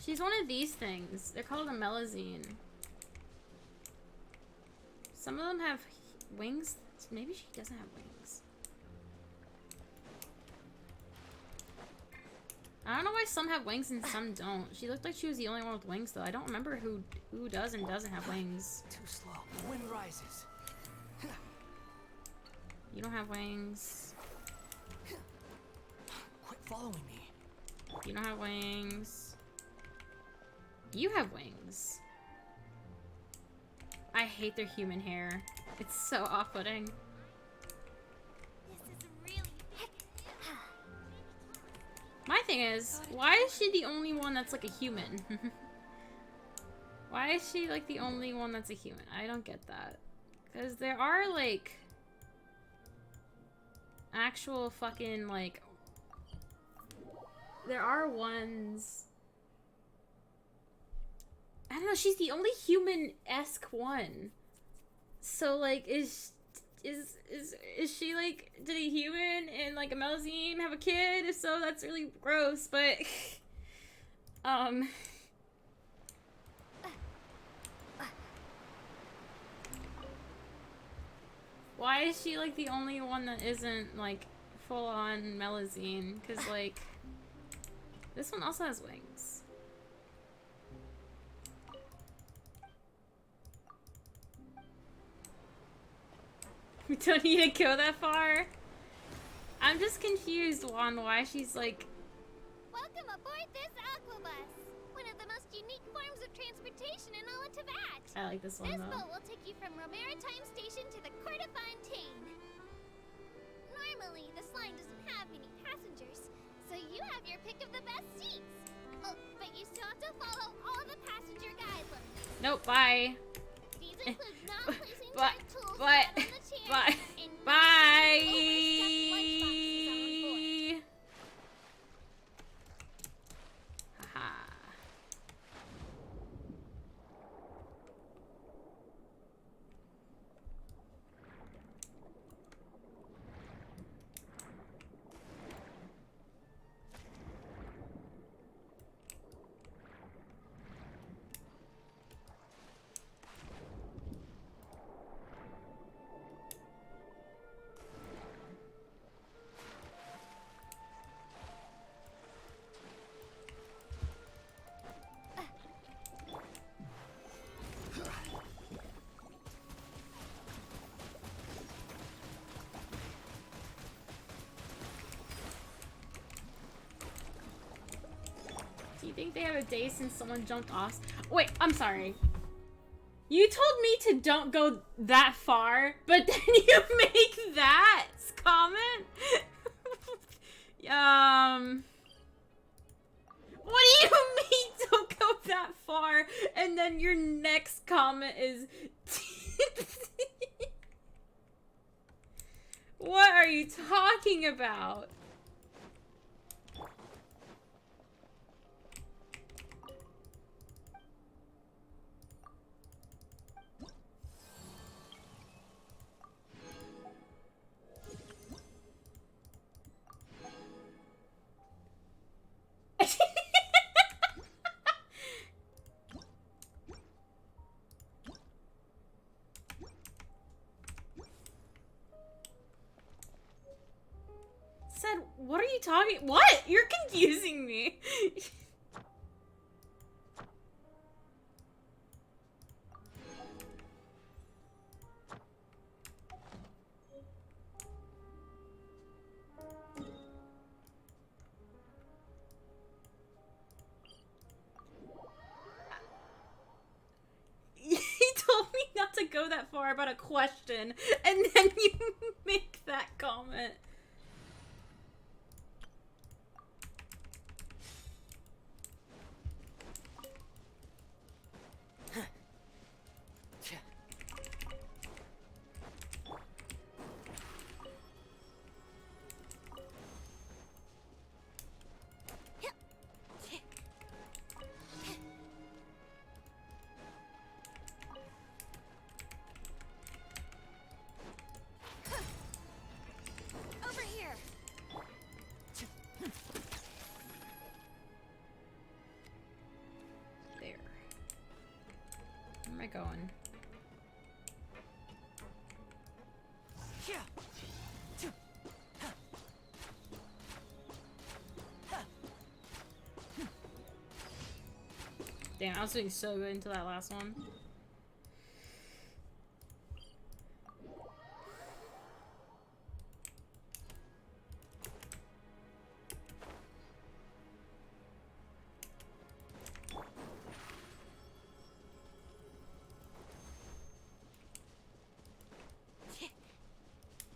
She's one of these things. They're called a melazine. Some of them have wings. Maybe she doesn't have wings. I don't know why some have wings and some don't. She looked like she was the only one with wings, though. I don't remember who does and doesn't have wings. Too slow. The wind rises. You don't have wings. Quit following me. You don't have wings. You have wings. I hate their human hair. It's so off-putting. This is really... My thing is, why is she the only one that's like a human? Why is she like the only one that's a human? I don't get that. Because there are like... actual fucking, like... There are ones... I don't know, she's the only human-esque one. So, like, is she, like, did a human and, like, a Melazine have a kid? If so, that's really gross, but... Why is she, like, the only one that isn't, like, full-on Melazine? Because, like, this one also has wings. We don't need to go that far. I'm just confused on why she's, like... Welcome aboard this Aquabus, one of the most unique forms of transportation in all of Teyvat. I like this one, This though. boat will take you from Romaritime Station to the Court of Fontaine. Normally, this line doesn't have many passengers, so you have your pick of the best seats. Oh, but you still have to follow all the passenger guidelines. Nope, bye. These include not placing But, dead tools but, down on the chair bye. and not Bye. overstuffed lunchboxes on board. Haha. Do you think they have a day since someone jumped off? Wait, I'm sorry. You told me to don't go that far, but then you make that comment? What do you mean don't go that far? And then your next comment is... What are you talking about? Said, what are you talking? What? You're confusing me. He told me not to go that far about a question, and then you make that comment. Over here. There. Where am I going? Damn, I was doing so good until that last one.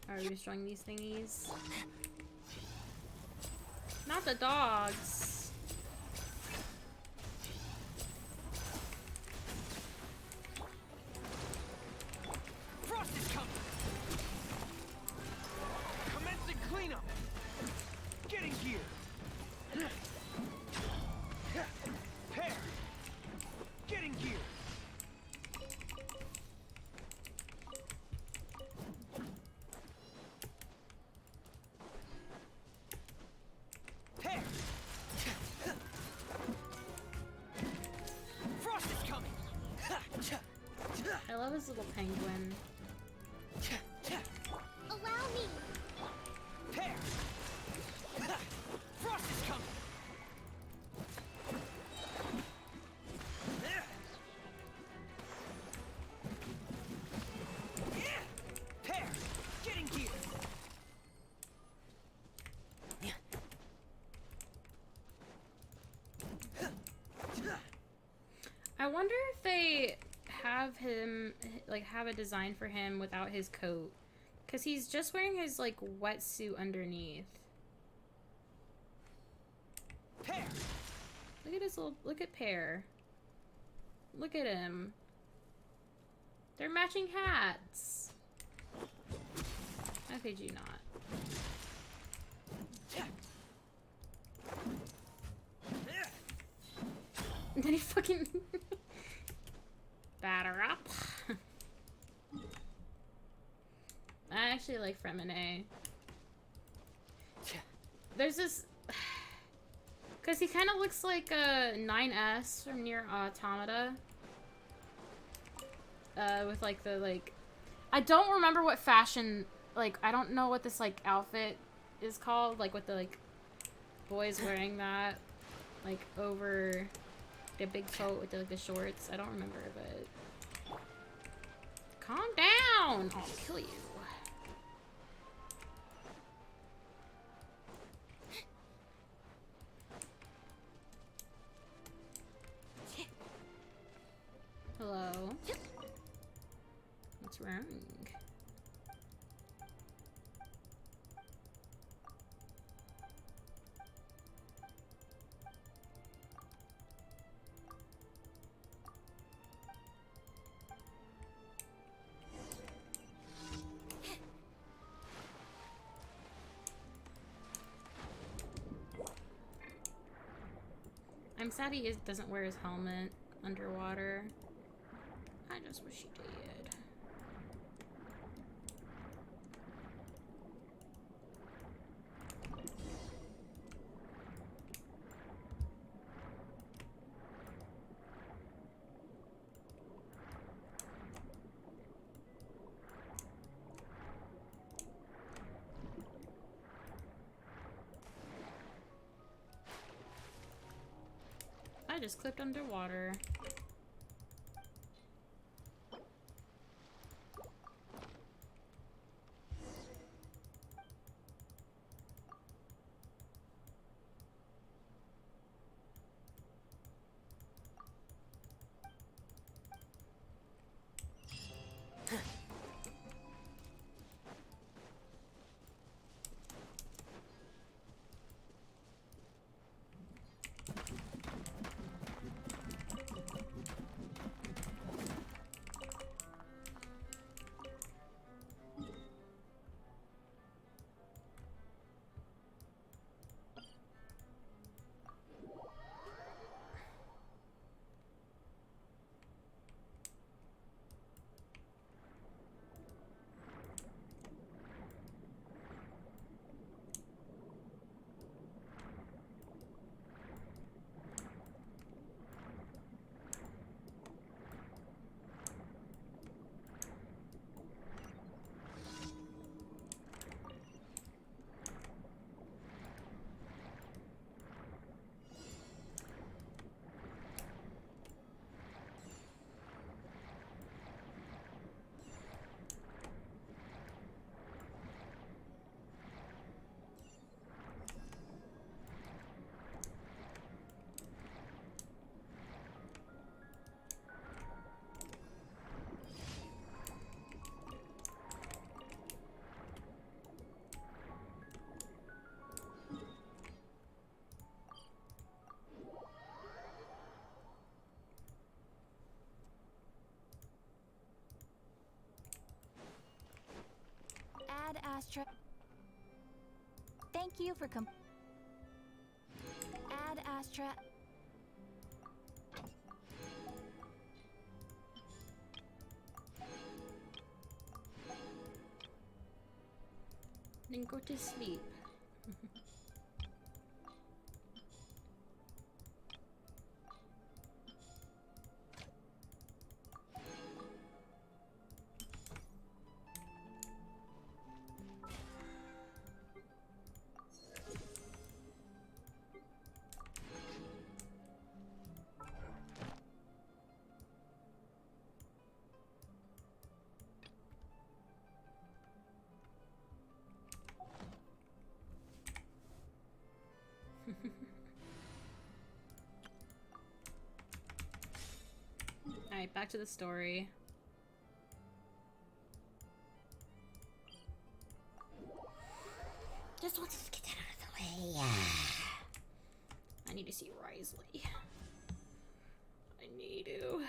Are we destroying these thingies? Not the dogs. Frost is coming! Commencing I love his little penguin. Allow me. Pear! Frost is coming! Pear! Getting here! I wonder if they have him, like, have a design for him without his coat. Because he's just wearing his, like, wetsuit underneath. Pear! Look at his little, look at Pear. Look at him. They're matching hats. How could you not? And then he fucking batter up. I actually like Fremine. There's this, because he kind of looks like a 9S from Near Automata. With like the like, I don't remember what fashion, like I don't know what this like outfit is called, like with the like boys wearing that like over the big coat with the, like the shorts. I don't remember, but calm down. I'll kill you. Hello. What's wrong? I'm sad he doesn't wear his helmet underwater. I just wish he did. I just clicked underwater. Ad Astra. Thank you for Ad Astra. Then go to sleep. Alright, back to the story. Just wanted to get that out of the way. I need to see Risley. I need to.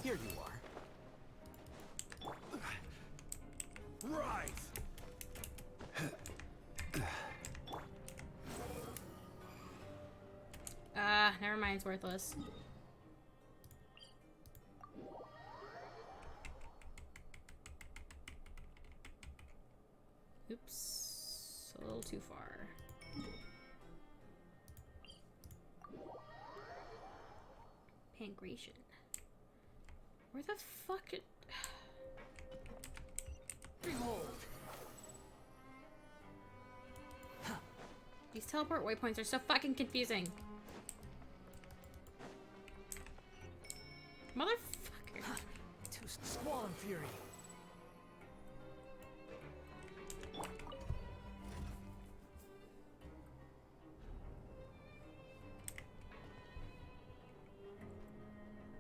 Here you are. Rise! Never mind, it's worthless. Oops. A little too far. Pancration. Where the fuck it... Behold! These teleport waypoints are so fucking confusing. Motherfucker. To Squall Fury.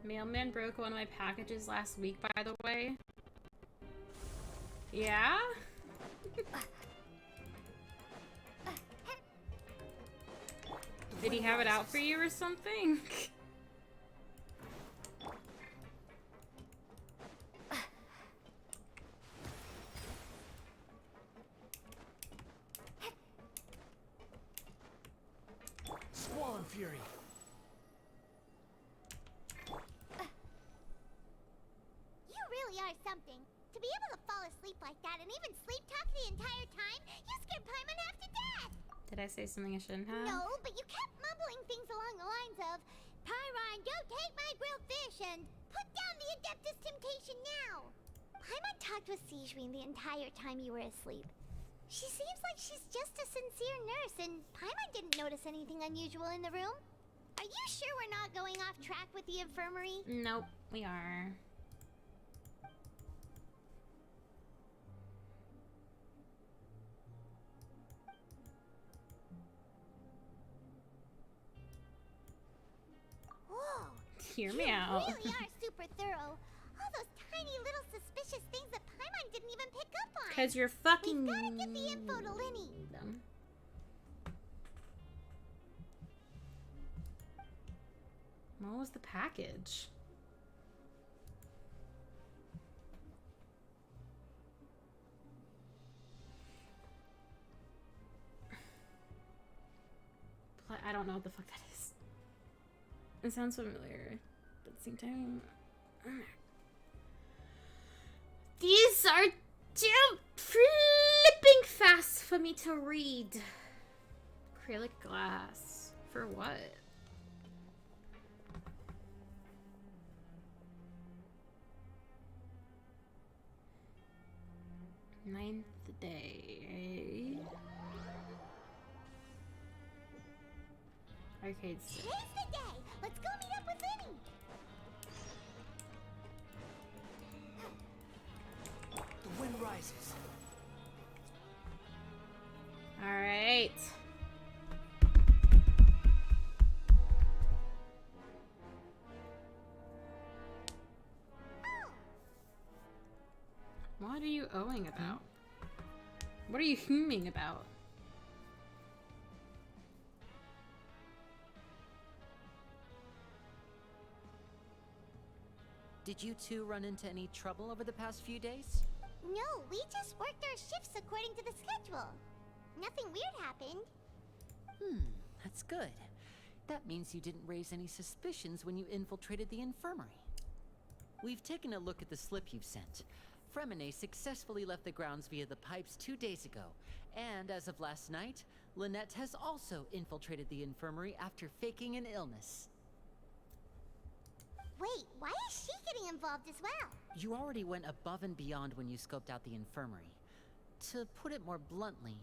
Mailman broke one of my packages last week, by the way. Yeah? Did he have it out for you or something? Squall Fury. You really are something. To be able to fall asleep like that and even sleep talk the entire time, you scared Paimon half to death! Did I say something I shouldn't have? No, but you kept mumbling things along the lines of, Pyron, don't take my grilled fish, and put down the Adeptus Temptation now! Paimon talked with Sijwin the entire time you were asleep. She seems like she's just a sincere nurse, and Paimon didn't notice anything unusual in the room. Are you sure we're not going off track with the infirmary? Nope, we are. Whoa! Hear me out. You really are super thorough. All those tiny little suspicious things that Paimon didn't even pick up on. Because you're fucking... We've gotta get the info to Linny. Them. What was the package? I don't know what the fuck that is. It sounds familiar, but at the same time... These are too flipping fast for me to read. Acrylic glass. For what? Ninth day. Arcade stick. Today's the day. Let's go meet up with Linny. The wind rises. All right. What are you owing about? What are you humming about? Did you two run into any trouble over the past few days? No, we just worked our shifts according to the schedule. Nothing weird happened. That's good. That means you didn't raise any suspicions when you infiltrated the infirmary. We've taken a look at the slip you've sent. Fremine successfully left the grounds via the pipes 2 days ago, and as of last night, Lynette has also infiltrated the infirmary after faking an illness. Wait, why is she getting involved as well? You already went above and beyond when you scoped out the infirmary. To put it more bluntly,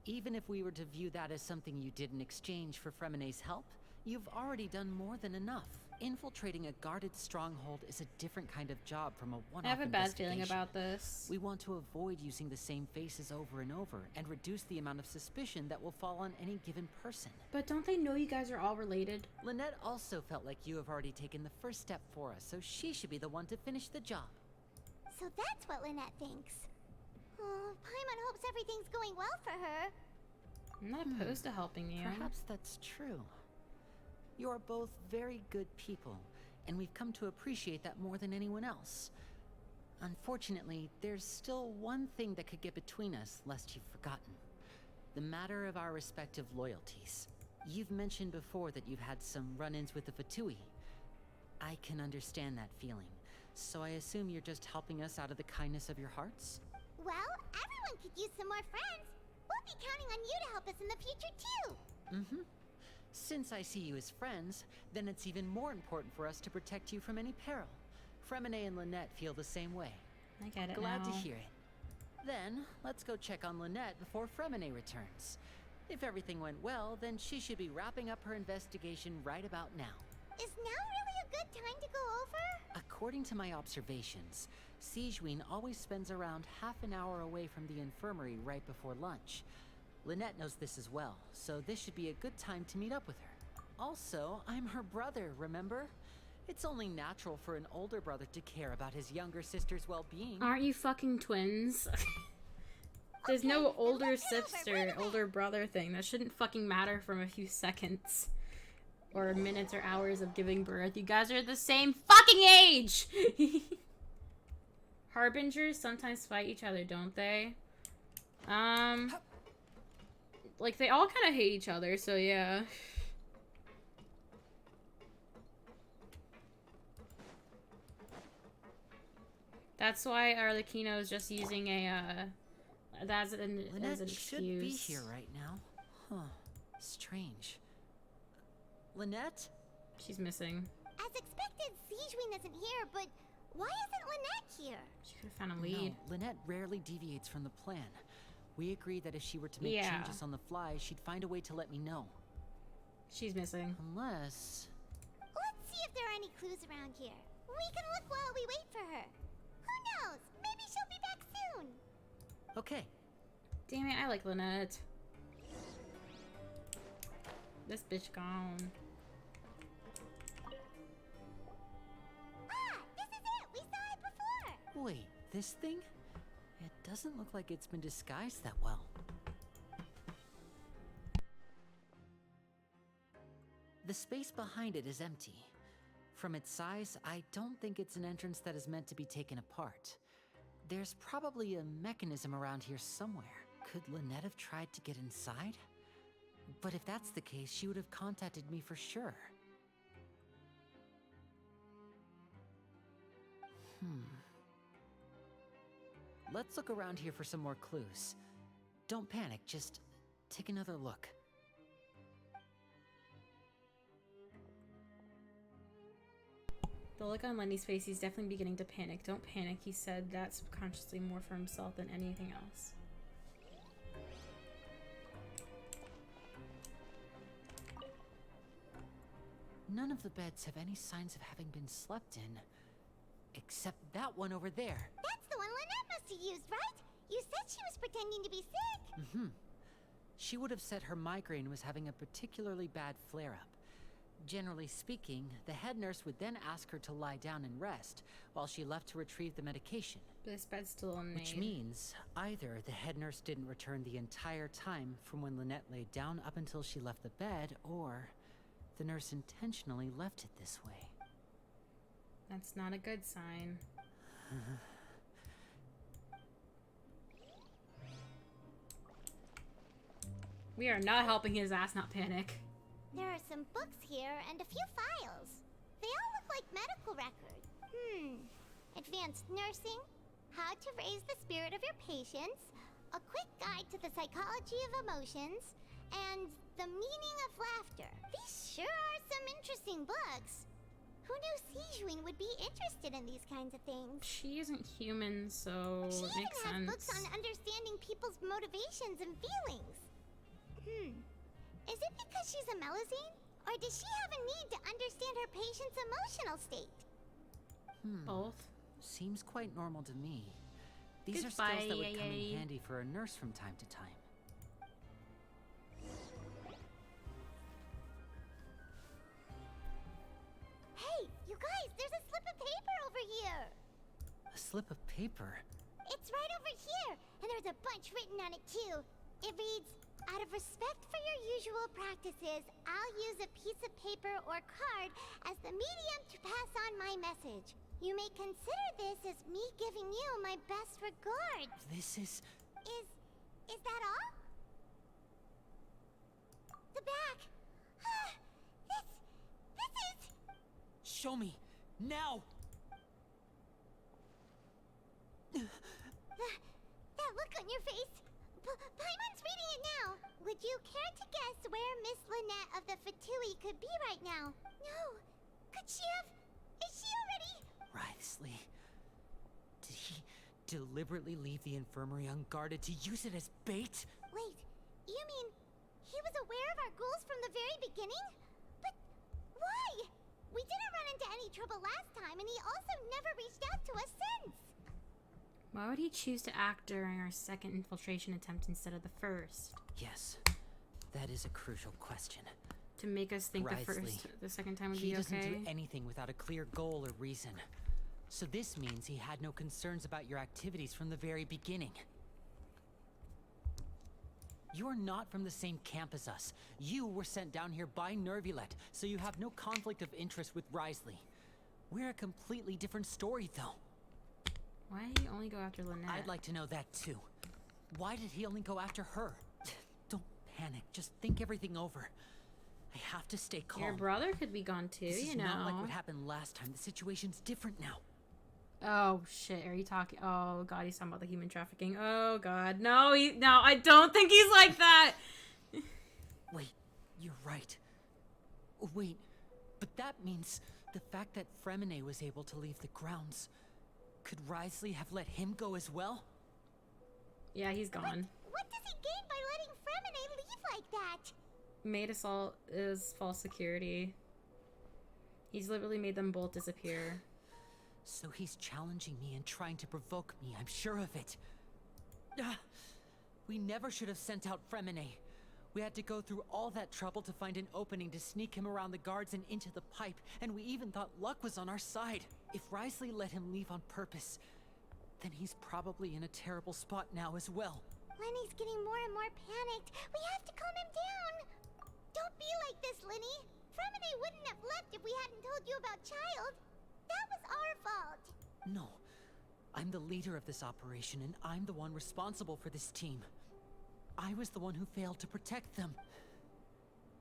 Even if we were to view that as something you did in exchange for Fremene's help, you've already done more than enough. Infiltrating a guarded stronghold is a different kind of job from a one-off I have a bad feeling investigation. about this. We want to avoid using the same faces over and over and reduce the amount of suspicion that will fall on any given person. But don't they know you guys are all related? Lynette also felt like you have already taken the first step for us, so she should be the one to finish the job. So that's what Lynette thinks. Oh, Paimon hopes everything's going well for her. I'm not opposed to helping you. Perhaps that's true. You are both very good people, and we've come to appreciate that more than anyone else. Unfortunately, there's still one thing that could get between us, lest you've forgotten. The matter of our respective loyalties. You've mentioned before that you've had some run-ins with the Fatui. I can understand that feeling, so I assume you're just helping us out of the kindness of your hearts? Well, everyone could use some more friends. We'll be counting on you to help us in the future, too. Mm-hmm. Since I see you as friends, then it's even more important for us to protect you from any peril. Fremene and Lynette feel the same way. I get it Glad now. to hear it. Then, let's go check on Lynette before Fremene returns. If everything went well, then she should be wrapping up her investigation right about now. Is now really a good time to go over? According to my observations, Sigewinne always spends around half an hour away from the infirmary right before lunch. Lynette knows this as well, so this should be a good time to meet up with her. Also, I'm her brother, remember? It's only natural for an older brother to care about his younger sister's well-being. Aren't you fucking twins? There's no older sister, older brother thing. That shouldn't fucking matter from a few seconds. Or minutes or hours of giving birth. You guys are the same fucking age! Harbingers sometimes fight each other, don't they? Like, they all kind of hate each other, so yeah. That's why Arlecchino is just using a, as an excuse. Should be here right now. Huh. Strange. Lynette? She's missing. As expected, Sigewinne isn't here, but why isn't Lynette here? She could have found a lead. No, Lynette rarely deviates from the plan. We agreed that if she were to make changes on the fly, she'd find a way to let me know. She's missing. Unless... Let's see if there are any clues around here. We can look while we wait for her. Who knows? Maybe she'll be back soon. Okay. Damn it, I like Lynette. This bitch gone. Ah, this is it! We saw it before! Wait, this thing? It doesn't look like it's been disguised that well. The space behind it is empty. From its size, I don't think it's an entrance that is meant to be taken apart. There's probably a mechanism around here somewhere. Could Lynette have tried to get inside? But if that's the case, she would have contacted me for sure. Let's look around here for some more clues. Don't panic, just take another look. The look on Lenny's face, he's definitely beginning to panic. Don't panic, he said that subconsciously more for himself than anything else. None of the beds have any signs of having been slept in. Except that one over there. That's the one Lynette must have used, right? You said she was pretending to be sick. Mm-hmm. She would have said her migraine was having a particularly bad flare-up. Generally speaking, the head nurse would then ask her to lie down and rest, while she left to retrieve the medication. This bed's still unmade. Which means, either the head nurse didn't return the entire time from when Lynette laid down up until she left the bed, or the nurse intentionally left it this way. That's not a good sign. We are not helping his ass not panic. There are some books here and a few files. They all look like medical records. Advanced nursing, how to raise the spirit of your patients, a quick guide to the psychology of emotions, and the meaning of laughter. These sure are some interesting books. Who knew Sigewinne would be interested in these kinds of things? She isn't human, so She it makes even has sense. books on understanding people's motivations and feelings. Is it because she's a Melazine? Or does she have a need to understand her patient's emotional state? Both. Seems quite normal to me. These are Goodbye, skills that would come in yay. handy for a nurse from time to time. Hey, you guys, there's a slip of paper over here. A slip of paper? It's right over here, and there's a bunch written on it too. It reads, out of respect for your usual practices, I'll use a piece of paper or card as the medium to pass on my message. You may consider this as me giving you my best regards. This is... Is that all? The back. This is... Show me! Now! That look on your face. Paimon's reading it now. Would you care to guess where Miss Lynette of the Fatui could be right now? No. Could she have... Is she already... Wriothesley. Did he deliberately leave the infirmary unguarded to use it as bait? Wait, you mean he was aware of our goals from the very beginning? But why? We didn't run into any trouble last time, and he also never reached out to us since. Why would he choose to act during our second infiltration attempt instead of the first? Yes, that is a crucial question. To make us think Wriothesley, the second time would he be doesn't okay? do anything without a clear goal or reason. So this means he had no concerns about your activities from the very beginning. You're not from the same camp as us. You were sent down here by Nervulet, so you have no conflict of interest with Wriothesley. We're a completely different story, though. Why did he only go after Lynette? I'd like to know that, too. Why did he only go after her? Don't panic. Just think everything over. I have to stay calm. Your brother could be gone too, This you is know. not like what happened last time. The situation's different now. Oh shit, are you talking? Oh god, he's talking about the human trafficking. Oh god, no, I don't think he's like that. Wait, you're right. Wait, but that means the fact that Fremine was able to leave the grounds. Could Wriothesley have let him go as well? Yeah, he's gone. What does he gain by letting Fremine leave like that? Maid assault is false security. He's literally made them both disappear. So he's challenging me and trying to provoke me, I'm sure of it. We never should have sent out Fremine. We had to go through all that trouble to find an opening to sneak him around the guards and into the pipe, and we even thought luck was on our side. If Wriothesley let him leave on purpose, then he's probably in a terrible spot now as well. Lenny's getting more and more panicked. We have to calm him down. Don't be like this, Lenny. Fremine wouldn't have left if we hadn't told you about Child. That was our fault. No. I'm the leader of this operation, and I'm the one responsible for this team. I was the one who failed to protect them.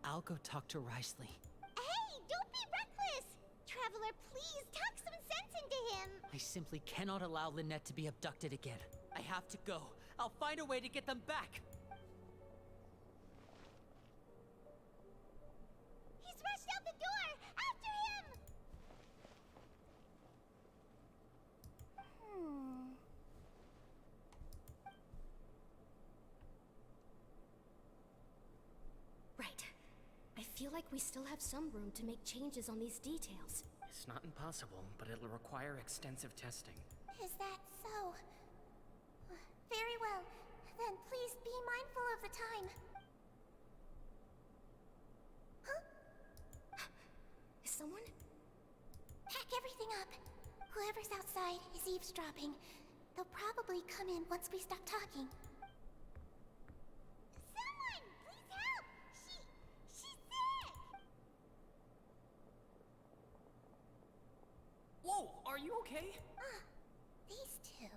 I'll go talk to Wriothesley. Hey, don't be reckless! Traveler, please talk some sense into him. I simply cannot allow Lynette to be abducted again. I have to go. I'll find a way to get them back. He's rushed out the door! After him! Right. I feel like we still have some room to make changes on these details. It's not impossible, but it'll require extensive testing. Is that so? Very well. Then please be mindful of the time. Huh? Is someone? Pack everything up. Whoever's outside is eavesdropping. They'll probably come in once we stop talking. Someone! Please help! She's sick! Whoa, are you okay? These two.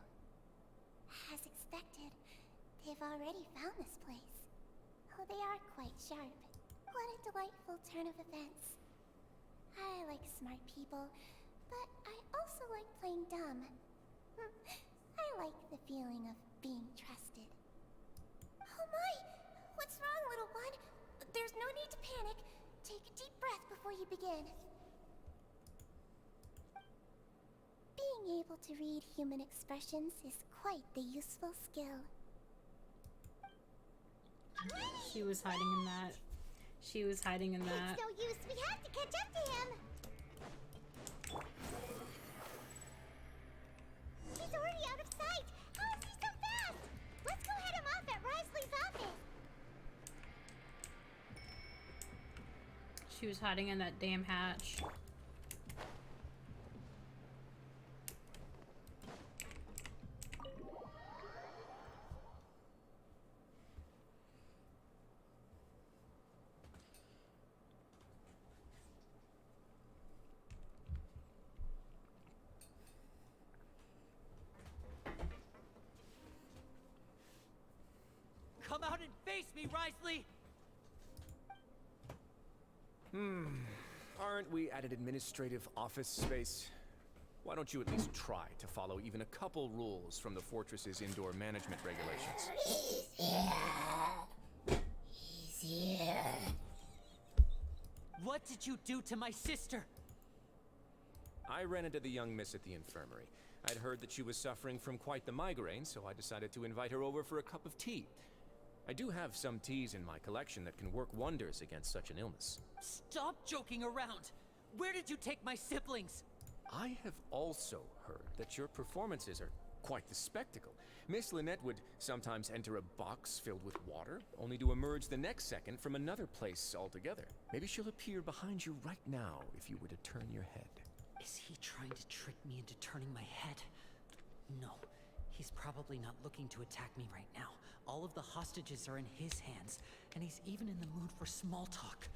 As expected, they've already found this place. Oh, they are quite sharp. What a delightful turn of events. I like smart people, but I also like playing dumb. I like the feeling of being trusted. Oh my! What's wrong, little one? There's no need to panic. Take a deep breath before you begin. Being able to read human expressions is quite the useful skill. She was hiding in that. She was hiding in that. It's no use. We have to catch up to him. He's already out of sight. How is he so fast? Let's go head him off at Risley's office. She was hiding in that damn hatch. Come out and face me, Risley! Aren't we at an administrative office space? Why don't you at least try to follow even a couple rules from the fortress's indoor management regulations? He's here. What did you do to my sister? I ran into the young miss at the infirmary. I'd heard that she was suffering from quite the migraine, so I decided to invite her over for a cup of tea. I do have some teas in my collection that can work wonders against such an illness. Stop joking around! Where did you take my siblings? I have also heard that your performances are quite the spectacle. Miss Lynette would sometimes enter a box filled with water, only to emerge the next second from another place altogether. Maybe she'll appear behind you right now if you were to turn your head. Is he trying to trick me into turning my head? No, he's probably not looking to attack me right now. All of the hostages are in his hands, and he's even in the mood for small talk.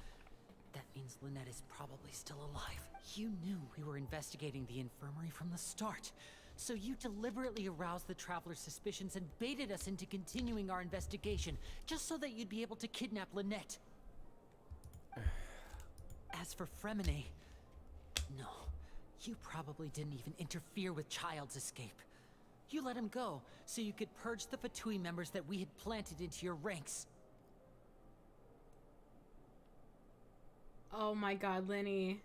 That means Lynette is probably still alive. You knew we were investigating the infirmary from the start, so you deliberately aroused the Traveler's suspicions and baited us into continuing our investigation, just so that you'd be able to kidnap Lynette. As for Fremine, no, you probably didn't even interfere with Child's escape. You let him go, so you could purge the Fatui members that we had planted into your ranks. Oh my god, Lenny.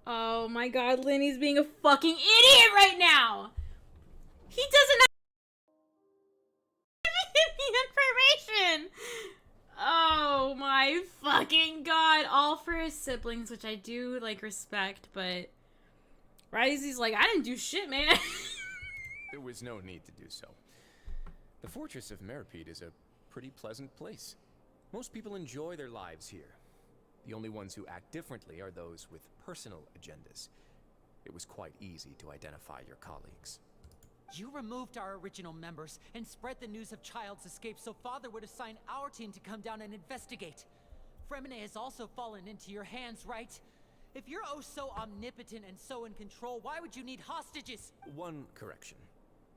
Oh my god, Lenny's being a fucking idiot right now! He doesn't have the information! Oh my fucking god. All for his siblings, which I do, like, respect, but... Risey's like, I didn't do shit, man. There was no need to do so. The Fortress of Meripede is a pretty pleasant place. Most people enjoy their lives here. The only ones who act differently are those with personal agendas. It was quite easy to identify your colleagues. You removed our original members and spread the news of Child's escape so Father would assign our team to come down and investigate. Fremine has also fallen into your hands, right? If you're oh so omnipotent and so in control, why would you need hostages? One correction.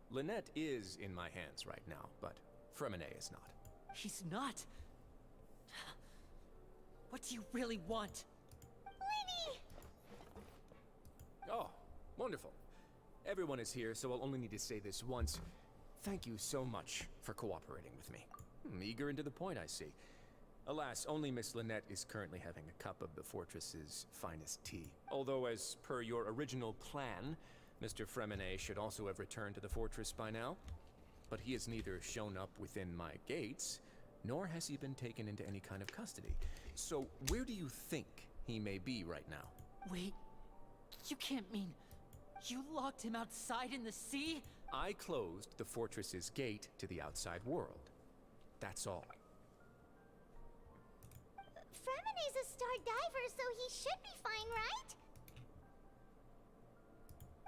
Lynette is in my hands right now, but Fremine is not. He's not? What do you really want? Lenny! Oh, wonderful. Everyone is here, so I'll only need to say this once. Thank you so much for cooperating with me. Eager and to the point, I see. Alas, only Miss Lynette is currently having a cup of the fortress's finest tea. Although, as per your original plan, Mr. Fremine should also have returned to the fortress by now. But he has neither shown up within my gates, nor has he been taken into any kind of custody. So, where do you think he may be right now? Wait, you can't mean you locked him outside in the sea? I closed the fortress's gate to the outside world. That's all. Fremine's a star diver, so he should be fine, right?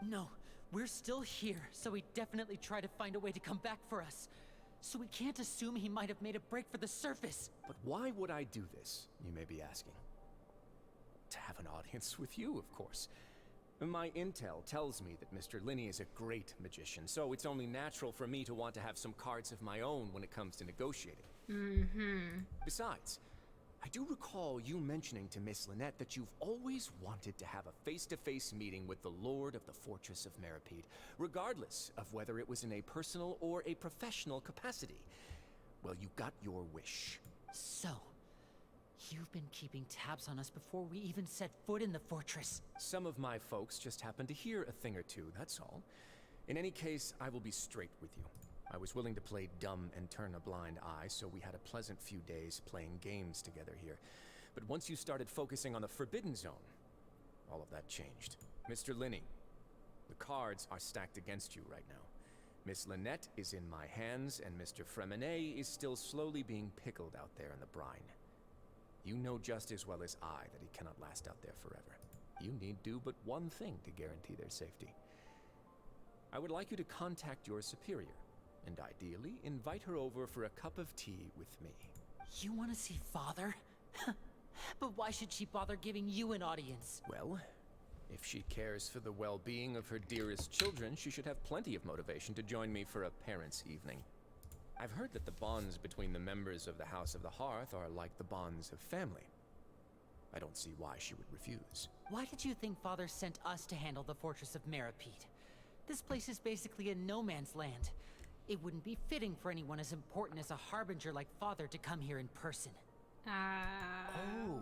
No, we're still here, so he definitely tried to find a way to come back for us. So we can't assume he might have made a break for the surface. But why would I do this, you may be asking? To have an audience with you, of course. My intel tells me that Mr. Linney is a great magician, so it's only natural for me to want to have some cards of my own when it comes to negotiating. Besides, I do recall you mentioning to Miss Lynette that you've always wanted to have a face-to-face meeting with the Lord of the Fortress of Meripede, regardless of whether it was in a personal or a professional capacity. Well, you got your wish. So, you've been keeping tabs on us before we even set foot in the fortress. Some of my folks just happened to hear a thing or two, that's all. In any case, I will be straight with you. I was willing to play dumb and turn a blind eye, so we had a pleasant few days playing games together here. But once you started focusing on the Forbidden Zone, all of that changed. Mr. Linney, the cards are stacked against you right now. Miss Lynette is in my hands, and Mr. Fremenet is still slowly being pickled out there in the brine. You know just as well as I that he cannot last out there forever. You need do but one thing to guarantee their safety. I would like you to contact your superior, and ideally invite her over for a cup of tea with me. You want to see Father? But why should she bother giving you an audience? Well, if she cares for the well-being of her dearest children, she should have plenty of motivation to join me for a parents' evening. I've heard that the bonds between the members of the House of the Hearth are like the bonds of family. I don't see why she would refuse. Why did you think Father sent us to handle the Fortress of Meripede? This place is basically a no man's land. It wouldn't be fitting for anyone as important as a harbinger like Father to come here in person. Oh,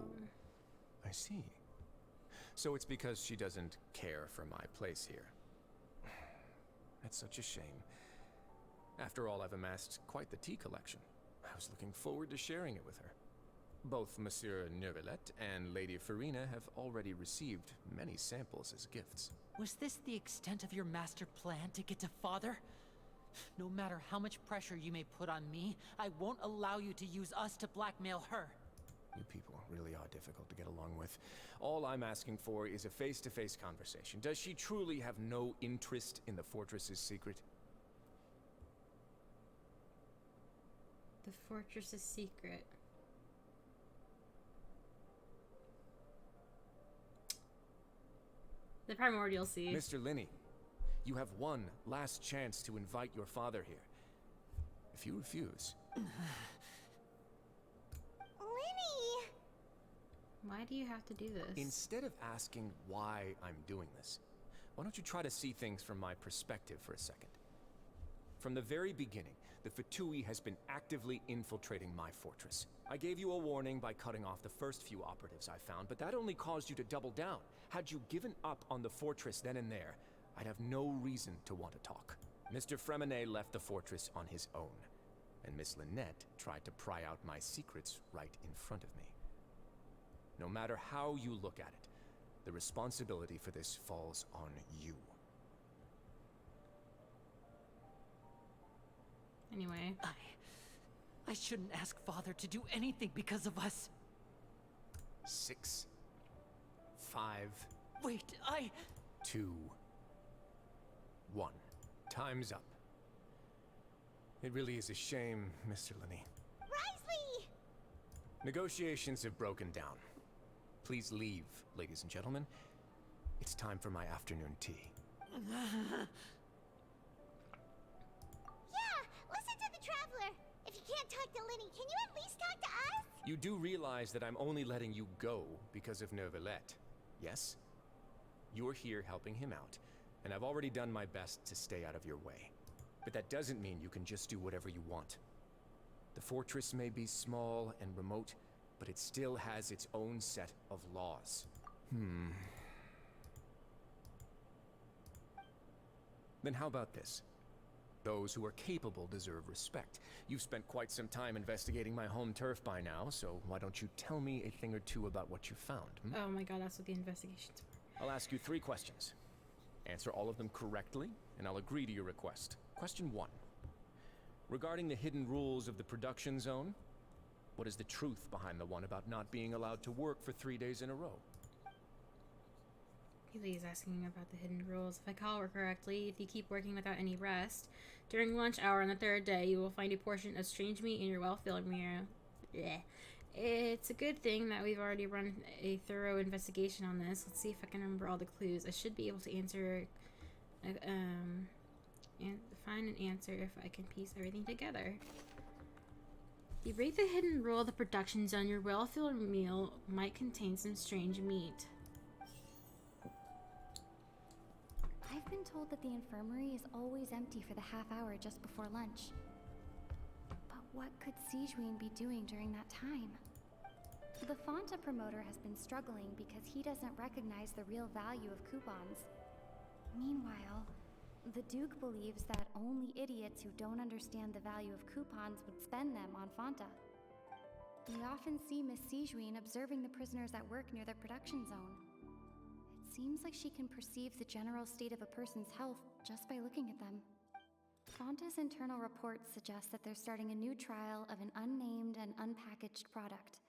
I see. So it's because she doesn't care for my place here. That's such a shame. After all, I've amassed quite the tea collection. I was looking forward to sharing it with her. Both Monsieur Neuvillette and Lady Farina have already received many samples as gifts. Was this the extent of your master plan to get to Father? No matter how much pressure you may put on me, I won't allow you to use us to blackmail her. You people really are difficult to get along with. All I'm asking for is a face-to-face conversation. Does she truly have no interest in the fortress's secret? The fortress's secret. The primordial sea. Mr. Linney, you have one last chance to invite your father here. If you refuse... Linny! Why do you have to do this? Instead of asking why I'm doing this, why don't you try to see things from my perspective for a second? From the very beginning, the Fatui has been actively infiltrating my fortress. I gave you a warning by cutting off the first few operatives I found, but that only caused you to double down. Had you given up on the fortress then and there, I'd have no reason to want to talk. Mr. Fremenet left the fortress on his own, and Miss Lynette tried to pry out my secrets right in front of me. No matter how you look at it, the responsibility for this falls on you. Anyway. I shouldn't ask Father to do anything because of us. 6, 5... Wait, 2, 1. Time's up. It really is a shame, Mr. Linney. Risley! Negotiations have broken down. Please leave, ladies and gentlemen. It's time for my afternoon tea. Yeah, listen to the Traveler. If you can't talk to Linny, can you at least talk to us? You do realize that I'm only letting you go because of Neuvillette, yes? You're here helping him out, and I've already done my best to stay out of your way. But that doesn't mean you can just do whatever you want. The fortress may be small and remote, but it still has its own set of laws. Then how about this? Those who are capable deserve respect. You've spent quite some time investigating my home turf by now, so why don't you tell me a thing or two about what you found? Oh my god, that's what the investigation's for. I'll ask you 3 questions. Answer all of them correctly, and I'll agree to your request. Question 1. Regarding the hidden rules of the production zone, what is the truth behind the one about not being allowed to work for 3 days in a row? He's asking about the hidden rules. If I call her correctly, if you keep working without any rest, during lunch hour on the 3rd day, you will find a portion of strange meat in your well-filled meal. Blech. It's a good thing that we've already run a thorough investigation on this. Let's see if I can remember all the clues. I should be able to answer, and find an answer if I can piece everything together. If you break the hidden rule of the production zone, your well-filled meal might contain some strange meat. I've been told that the infirmary is always empty for the half hour just before lunch. But what could Sijuin be doing during that time? The Fonta promoter has been struggling because he doesn't recognize the real value of coupons. Meanwhile, The Duke believes that only idiots who don't understand the value of coupons would spend them on Fanta. We often see Miss Sijuin observing the prisoners at work near the production zone. It seems like she can perceive the general state of a person's health just by looking at them. Fanta's internal reports suggest that they're starting a new trial of an unnamed and unpackaged product.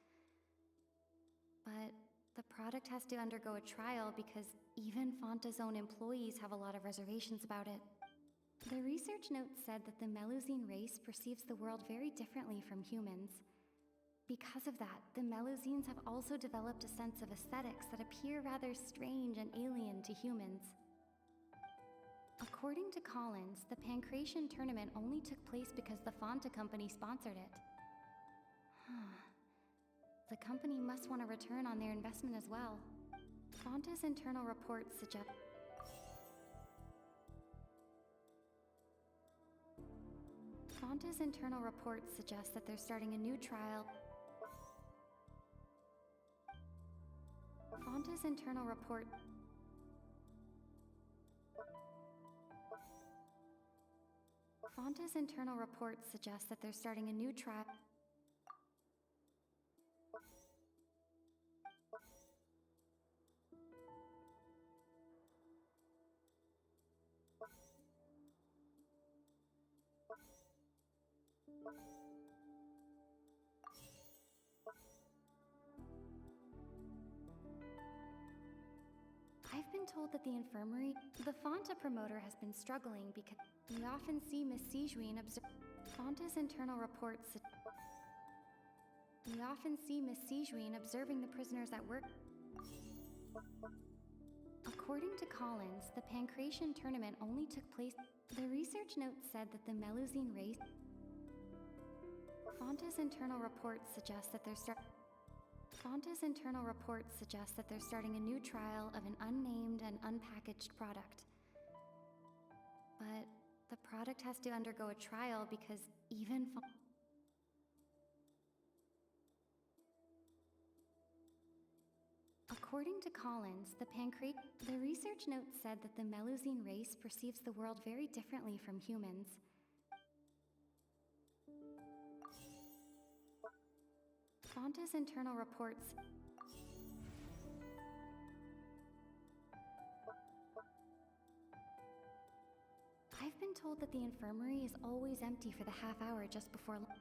But the product has to undergo a trial because even Fanta's own employees have a lot of reservations about it. The research note said that the Melusine race perceives the world very differently from humans. Because of that, the Melusines have also developed a sense of aesthetics that appear rather strange and alien to humans. According to Collins, the Pancration tournament only took place because the Fanta company sponsored it. The company must want a return on their investment as well. Fanta's internal reports suggest... Fanta's internal reports suggest that they're starting a new trial... Fanta's internal report... Fanta's internal reports suggest that they're starting a new trial... I've been told that the infirmary, the Fanta promoter has been struggling because we often see Miss Sijuin observe Fanta's internal reports. We often see Miss Sijuin observing the prisoners at work. According to Collins, the Pancration tournament only took place. The research note said that the Melusine race. Fanta's internal reports suggest that they're Fanta's internal reports suggest that they're starting a new trial of an unnamed and unpackaged product. But the product has to undergo a trial because even According to Collins, the research note said that the Melusine race perceives the world very differently from humans. Fanta's internal reports... I've been told that the infirmary is always empty for the half hour just before lunch.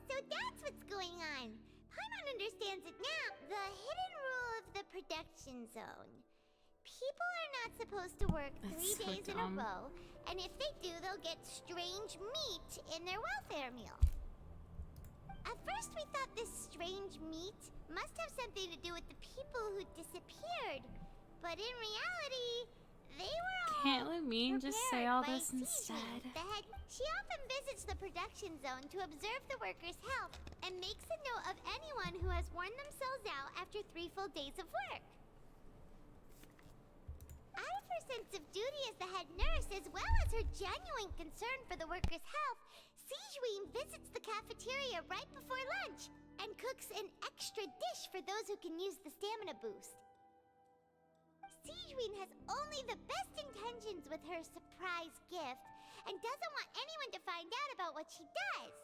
So that's what's going on. Paimon understands it now. The hidden rule of the production zone. People are not supposed to work 3 days in a row, and if they do, they'll get strange meat in their welfare meal. At first, we thought this strange meat must have something to do with the people who disappeared, but in reality, they were all Can't Lumine just say all this Sijuin, instead? the head. She often visits the production zone to observe the workers' health and makes a note of anyone who has worn themselves out after 3 full days of work. Out of her sense of duty as the head nurse, as well as her genuine concern for the workers' health, Sijuin visits the cafeteria right before lunch and cooks an extra dish for those who can use the stamina boost. Sijuin has only the best intentions with her surprise gift and doesn't want anyone to find out about what she does.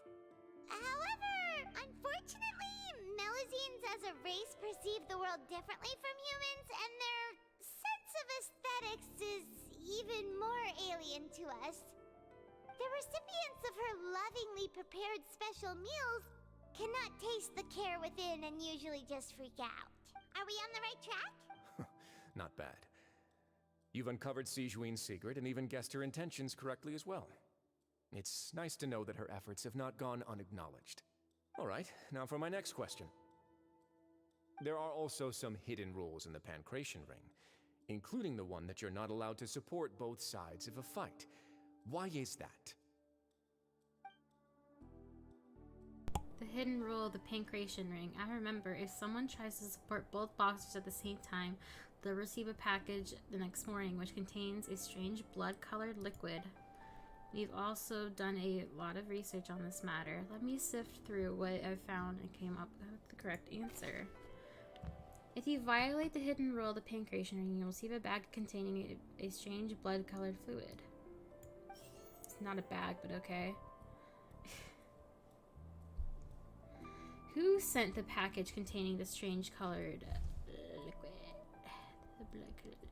However, unfortunately, Melusines as a race perceive the world differently from humans, and their sense of aesthetics is even more alien to us. The recipients of her lovingly prepared special meals cannot taste the care within and usually just freak out. Are we on the right track? Not bad. You've uncovered Sijuin's secret and even guessed her intentions correctly as well. It's nice to know that her efforts have not gone unacknowledged. All right, now for my next question. There are also some hidden rules in the Pancration ring, including the one that you're not allowed to support both sides of a fight. Why is that? The hidden rule of the Pancration ring. I remember, if someone tries to support both boxers at the same time, they'll receive a package the next morning which contains a strange blood-colored liquid. We've also done a lot of research on this matter. Let me sift through what I found and came up with the correct answer. If you violate the hidden rule of the pancreation ring, you'll receive a bag containing a strange blood-colored fluid. It's not a bag, but okay. Who sent the package containing the strange colored liquid? The blood-colored liquid.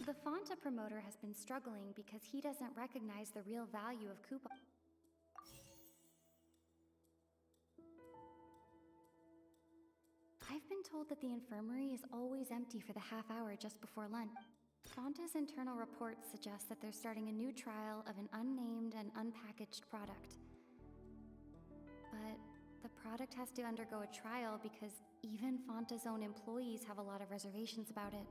The Fanta promoter has been struggling because he doesn't recognize the real value of coupon. I've been told that the infirmary is always empty for the half hour just before lunch. Fanta's internal reports suggest that they're starting a new trial of an unnamed and unpackaged product. But the product has to undergo a trial because even Fanta's own employees have a lot of reservations about it.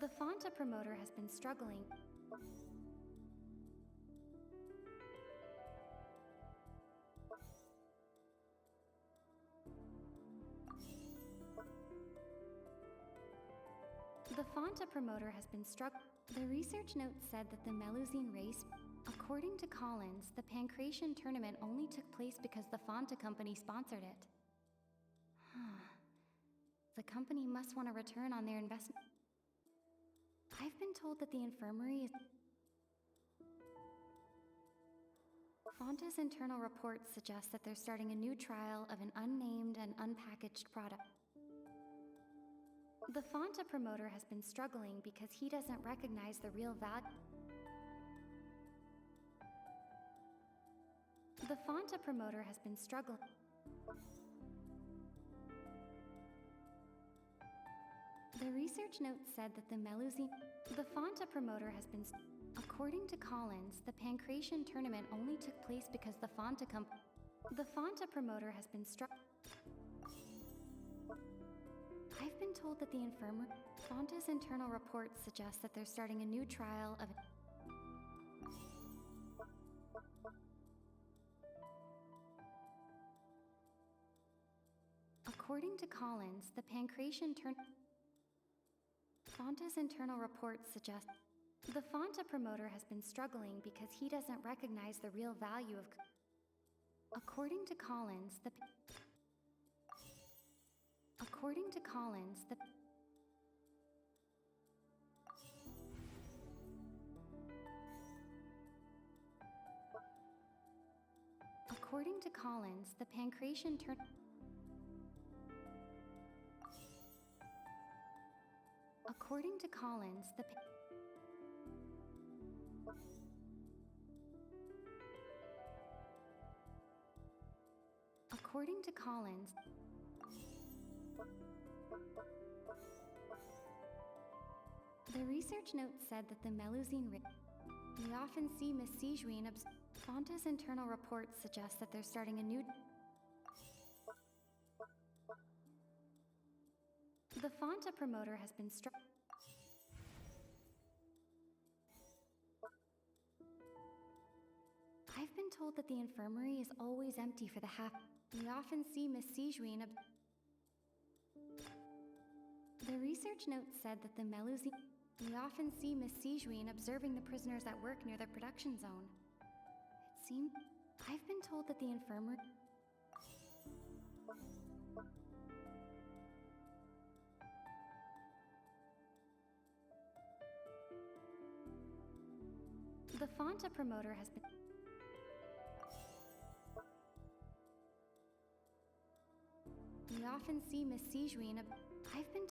The Fanta promoter has been struggling. The Fanta promoter has been struggling. The research note said that the Melusine race, according to Collins, the Pancreation tournament only took place because the Fanta company sponsored it. The company must want a return on their investment. I've been told that the infirmary is... Fanta's internal reports suggest that they're starting a new trial of an unnamed and unpackaged product. The Fanta promoter has been struggling because he doesn't recognize the real value. The Fanta promoter has been struggling. The research note said that the Melusine... The Fanta promoter has been... According to Collins, the Pancreation tournament only took place because the Fanta company... The Fanta promoter has been I've been told that the infirmary... Fanta's internal reports suggest that they're starting a new trial of... According to Collins, the Pancreation Fanta's internal reports suggest... The Fanta promoter has been struggling because he doesn't recognize the real value of... According to Collins, the... According to Collins, the... According to Collins, the Pancreation According to Collins, the... According to Collins... The research note said that the Melusine we often see Miss Sijuin Fanta's internal reports suggest that they're starting a new... The Fanta promoter has been I've been told that the infirmary is always empty for the half... We often see Miss Sijuin The research note said that the Melusine... We often see Miss Sijuin observing the prisoners at work near the production zone. It seemed... I've been told that the infirmary... The Fanta promoter has been... We often see Miss Sijuin I've been